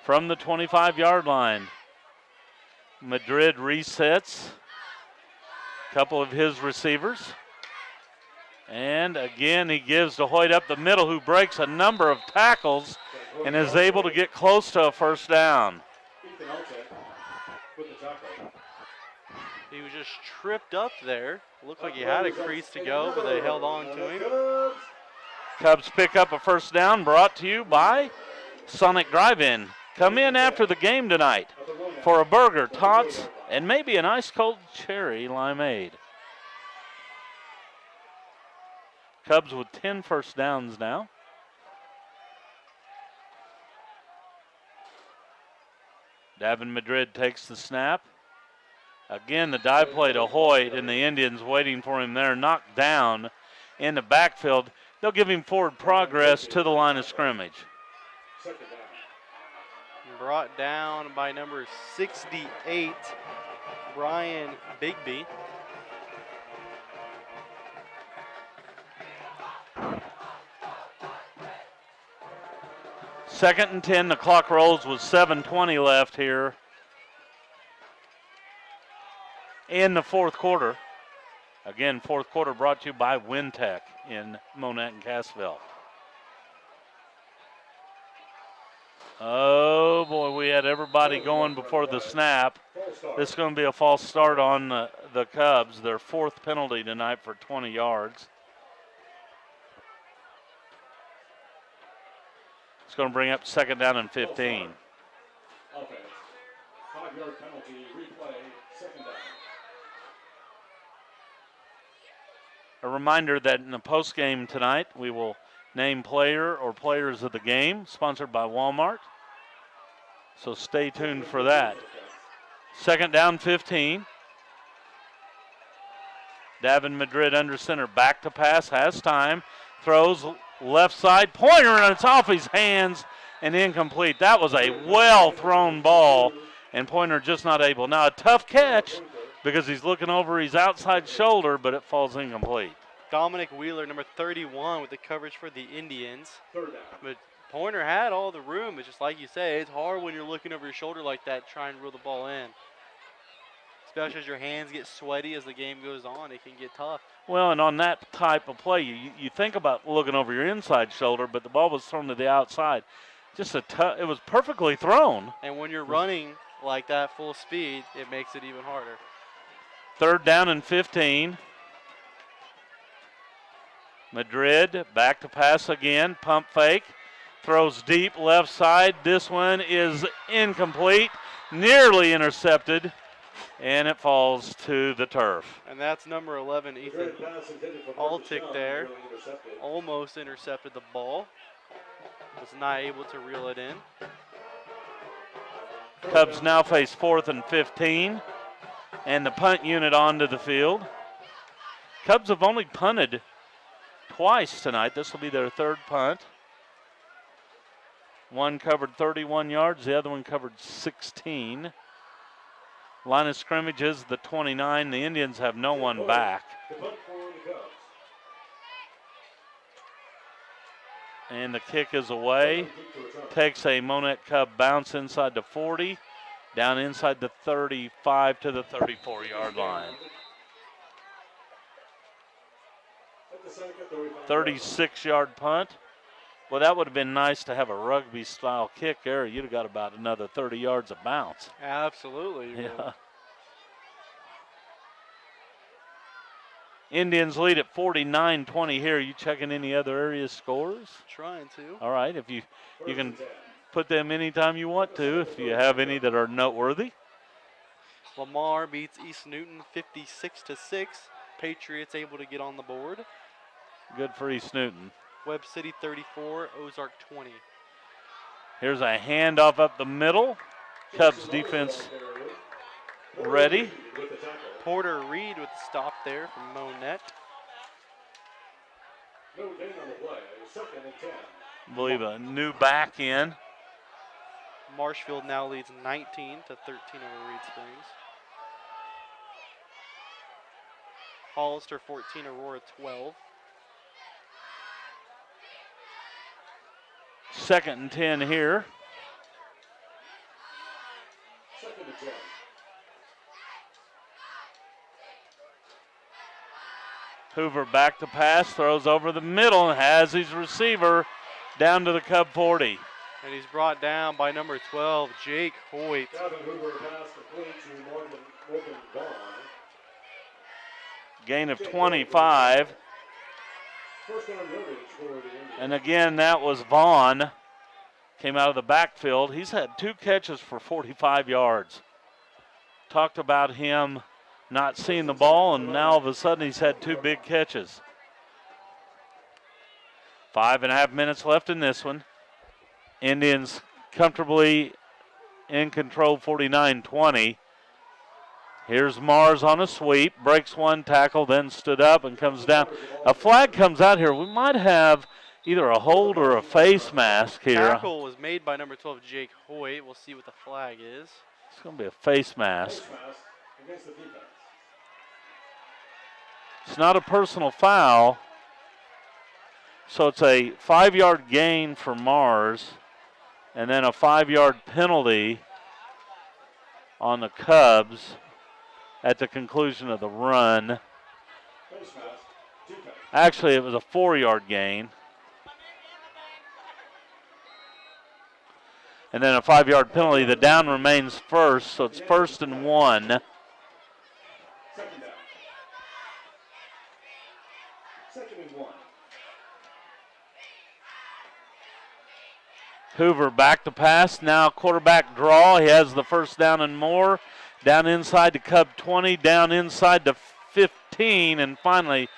from the 25-yard line. Madrid resets a couple of his receivers. And again, he gives to Hoyt up the middle, who breaks a number of tackles and is able to get close to a 1st down. He was just tripped up there. Looked like he had a crease to go, but they held on to him. Cubs pick up a 1st down, brought to you by Sonic Drive-In. Come in after the game tonight for a burger, tots, and maybe an ice-cold cherry limeade. Cubs with 10 1st downs now. Davin Madrid takes the snap. Again, the dive play to Hoyt, and the Indians waiting for him there, knocked down in the backfield. They'll give him forward progress to the line of scrimmage. Brought down by number 68, Brian Bigby. Second and 10, the clock rolls with 7:20 left here in the 4th quarter. Again, 4th quarter brought to you by Wintech in Monett and Cassville. Oh boy, we had everybody going before the snap. This is going to be a false start on the Cubs, their 4th penalty tonight for 20 yards. It's going to bring up 2nd down and 15. Offense. 5-yard penalty, replay, 2nd down. A reminder that in the postgame tonight, we will name player or players of the game, sponsored by Walmart. So stay tuned for that. 2nd down, 15. Davin Madrid under center, back to pass, has time, throws left side, Pointer, and it's off his hands and incomplete. That was a well-thrown ball, and Pointer just not able. Now a tough catch because he's looking over his outside shoulder, but it falls incomplete. Dominic Wheeler, number 31, with the coverage for the Indians. 3rd down. But Pointer had all the room. It's just like you say, it's hard when you're looking over your shoulder like that, trying to reel the ball in. Especially as your hands get sweaty as the game goes on, it can get tough. Well, and on that type of play, you think about looking over your inside shoulder, but the ball was thrown to the outside. Just it was perfectly thrown. And when you're running like that full speed, it makes it even harder. 3rd down and 15. Madrid back to pass again, pump fake, throws deep left side. This one is incomplete, nearly intercepted, and it falls to the turf. And that's number 11, Ethan Altick there. Almost intercepted the ball. Was not able to reel it in. Cubs now face 4th and 15, and the punt unit onto the field. Cubs have only punted twice tonight. This will be their 3rd punt. One covered 31 yards, the other one covered 16. Line of scrimmage is the 29. The Indians have no one back. And the kick is away. Takes a Monett Cub bounce inside the 40, down inside the 35 to the 34-yard line. 36-yard punt. Well, that would have been nice to have a rugby-style kick there. You'd have got about another 30 yards of bounce. Absolutely. Yeah. Indians lead at 49-20 here. You checking any other area scores? Trying to. All right. If you can put them anytime you want to, if you have any that are noteworthy. Lamar beats East Newton 56-6. Patriots able to get on the board. Good for East Newton. Webb City 34, Ozark 20. Here's a handoff up the middle. Cubs defense ready. Porter Reed with the stop there from Monett. No gain on the play. 2nd and 10. I believe a new back in. Marshfield now leads 19-13 over Reed Springs. Hollister 14, Aurora 12. 2nd and 10 here. 2nd and 10. Hoover back to pass, throws over the middle and has his receiver down to the Cub 40. And he's brought down by number 12, Jake Hoyt. Gavin Hoover pass complete to Morgan Vaughn. Gain of 25. First down yardage for the Indians. And again, that was Vaughn. Came out of the backfield. He's had 2 catches for 45 yards. Talked about him not seeing the ball, and now all of a sudden he's had 2 big catches. 5.5 minutes left in this one. Indians comfortably in control, 49-20. Here's Mars on a sweep, breaks one tackle, then stood up and comes down. A flag comes out here. We might have either a hold or a face mask here. Tackle was made by number 12, Jake Hoyt. We'll see what the flag is. It's going to be a face mask. Against the defense. It's not a personal foul, so it's a 5-yard gain for Mars, and then a 5-yard penalty on the Cubs at the conclusion of the run. Actually, it was a 4-yard gain. And then a 5-yard penalty. The down remains first, so it's 1st and 1. 2nd down. 2nd and 1. Hoover back to pass. Now quarterback draw. He has the first down and more. Down inside the Cub 20, down inside the 15, and finally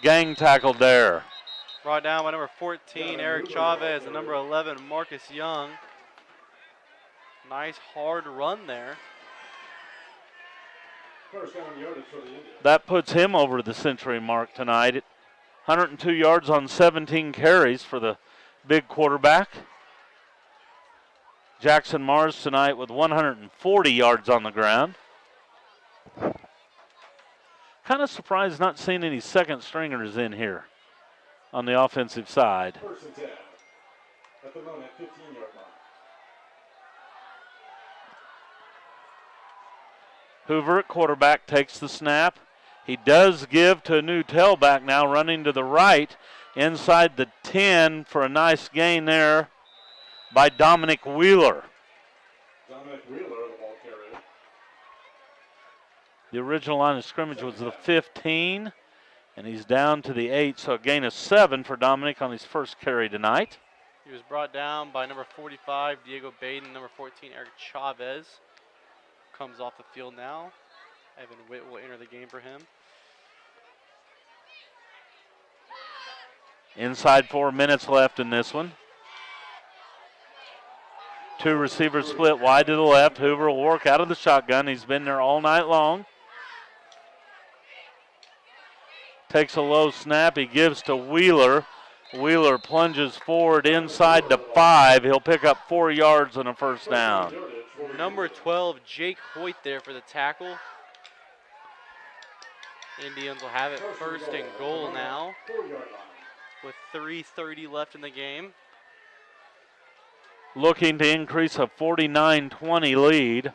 gang tackled there. Brought down by number 14, Eric Chavez, and number 11, Marcus Young. Nice hard run there. First down yardage for the Indians. That puts him over the century mark tonight. 102 yards on 17 carries for the big quarterback. Jackson Mars tonight with 140 yards on the ground. Kind of surprised not seeing any second stringers in here on the offensive side. 1st and 10. At the moment, 15-yard line. Hoover at quarterback takes the snap. He does give to a new tailback now, running to the right inside the 10 for a nice gain there by Dominic Wheeler. Dominic Wheeler, the ball carrier. The original line of scrimmage was the 15, and he's down to the 8, so a gain of 7 for Dominic on his first carry tonight. He was brought down by number 45, Diego Baden, number 14, Eric Chavez. Comes off the field now. Evan Witt will enter the game for him. Inside 4 minutes left in this one. 2 receivers split wide to the left. Hoover will work out of the shotgun. He's been there all night long. Takes a low snap. He gives to Wheeler. Wheeler plunges forward inside the 5. He'll pick up 4 yards and a first down. Number 12, Jake Hoyt there for the tackle. Indians will have it 1st and goal now with 3:30 left in the game. looking to increase a 49-20 lead.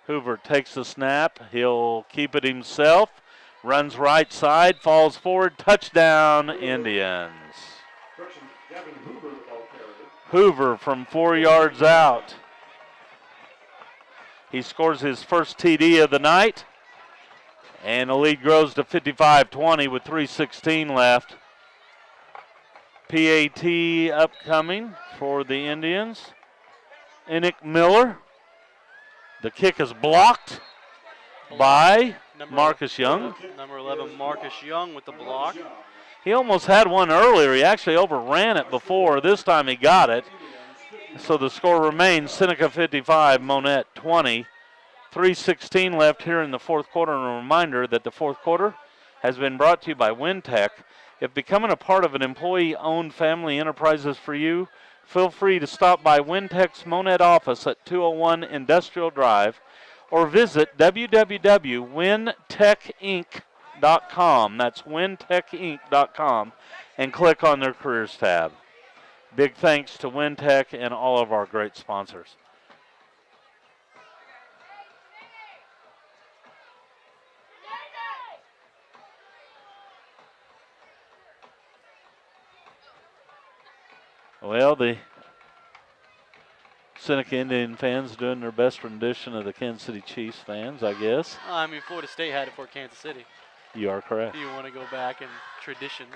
Hoover takes the snap. He'll keep it himself. Runs right side, falls forward. Touchdown, Indians. Hoover from 4 yards out. He scores his first TD of the night. And the lead grows to 55-20 with 3:16 left. PAT upcoming for the Indians. Enoch Miller. The kick is blocked by Marcus Young. Number 11, Marcus Young with the block. He almost had one earlier. He actually overran it before. This time he got it. So the score remains Seneca 55, Monett 20. 3:16 left here in the fourth quarter. And a reminder that the fourth quarter has been brought to you by Wintech. If becoming a part of an employee-owned family enterprise is for you, feel free to stop by Wintech's Monett office at 201 Industrial Drive or visit www.wintechinc.com. That's wintechinc.com and click on their careers tab. Big thanks to Wintech and all of our great sponsors. Well, the Seneca Indian fans doing their best rendition of the Kansas City Chiefs fans, I guess. I mean, Florida State had it for Kansas City. You are correct. If you want to go back in tradition.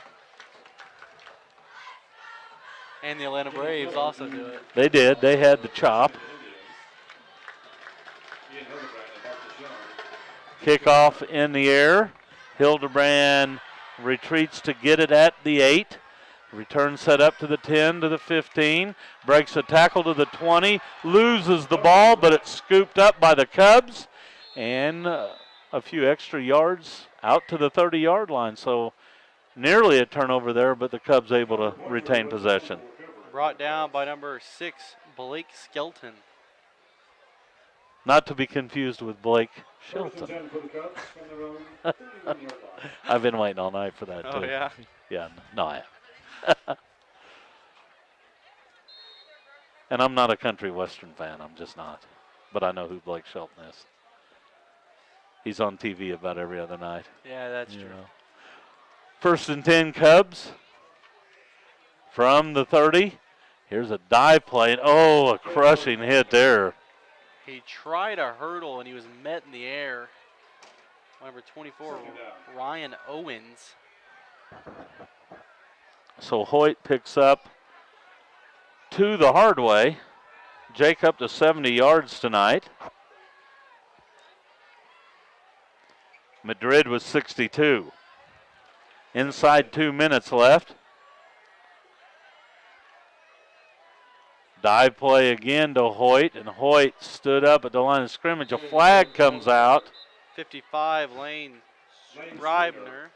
And the Atlanta Braves also do it. They did. They had the chop. Kickoff in the air. Hildebrand retreats to get it at the 8. Return set up to the 10, to the 15. Breaks a tackle to the 20. Loses the ball, but it's scooped up by the Cubs. And a few extra yards out to the 30-yard line. So nearly a turnover there, but the Cubs able to retain possession. Brought down by number 6, Blake Skelton. Not to be confused with Blake Shelton. I've been waiting all night for that, too. Oh, yeah? Yeah, no, I have. And I'm not a country western fan. I'm just not. But I know who Blake Shelton is. He's on TV about every other night. Yeah, that's true. Know. First and 10 Cubs. From the 30. Here's a dive play. Oh, a crushing hit there. He tried a hurdle and he was met in the air. Number 24, Ryan Owens. So Hoyt picks up 2 the hard way. Jake up to 70 yards tonight. Madrid was 62. Inside 2 minutes left. Dive play again to Hoyt, and Hoyt stood up at the line of scrimmage. A flag comes out. 55, Lane Reibner.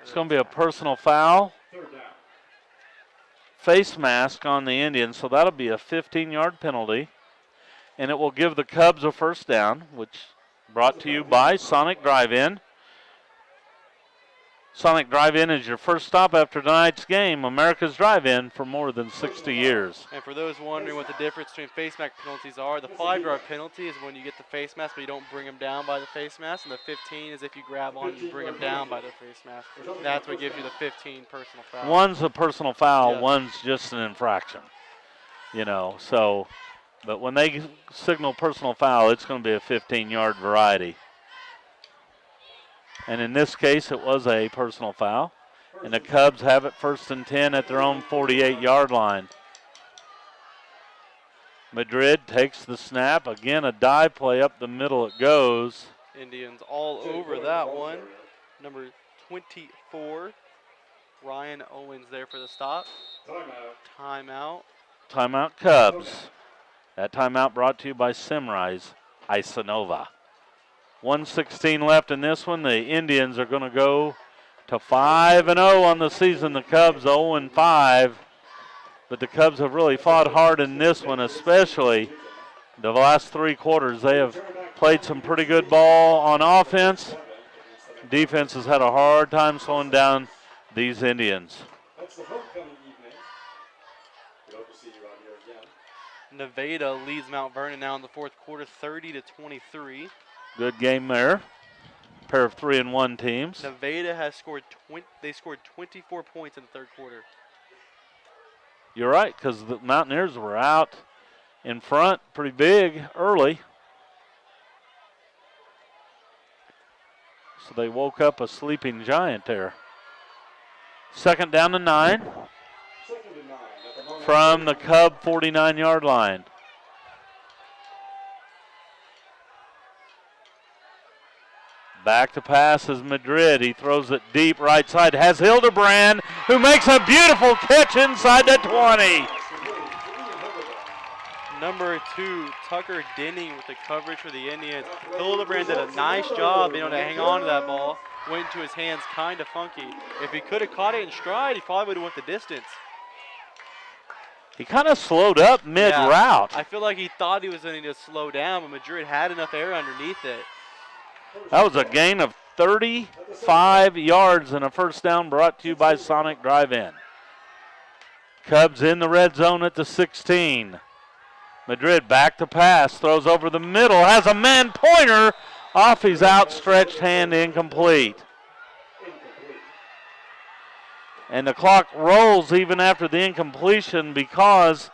It's going to be a personal foul. Face mask on the Indians, so that'll be a 15-yard penalty. And it will give the Cubs a first down, which brought to you by Sonic Drive-In. Sonic Drive-In is your first stop after tonight's game. America's Drive-In for more than 60 years. And for those wondering what the difference between face mask penalties are, the 5-yard penalty is when you get the face mask but you don't bring them down by the face mask, and the 15 is if you grab on and bring them down by the face mask. That's what gives you the 15 personal foul. One's a personal foul, yes. One's just an infraction. You know, so, but when they signal personal foul, it's going to be a 15-yard variety. And in this case, it was a personal foul. And the Cubs have it first and 10 at their own 48-yard line. Madrid takes the snap. Again, a dive play up the middle it goes. Indians all over that one. Number 24, Ryan Owens there for the stop. Timeout. Timeout Cubs. That timeout brought to you by Simrise Isanova. 1:16 left in this one. The Indians are going to go to 5-0 on the season. The Cubs 0-5. But the Cubs have really fought hard in this one, especially the last 3 quarters. They have played some pretty good ball on offense. Defense has had a hard time slowing down these Indians. That's the homecoming evening. We hope to see you out here again. Nevada leads Mount Vernon now in the fourth quarter, 30-23. Good game there. Pair of 3-1 teams. Nevada has scored 24 points in the third quarter. You're right, because the Mountaineers were out in front pretty big early. So they woke up a sleeping giant there. 2nd down and 9 2nd and 9 at the Monett from the Cub 49-yard line. Back to pass is Madrid. He throws it deep right side. Has Hildebrand, who makes a beautiful catch inside the 20. Number 2, Tucker Denning with the coverage for the Indians. Hildebrand did a nice job being able to hang on to that ball. Went into his hands kind of funky. If he could have caught it in stride, he probably would have went the distance. He kind of slowed up mid-route. Yeah, I feel like he thought he was going to slow down, but Madrid had enough air underneath it. That was a gain of 35 yards and a first down brought to you by Sonic Drive-In. Cubs in the red zone at the 16. Madrid back to pass, throws over the middle, has a man pointer off his outstretched hand, incomplete. And the clock rolls even after the incompletion because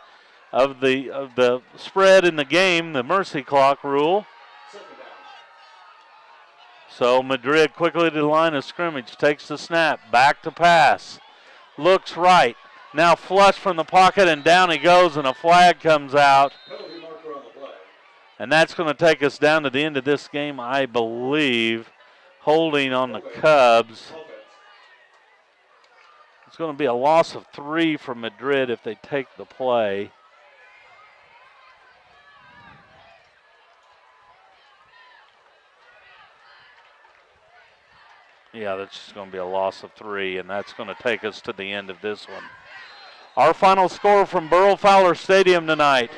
of the spread in the game, the mercy clock rule. So Madrid quickly to the line of scrimmage, takes the snap, back to pass, looks right, now flush from the pocket and down he goes and a flag comes out. And that's going to take us down to the end of this game, I believe, holding on the Cubs. It's going to be a loss of 3 for Madrid if they take the play. Yeah, that's just going to be a loss of 3, and that's going to take us to the end of this one. Our final score from Burl Fowler Stadium tonight.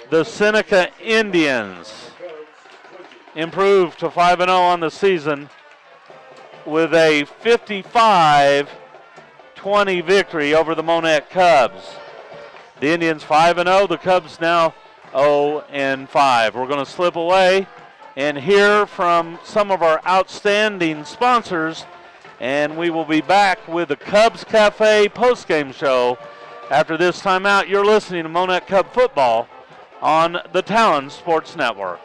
The Seneca Indians improved to 5-0 on the season with a 55-20 victory over the Monett Cubs. The Indians 5-0, the Cubs now 0-5. We're going to slip away and hear from some of our outstanding sponsors, and we will be back with the Cubs Cafe postgame show. After this timeout, you're listening to Monett Cub football on the Talon Sports Network.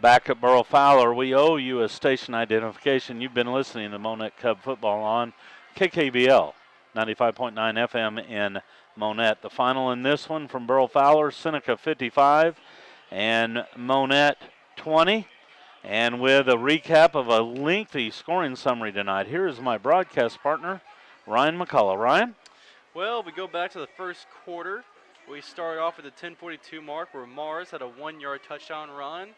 Back at Burl Fowler, we owe you a station identification. You've been listening to Monett Cub football on KKBL 95.9 FM in Monett. The final in this one from Burl Fowler, Seneca 55 and Monett 20. And with a recap of a lengthy scoring summary tonight, here is my broadcast partner, Ryan McCullough. Ryan? Well, we go back to the first quarter. We started off at the 10:42 mark where Mars had a 1-yard touchdown run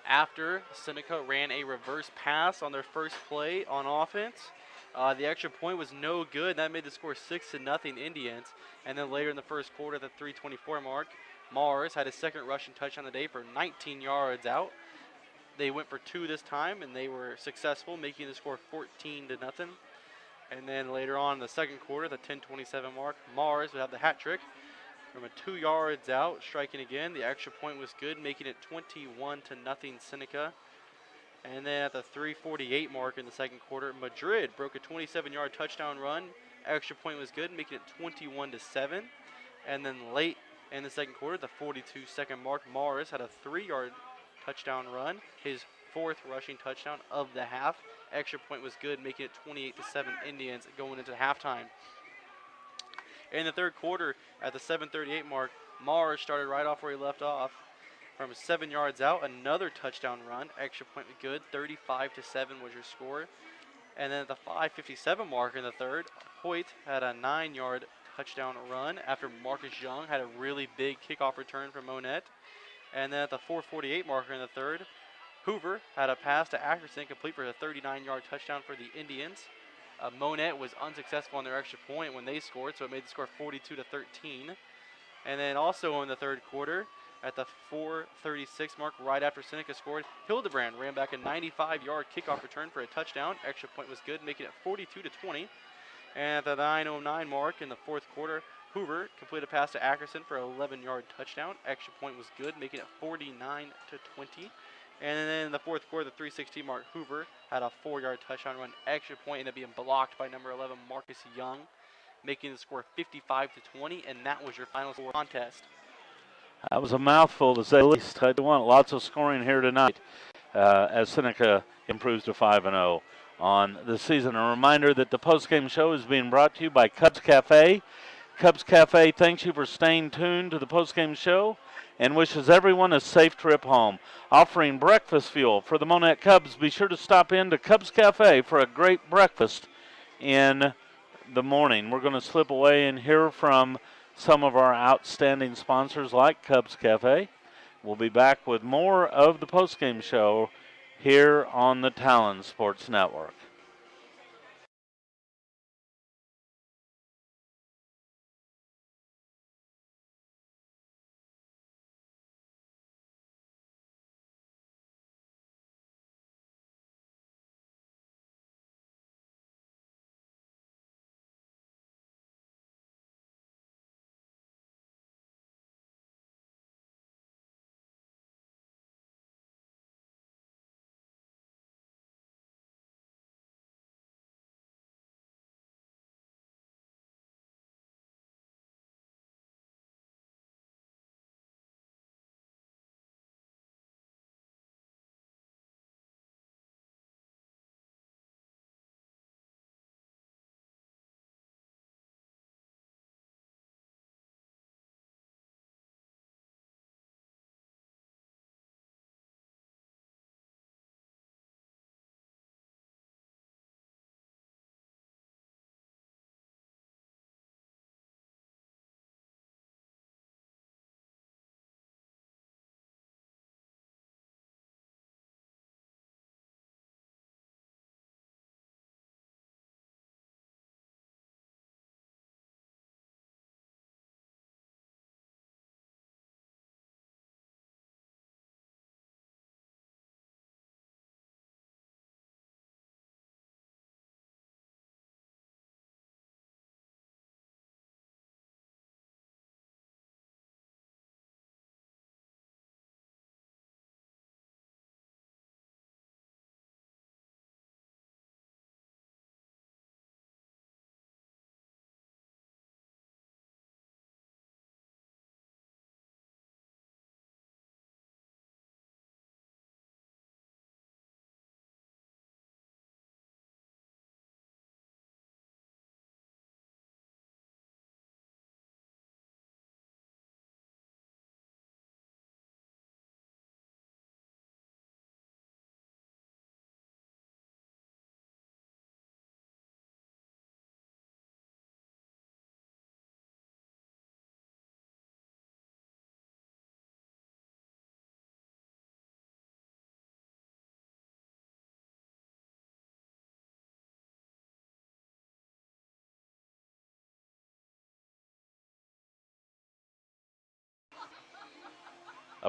after Seneca ran a reverse pass on their first play on offense. The extra point was no good. That made the score 6-0 Indians. And then later in the first quarter, at the 3:24 mark, Mars had his second rushing touchdown of the day for 19 yards out. They went for 2 this time, and they were successful, making the score 14-0. And then later on in the second quarter, the 10:27 mark, Mars would have the hat trick from a 2 yards out, striking again. The extra point was good, making it 21-0 Seneca. And then at the 3:48 mark in the second quarter, Madrid broke a 27-yard touchdown run. Extra point was good, making it 21-7. And then late in the second quarter, the 42-second mark, Mars had a 3-yard touchdown run, his 4th rushing touchdown of the half. Extra point was good, making it 28-7 Indians going into halftime. In the third quarter, at the 7:38 mark, Mars started right off where he left off. From 7 yards out, another touchdown run. Extra point was good. 35-7 was your score. And then at the 5:57 mark in the third, Hoyt had a 9-yard touchdown run after Marcus Young had a really big kickoff return from Monett. And then at the 4:48 marker in the third, Hoover had a pass to Ackerson complete for a 39-yard touchdown for the Indians. Monett was unsuccessful on their extra point when they scored, so it made the score 42-13. And then also in the third quarter, at the 4:36 mark, right after Seneca scored, Hildebrand ran back a 95-yard kickoff return for a touchdown. Extra point was good, making it 42-20. And at the 9:09 mark in the fourth quarter, Hoover completed a pass to Ackerson for an 11-yard touchdown. Extra point was good, making it 49-20. And then in the fourth quarter, the 3:16 mark, Hoover had a 4-yard touchdown run. Extra point ended up being blocked by number 11, Marcus Young, making the score 55-20, and that was your final score contest. That was a mouthful, to say the least. I do want lots of scoring here tonight as Seneca improves to 5-0 on the season. A reminder that the postgame show is being brought to you by Cubs Cafe. Cubs Cafe thanks you for staying tuned to the postgame show and wishes everyone a safe trip home. Offering breakfast fuel for the Monett Cubs. Be sure to stop in to Cubs Cafe for a great breakfast in the morning. We're going to slip away and hear from some of our outstanding sponsors like Cubs Cafe. We'll be back with more of the postgame show here on the Talon Sports Network.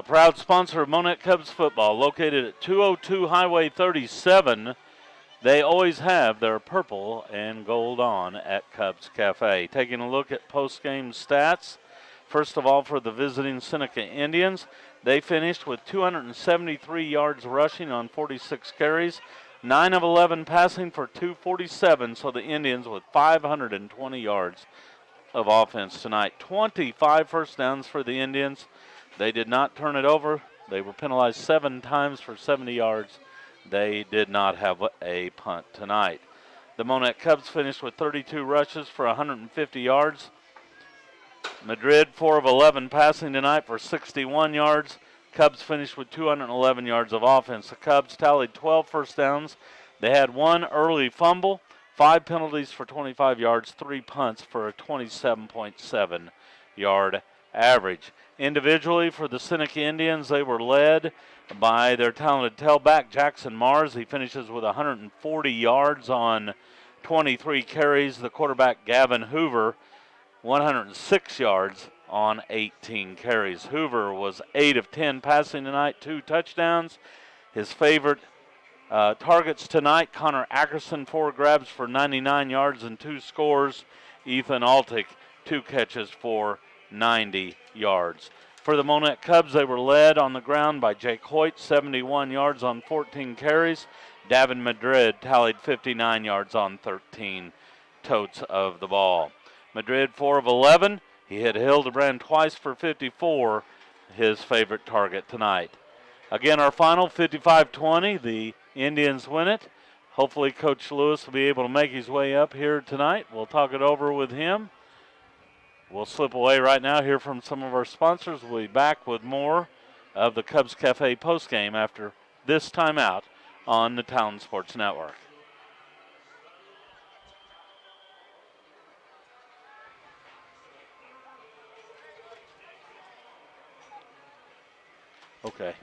A proud sponsor of Monett Cubs football, located at 202 Highway 37. They always have their purple and gold on at Cubs Cafe. Taking a look at post-game stats. First of all, for the visiting Seneca Indians, they finished with 273 yards rushing on 46 carries, 9 of 11 passing for 247, so the Indians with 520 yards of offense tonight. 25 first downs for the Indians. They did not turn it over. They were penalized 7 times for 70 yards. They did not have a punt tonight. The Monett Cubs finished with 32 rushes for 150 yards. Madrid, 4 of 11 passing tonight for 61 yards. Cubs finished with 211 yards of offense. The Cubs tallied 12 first downs. They had 1 early fumble, 5 penalties for 25 yards, 3 punts for a 27.7 yard average. Individually, for the Seneca Indians, they were led by their talented tailback, Jackson Mars. He finishes with 140 yards on 23 carries. The quarterback, Gavin Hoover, 106 yards on 18 carries. Hoover was 8 of 10 passing tonight, 2 touchdowns. His favorite targets tonight, Connor Ackerson, 4 grabs for 99 yards and 2 scores. Ethan Altick, 2 catches for 90 yards. For the Monett Cubs, they were led on the ground by Jake Hoyt, 71 yards on 14 carries. Davin Madrid tallied 59 yards on 13 totes of the ball. Madrid, 4 of 11. He hit Hildebrand twice for 54, his favorite target tonight. Again, our final, 55-20. The Indians win it. Hopefully Coach Lewis will be able to make his way up here tonight. We'll talk it over with him. We'll slip away right now, hear from some of our sponsors. We'll be back with more of the Cubs Cafe postgame after this timeout on the Talon Sports Network. Okay.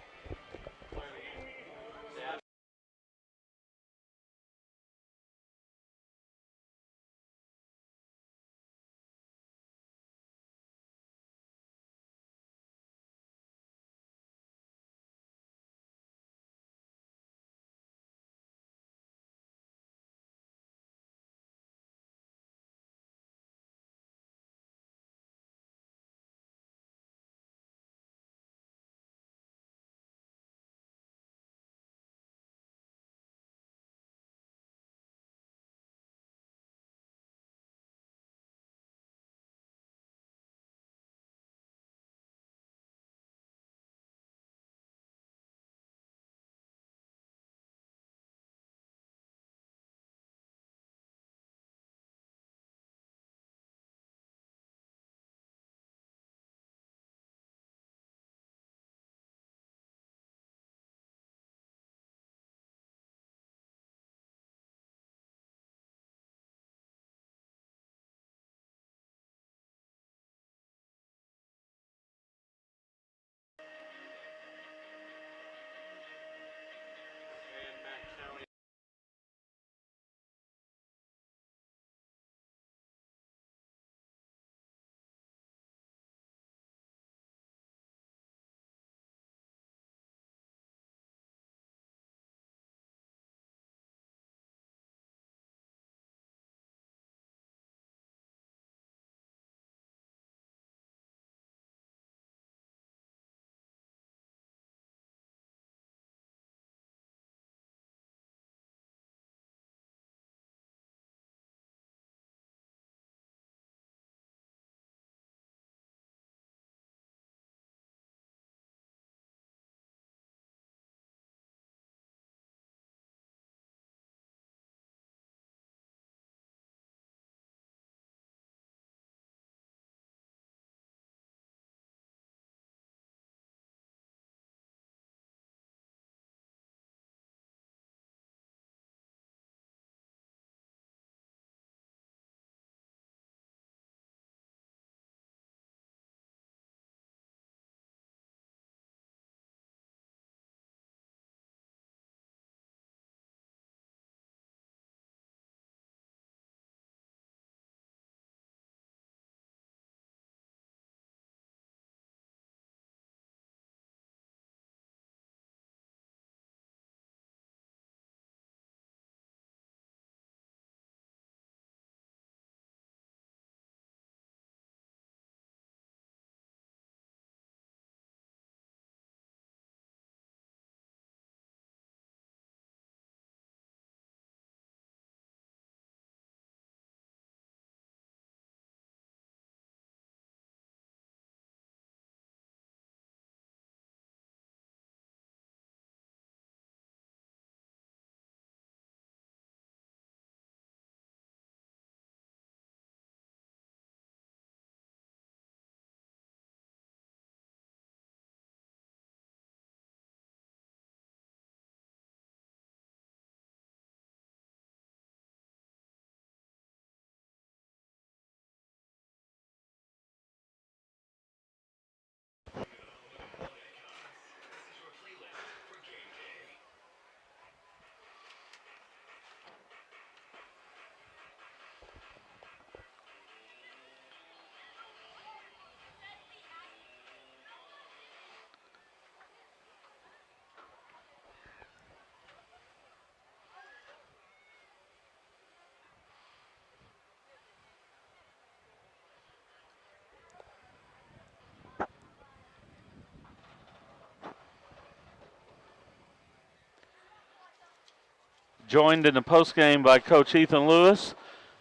joined in the postgame by Coach Ethan Lewis.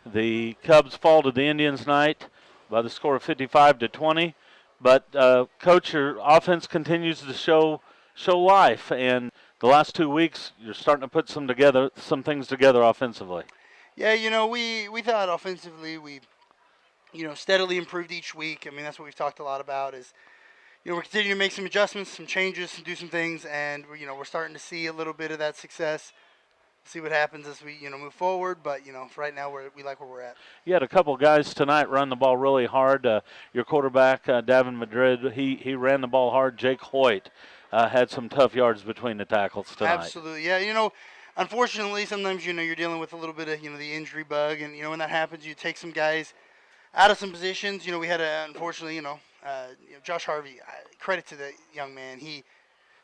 The Cubs fall to the Indians tonight by the score of 55-20. But Coach, your offense continues to show life, and the last 2 weeks you're starting to put some things together offensively. Yeah, we thought offensively we, steadily improved each week. I mean, that's what we've talked a lot about is, we're continuing to make some adjustments, some changes, do some things, and we're starting to see a little bit of that success. See what happens as we move forward, but for right now we like where we're at. You had a couple guys tonight run the ball really hard. Your quarterback Davin Madrid, he ran the ball hard. Jake Hoyt had some tough yards between the tackles tonight. Absolutely, yeah. Unfortunately, sometimes you're dealing with a little bit of the injury bug, and when that happens, you take some guys out of some positions. We had unfortunately Josh Harvey. Credit to the young man. He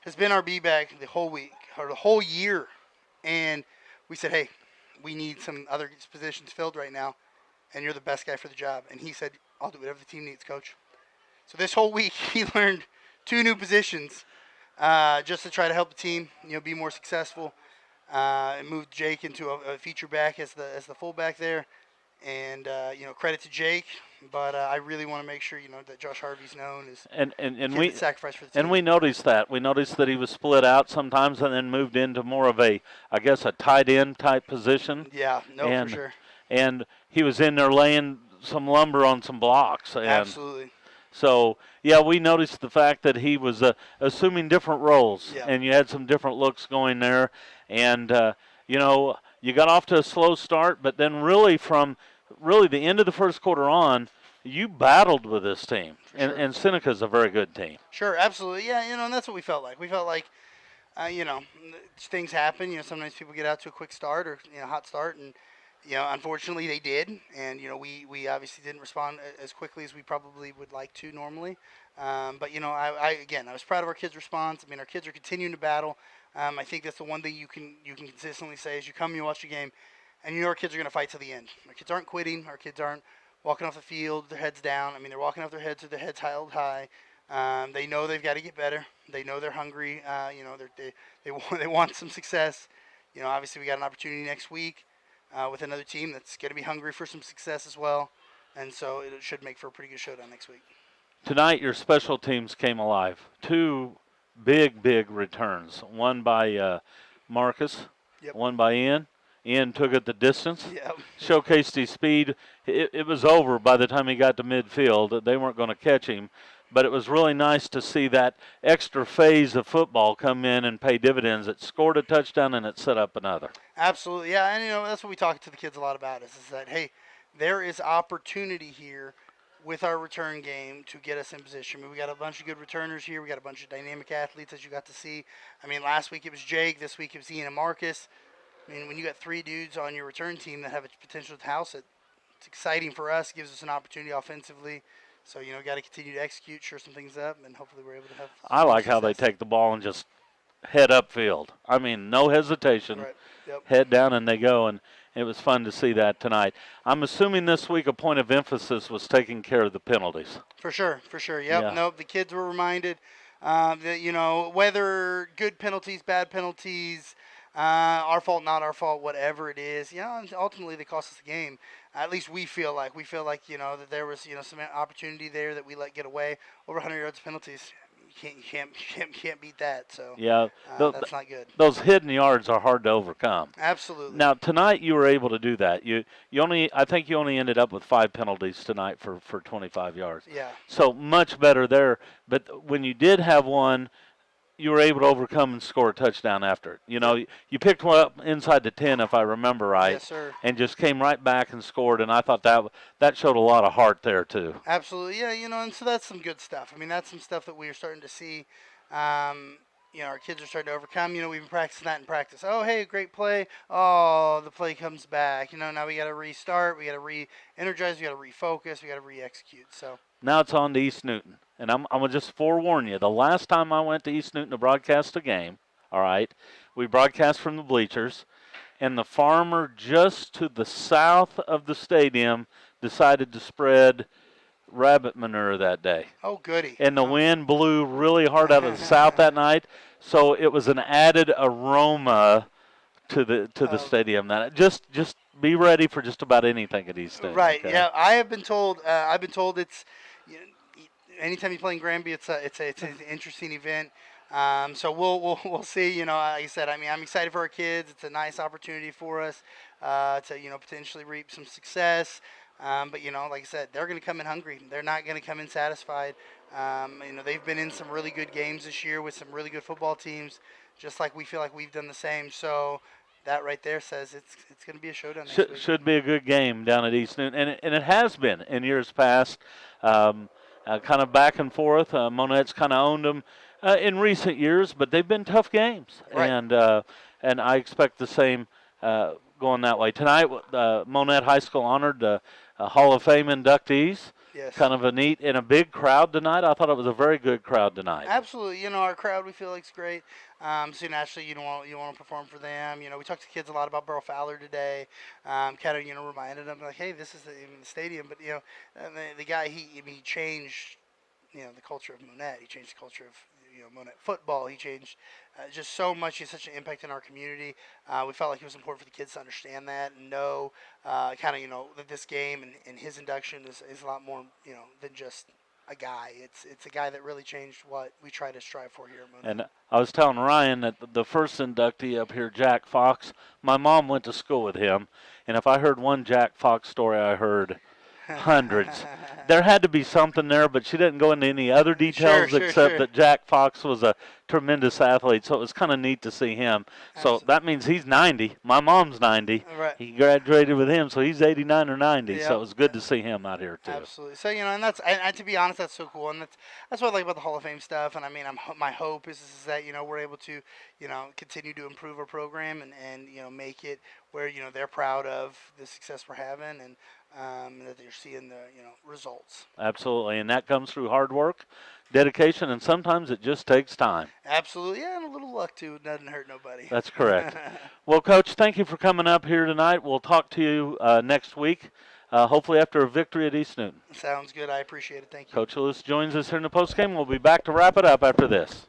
has been our B-back the whole week or the whole year. And we said, hey, we need some other positions filled right now, and you're the best guy for the job. And he said, I'll do whatever the team needs, Coach. So this whole week he learned 2 new positions just to try to help the team, be more successful. And moved Jake into a feature back as the fullback there. And, credit to Jake. But I really want to make sure, that Josh Harvey's known as and we sacrifice for the team. And we noticed that. We noticed that he was split out sometimes and then moved into more of a tight end type position. Yeah, for sure. And he was in there laying some lumber on some blocks. And absolutely. So, yeah, we noticed the fact that he was assuming different roles. Yeah. And you had some different looks going there. And, you got off to a slow start, but then really from the end of the first quarter on, you battled with this team. And Seneca's a very good team. Sure, absolutely. Yeah, and that's what we felt like. We felt like, things happen. Sometimes people get out to a quick start or, hot start. And, unfortunately they did. And, we obviously didn't respond as quickly as we probably would like to normally. But, I was proud of our kids' response. I mean, our kids are continuing to battle. I think that's the one thing you can consistently say is you come and you watch the game, and our kids are going to fight to the end. Our kids aren't quitting. Our kids aren't walking off the field, their heads down. I mean, they're walking off their heads with their heads held high. They know they've got to get better. They know they're hungry. They want some success. Obviously we got an opportunity next week with another team that's going to be hungry for some success as well, and so it should make for a pretty good showdown next week. Tonight, your special teams came alive. 2 big returns. One by Marcus, Yep. One by Ian. Ian took it the distance, Yep. showcased his speed. It was over by the time he got to midfield. They weren't going to catch him, but it was really nice to see that extra phase of football come in and pay dividends. It scored a touchdown and it set up another. Absolutely, yeah, and that's what we talk to the kids a lot about is that, hey, there is opportunity here with our return game to get us in position. I mean, we got a bunch of good returners here. We got a bunch of dynamic athletes, as you got to see. I mean, last week it was Jake. This week it was Ian and Marcus. I mean, when you got 3 dudes on your return team that have a potential to house it, it's exciting for us. Gives us an opportunity offensively. So, got to continue to execute, shore some things up, and hopefully we're able to have I like how they take the ball and just head upfield. I mean, no hesitation. Right. Yep. Head down and they go, and it was fun to see that tonight. I'm assuming this week a point of emphasis was taking care of the penalties. For sure. Yep. Yeah. Nope. The kids were reminded that, whether good penalties, bad penalties, our fault, not our fault, whatever it is, ultimately they cost us the game. At least we feel like, that there was, some opportunity there that we let get away. Over 100 yards of penalties. You can't beat that. So yeah, that's not good. Those hidden yards are hard to overcome. Absolutely. Now tonight you were able to do that. I think you only ended up with 5 penalties tonight for 25 yards. Yeah. So much better there. But when you did have one, you were able to overcome and score a touchdown after it. You picked one up inside the 10, if I remember right. Yes, sir. And just came right back and scored. And I thought that showed a lot of heart there too. Absolutely, yeah. And so that's some good stuff. I mean, that's some stuff that we are starting to see. Our kids are starting to overcome. We've been practicing that in practice. Oh, hey, great play. Oh, the play comes back. Now we got to restart. We got to re-energize. We got to refocus. We got to re-execute. So now it's on to East Newton. And I'm going to just forewarn you, the last time I went to East Newton to broadcast a game, all right, we broadcast from the bleachers, and the farmer just to the south of the stadium decided to spread rabbit manure that day. Oh, goody. And the wind blew really hard out of the south that night, so it was an added aroma to the stadium. That just be ready for just about anything at East Newton. Right. Okay? Yeah. I've been told it's you know, anytime you play in Granby, it's an interesting event. So we'll see. Like I said, I mean, I'm excited for our kids. It's a nice opportunity for us to potentially reap some success. But like I said, they're going to come in hungry. They're not going to come in satisfied. They've been in some really good games this year with some really good football teams, just like we feel like we've done the same. So that right there says it's going to be a showdown next week. Should be a good game down at East Newton, and it has been in years past. Kind of back and forth. Monett's kind of owned them in recent years, but they've been tough games, Right. and I expect the same going that way tonight. Monett High School honored the Hall of Fame inductees. Yes. Kind of a neat and a big crowd tonight. I thought it was a very good crowd tonight. Absolutely. Our crowd we feel like is great. So naturally, you want to perform for them. We talked to kids a lot about Burl Fowler today. Kind of reminded them like, hey, this is the stadium. But the guy he changed the culture of Monett. He changed the culture of Monett football. He changed just so much. He had such an impact in our community. We felt like it was important for the kids to understand that and know that this game and his induction is a lot more than just a guy. It's a guy that really changed what we try to strive for here at Monett. And I was telling Ryan that the first inductee up here, Jack Fox, my mom went to school with him, and if I heard one Jack Fox story, I heard hundreds. There had to be something there, but she didn't go into any other details except that Jack Fox was a tremendous athlete, so it was kind of neat to see him. Absolutely. So that means he's 90. My mom's 90. Right. He graduated with him, so he's 89 or 90, Yep. so it was good to see him out here, too. Absolutely. So, and that's, and to be honest, that's so cool. And that's what I like about the Hall of Fame stuff. And I mean, my hope is that, we're able to, continue to improve our program and make it where, they're proud of the success we're having and that they're seeing the, results. Absolutely, and that comes through hard work, dedication, and sometimes it just takes time. Absolutely, yeah, and a little luck, too. It doesn't hurt nobody. That's correct. Well, Coach, thank you for coming up here tonight. We'll talk to you next week, hopefully after a victory at East Newton. Sounds good. I appreciate it. Thank you. Coach Lewis joins us here in the postgame. We'll be back to wrap it up after this.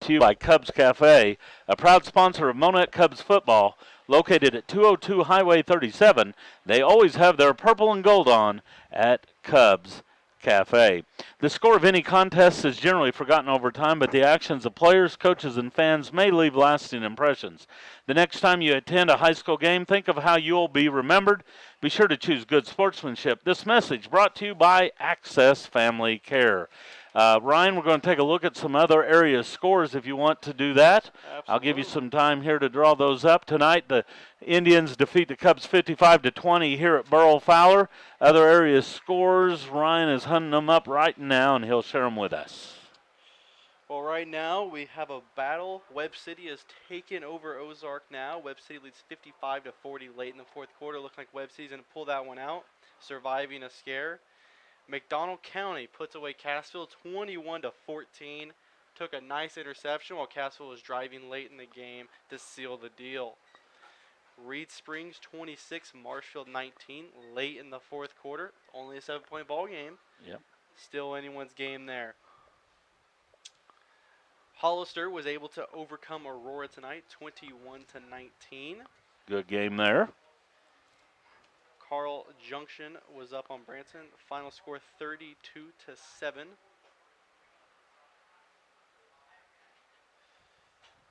To you by Cubs Cafe, a proud sponsor of Monett Cubs football, located at 202 Highway 37. They always have their purple and gold on at Cubs Cafe. The score of any contest is generally forgotten over time, but the actions of players, coaches, and fans may leave lasting impressions. The next time you attend a high school game, think of how you'll be remembered. Be sure to choose good sportsmanship. This message brought to you by Access Family Care. Ryan, we're going to take a look at some other area scores if you want to do that. Absolutely. I'll give you some time here to draw those up. Tonight, the Indians defeat the Cubs 55-20 here at Burl Fowler. Other area scores, Ryan is hunting them up right now, and he'll share them with us. Well, right now we have a battle. Webb City has taken over Ozark now. Webb City leads 55-40 late in the fourth quarter. Looking like Webb City's going to pull that one out, surviving a scare. McDonald County puts away Cassville 21-14. Took a nice interception while Cassville was driving late in the game to seal the deal. Reed Springs 26, Marshfield 19 late in the fourth quarter. Only a 7-point ball game. Yep. Still anyone's game there. Hollister was able to overcome Aurora tonight 21-19. Good game there. Carl Junction was up on Branson. Final score 32-7.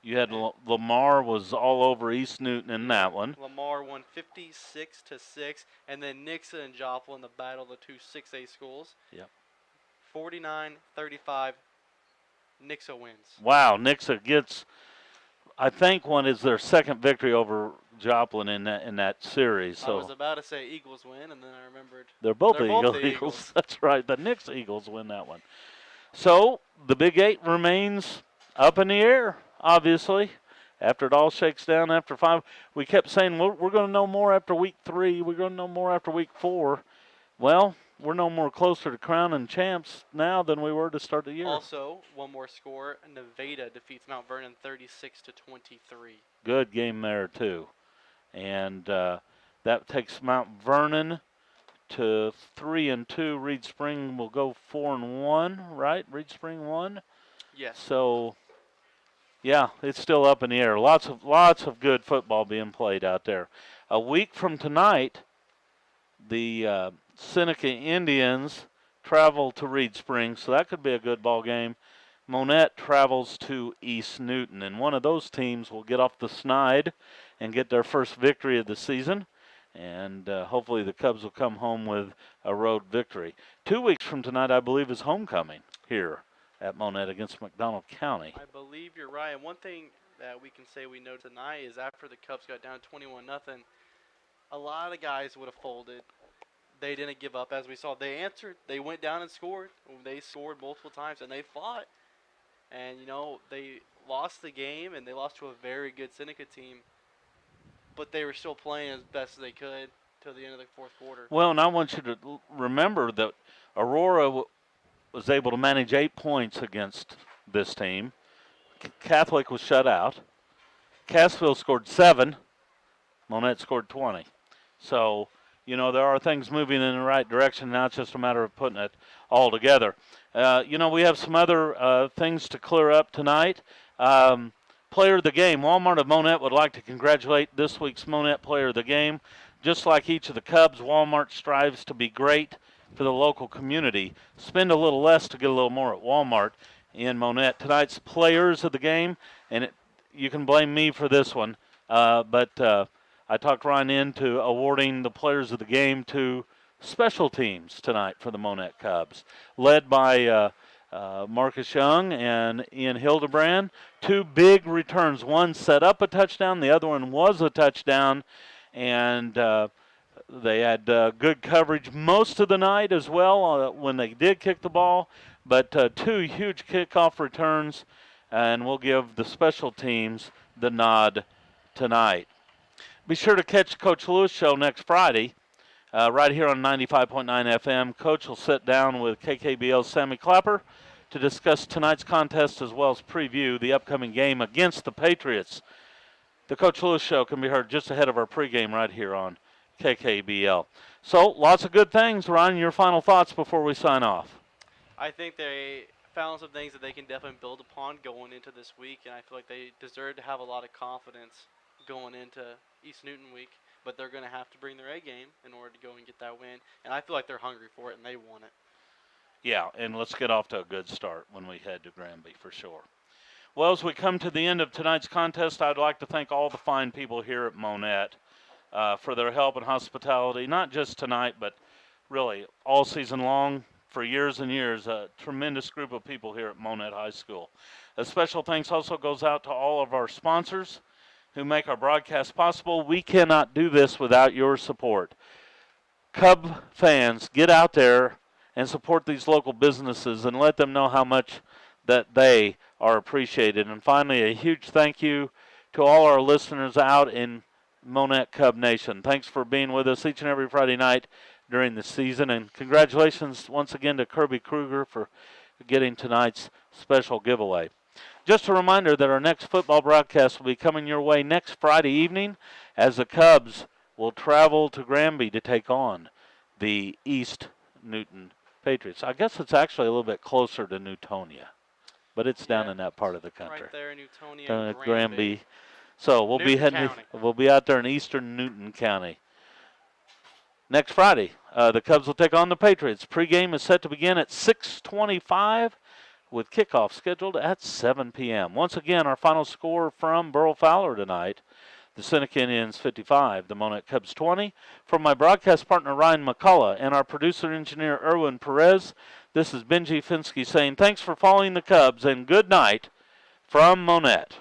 You had Lamar was all over East Newton in that one. Lamar won 56-6, and then Nixa and Joplin, the battle of the two 6A schools. Yep. 49-35. Nixa wins. Wow, Nixa gets, I think, one is their second victory over Joplin in that series. So I was about to say Eagles win, and then I remembered they're both the Eagles. Eagles. That's right. The Nixa Eagles win that one. So the Big Eight remains up in the air, obviously. After it all shakes down after 5, we kept saying we're going to know more after week 3. We're going to know more after week 4. Well, we're no more closer to crowning champs now than we were to start the year. Also, one more score. Nevada defeats Mount Vernon 36-23. Good game there, too. And that takes Mount Vernon to 3-2. Reed Spring will go 4-1, right? Reed Spring won? Yes. So, yeah, it's still up in the air. Lots of good football being played out there. A week from tonight, the Seneca Indians travel to Reed Springs, so that could be a good ball game. Monett travels to East Newton, and one of those teams will get off the snide and get their first victory of the season, and hopefully the Cubs will come home with a road victory. 2 weeks from tonight, I believe, is homecoming here at Monett against McDonald County. I believe you're right. And one thing that we can say we know tonight is after the Cubs got down 21-0, a lot of guys would have folded. They didn't give up, as we saw. They answered. They went down and scored. They scored multiple times, and they fought. And, they lost the game, and they lost to a very good Seneca team. But they were still playing as best as they could till the end of the fourth quarter. Well, and I want you to remember that Aurora was able to manage 8 points against this team. Catholic was shut out. Cassville scored 7. Monett scored 20. So, there are things moving in the right direction. Now it's just a matter of putting it all together. We have some other things to clear up tonight. Player of the game. Walmart of Monett would like to congratulate this week's Monett Player of the Game. Just like each of the Cubs, Walmart strives to be great for the local community. Spend a little less to get a little more at Walmart in Monett. Tonight's Players of the Game, and you can blame me for this one, but I talked Ryan into awarding the Players of the Game to special teams tonight for the Monett Cubs, led by Marcus Young and Ian Hildebrand. 2 big returns. One set up a touchdown. The other one was a touchdown. And they had good coverage most of the night as well when they did kick the ball. But 2 huge kickoff returns. And we'll give the special teams the nod tonight. Be sure to catch Coach Lewis' show next Friday. Right here on 95.9 FM. Coach will sit down with KKBL's Sammy Clapper to discuss tonight's contest as well as preview the upcoming game against the Patriots. The Coach Lewis Show can be heard just ahead of our pregame right here on KKBL. So, lots of good things. Ryan, your final thoughts before we sign off. I think they found some things that they can definitely build upon going into this week, and I feel like they deserve to have a lot of confidence going into East Newton week. But they're going to have to bring their A game in order to go and get that win. And I feel like they're hungry for it, and they want it. Yeah, and let's get off to a good start when we head to Granby for sure. Well, as we come to the end of tonight's contest, I'd like to thank all the fine people here at Monett for their help and hospitality, not just tonight, but really all season long for years and years. A tremendous group of people here at Monett High School. A special thanks also goes out to all of our sponsors who make our broadcast possible. We cannot do this without your support. Cub fans, get out there and support these local businesses and let them know how much that they are appreciated. And finally, a huge thank you to all our listeners out in Monett Cub Nation. Thanks for being with us each and every Friday night during the season. And congratulations once again to Kirby Kruger for getting tonight's special giveaway. Just a reminder that our next football broadcast will be coming your way next Friday evening as the Cubs will travel to Granby to take on the East Newton Patriots. I guess it's actually a little bit closer to Newtonia, but it's down in that part of the country. Right there in Newtonia, Granby. So we'll be heading. We'll be out there in eastern Newton County. Next Friday, the Cubs will take on the Patriots. Pregame is set to begin at 6:25 with kickoff scheduled at 7 p.m. Once again, our final score from Burl Fowler tonight. The Seneca Indians 55, the Monett Cubs 20. From my broadcast partner Ryan McCullough and our producer-engineer Erwin Perez, this is Benji Finsky saying thanks for following the Cubs and good night from Monett.